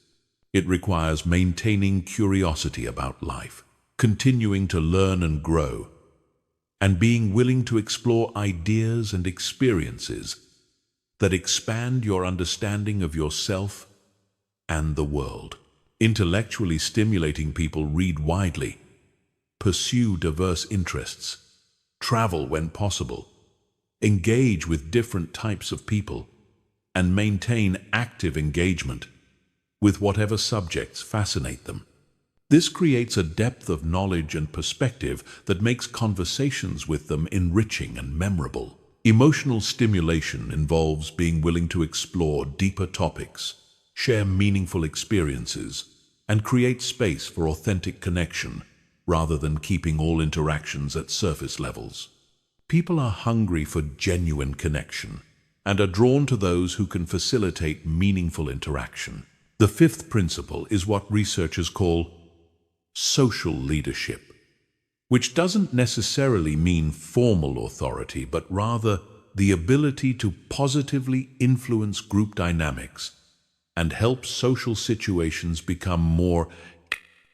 It requires maintaining curiosity about life, continuing to learn and grow, and being willing to explore ideas and experiences that expand your understanding of yourself and the world. Intellectually stimulating people read widely, pursue diverse interests, travel when possible, engage with different types of people, and maintain active engagement with whatever subjects fascinate them. This creates a depth of knowledge and perspective that makes conversations with them enriching and memorable. Emotional stimulation involves being willing to explore deeper topics, share meaningful experiences, and create space for authentic connection rather than keeping all interactions at surface levels. People are hungry for genuine connection and are drawn to those who can facilitate meaningful interaction. The fifth principle is what researchers call social leadership, which doesn't necessarily mean formal authority, but rather the ability to positively influence group dynamics and help social situations become more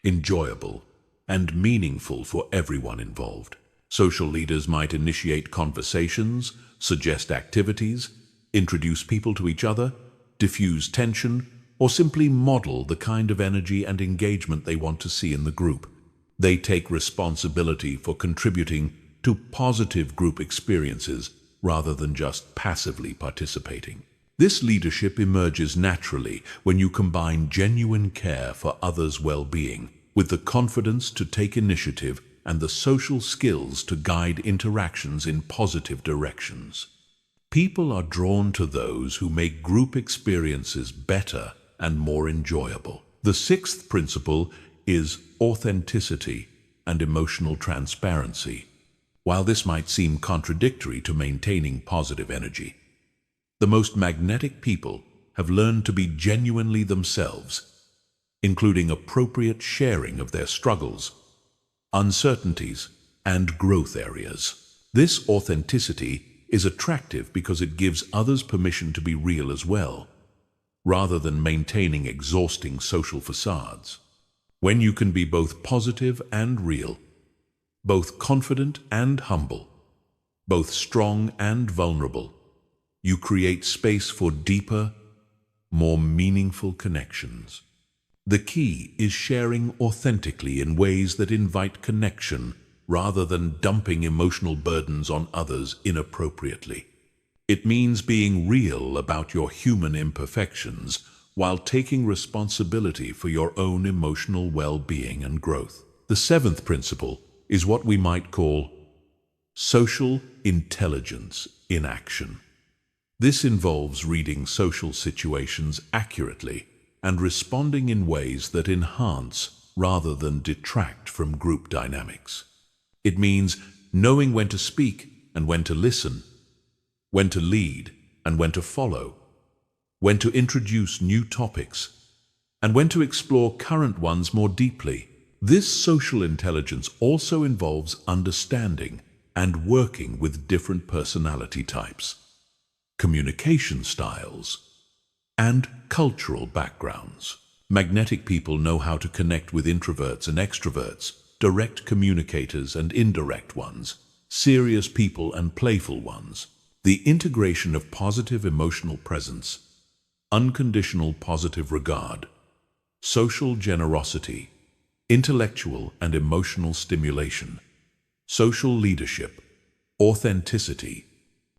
enjoyable and meaningful for everyone involved. Social leaders might initiate conversations, suggest activities, introduce people to each other, diffuse tension, or simply model the kind of energy and engagement they want to see in the group. They take responsibility for contributing to positive group experiences rather than just passively participating. This leadership emerges naturally when you combine genuine care for others' well-being with the confidence to take initiative and the social skills to guide interactions in positive directions. People are drawn to those who make group experiences better and more enjoyable. The sixth principle is authenticity and emotional transparency. While this might seem contradictory to maintaining positive energy, the most magnetic people have learned to be genuinely themselves, including appropriate sharing of their struggles, uncertainties, and growth areas. This authenticity is attractive because it gives others permission to be real as well, rather than maintaining exhausting social facades. When you can be both positive and real, both confident and humble, both strong and vulnerable, you create space for deeper, more meaningful connections. The key is sharing authentically in ways that invite connection rather than dumping emotional burdens on others inappropriately. It means being real about your human imperfections while taking responsibility for your own emotional well-being and growth. The seventh principle is what we might call social intelligence in action. This involves reading social situations accurately and responding in ways that enhance rather than detract from group dynamics. It means knowing when to speak and when to listen, when to lead and when to follow, when to introduce new topics, and when to explore current ones more deeply. This social intelligence also involves understanding and working with different personality types, communication styles, and cultural backgrounds. Magnetic people know how to connect with introverts and extroverts, direct communicators and indirect ones, serious people and playful ones. The integration of positive emotional presence, unconditional positive regard, social generosity, intellectual and emotional stimulation, social leadership, authenticity,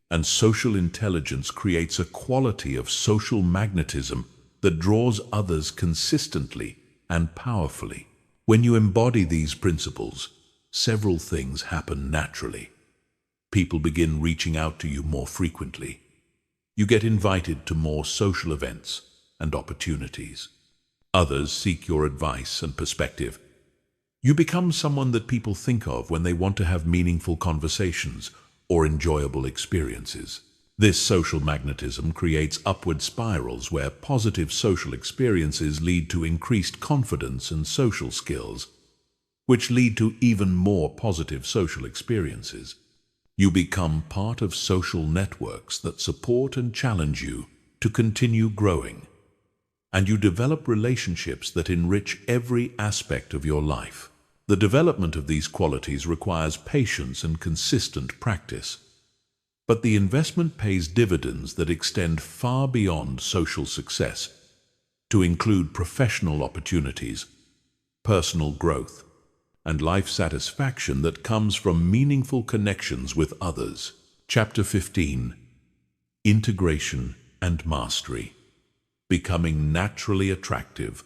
and social intelligence creates a quality of social magnetism that draws others consistently and powerfully. When you embody these principles, several things happen naturally. People begin reaching out to you more frequently. You get invited to more social events and opportunities. Others seek your advice and perspective. You become someone that people think of when they want to have meaningful conversations or enjoyable experiences. This social magnetism creates upward spirals where positive social experiences lead to increased confidence and social skills, which lead to even more positive social experiences. You become part of social networks that support and challenge you to continue growing, and you develop relationships that enrich every aspect of your life. The development of these qualities requires patience and consistent practice, but the investment pays dividends that extend far beyond social success to include professional opportunities, personal growth, and life satisfaction that comes from meaningful connections with others. Chapter 15. Integration and Mastery. Becoming naturally attractive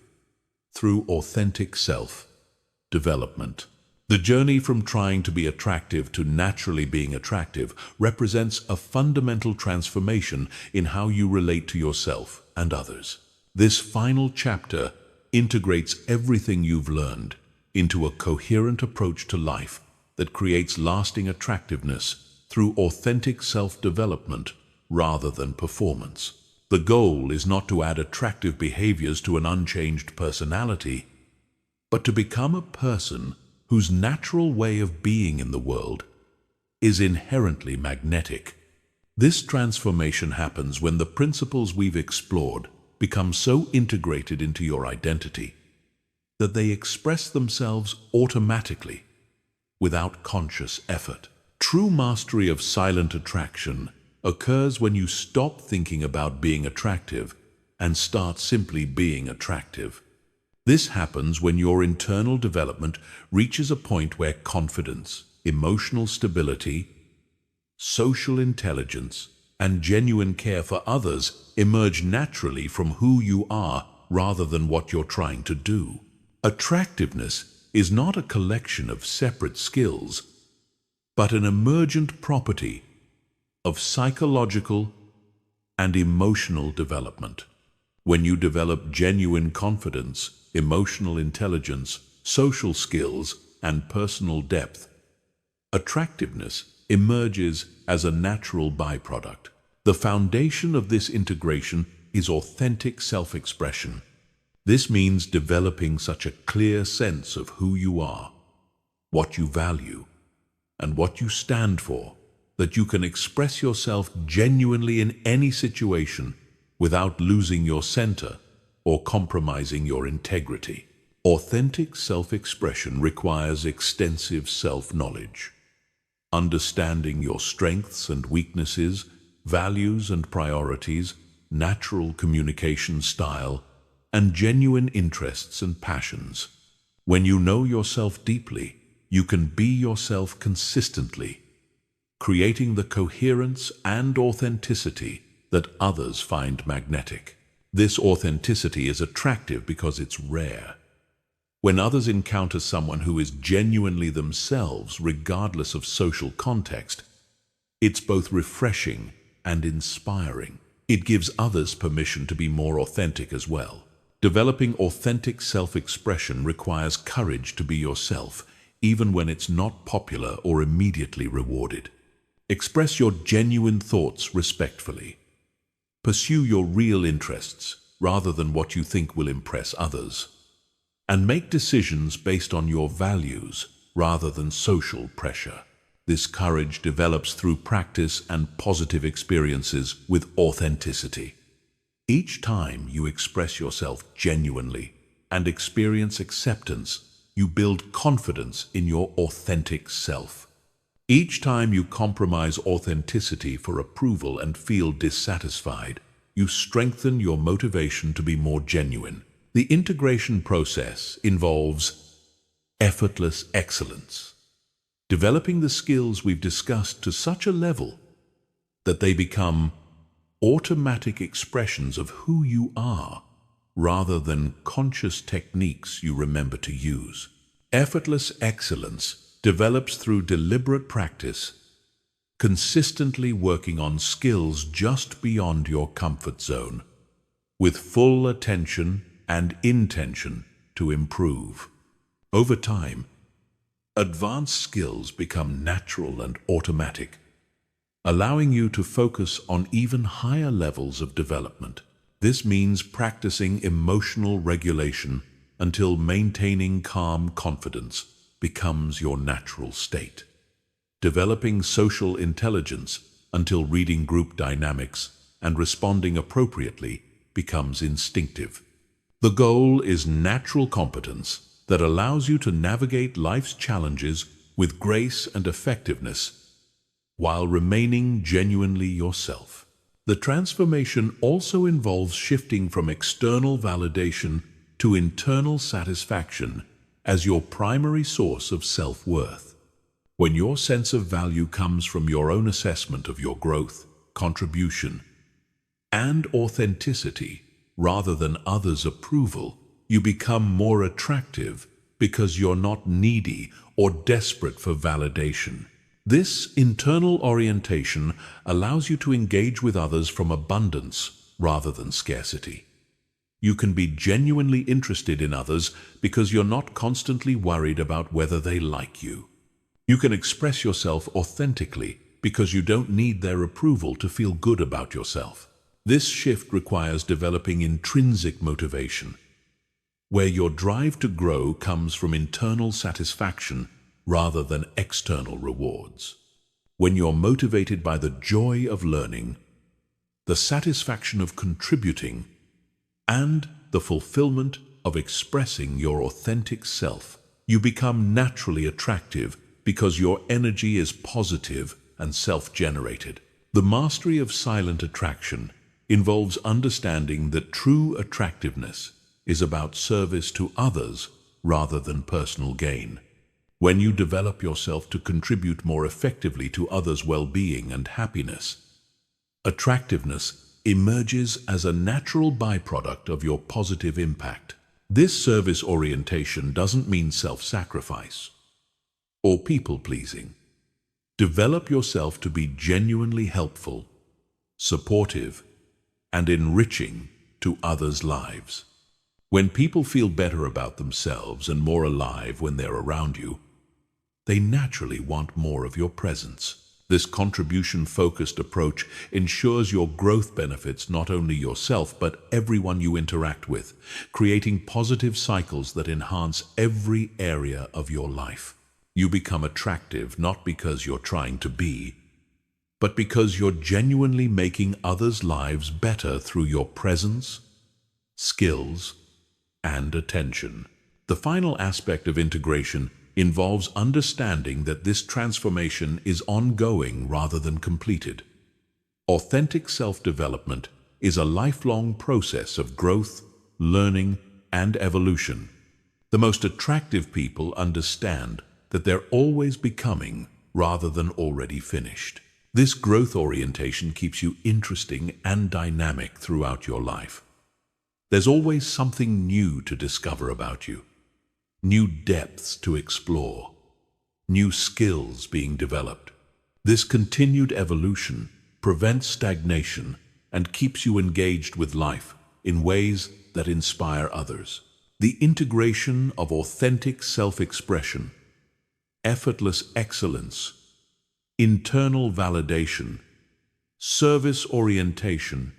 through authentic self-development. The journey from trying to be attractive to naturally being attractive represents a fundamental transformation in how you relate to yourself and others. This final chapter integrates everything you've learned into a coherent approach to life that creates lasting attractiveness through authentic self-development rather than performance. The goal is not to add attractive behaviors to an unchanged personality, but to become a person whose natural way of being in the world is inherently magnetic. This transformation happens when the principles we've explored become so integrated into your identity that they express themselves automatically, without conscious effort. True mastery of silent attraction occurs when you stop thinking about being attractive and start simply being attractive. This happens when your internal development reaches a point where confidence, emotional stability, social intelligence, and genuine care for others emerge naturally from who you are rather than what you're trying to do. Attractiveness is not a collection of separate skills, but an emergent property of psychological and emotional development. When you develop genuine confidence, emotional intelligence, social skills, and personal depth, attractiveness emerges as a natural byproduct. The foundation of this integration is authentic self-expression. This means developing such a clear sense of who you are, what you value, and what you stand for, that you can express yourself genuinely in any situation without losing your center or compromising your integrity. Authentic self-expression requires extensive self-knowledge. Understanding your strengths and weaknesses, values and priorities, natural communication style, and genuine interests and passions. When you know yourself deeply, you can be yourself consistently, creating the coherence and authenticity that others find magnetic. This authenticity is attractive because it's rare. When others encounter someone who is genuinely themselves regardless of social context, it's both refreshing and inspiring. It gives others permission to be more authentic as well. Developing authentic self-expression requires courage to be yourself, even when it's not popular or immediately rewarded. Express your genuine thoughts respectfully. Pursue your real interests rather than what you think will impress others. And make decisions based on your values rather than social pressure. This courage develops through practice and positive experiences with authenticity. Each time you express yourself genuinely and experience acceptance, you build confidence in your authentic self. Each time you compromise authenticity for approval and feel dissatisfied, you strengthen your motivation to be more genuine. The integration process involves effortless excellence, developing the skills we've discussed to such a level that they become automatic expressions of who you are. rather than conscious techniques you remember to use. Effortless excellence develops through deliberate practice, consistently working on skills just beyond your comfort zone, with full attention and intention to improve. Over time, advanced skills become natural and automatic, allowing you to focus on even higher levels of development. This means practicing emotional regulation until maintaining calm confidence becomes your natural state. Developing social intelligence until reading group dynamics and responding appropriately becomes instinctive. The goal is natural competence that allows you to navigate life's challenges with grace and effectiveness while remaining genuinely yourself. The transformation also involves shifting from external validation to internal satisfaction as your primary source of self-worth. When your sense of value comes from your own assessment of your growth, contribution, and authenticity, rather than others' approval, you become more attractive because you're not needy or desperate for validation. This internal orientation allows you to engage with others from abundance rather than scarcity. You can be genuinely interested in others because you're not constantly worried about whether they like you. You can express yourself authentically because you don't need their approval to feel good about yourself. This shift requires developing intrinsic motivation, where your drive to grow comes from internal satisfaction rather than external rewards. When you're motivated by the joy of learning, the satisfaction of contributing, and the fulfillment of expressing your authentic self, you become naturally attractive because your energy is positive and self-generated. The mastery of silent attraction involves understanding that true attractiveness is about service to others rather than personal gain. When you develop yourself to contribute more effectively to others' well-being and happiness, attractiveness emerges as a natural byproduct of your positive impact. This service orientation doesn't mean self-sacrifice or people-pleasing. Develop yourself to be genuinely helpful, supportive, and enriching to others' lives. When people feel better about themselves and more alive when they're around you, they naturally want more of your presence. This contribution-focused approach ensures your growth benefits not only yourself but everyone you interact with, creating positive cycles that enhance every area of your life. You become attractive not because you're trying to be, but because you're genuinely making others' lives better through your presence, skills, and attention. The final aspect of integration involves understanding that this transformation is ongoing rather than completed. Authentic self-development is a lifelong process of growth, learning, and evolution. The most attractive people understand that they're always becoming rather than already finished. This growth orientation keeps you interesting and dynamic throughout your life. There's always something new to discover about you, new depths to explore, new skills being developed. This continued evolution prevents stagnation and keeps you engaged with life in ways that inspire others. The integration of authentic self-expression, effortless excellence, internal validation, service orientation,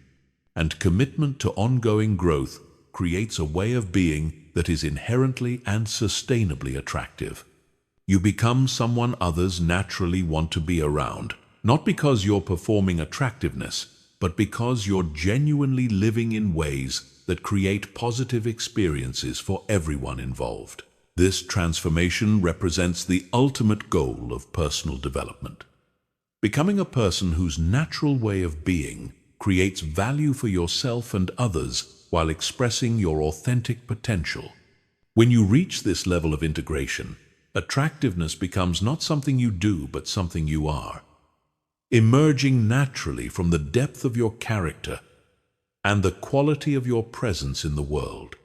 and commitment to ongoing growth creates a way of being that is inherently and sustainably attractive. You become someone others naturally want to be around, not because you're performing attractiveness, but because you're genuinely living in ways that create positive experiences for everyone involved. This transformation represents the ultimate goal of personal development. Becoming a person whose natural way of being creates value for yourself and others while expressing your authentic potential. When you reach this level of integration, attractiveness becomes not something you do, but something you are, emerging naturally from the depth of your character and the quality of your presence in the world.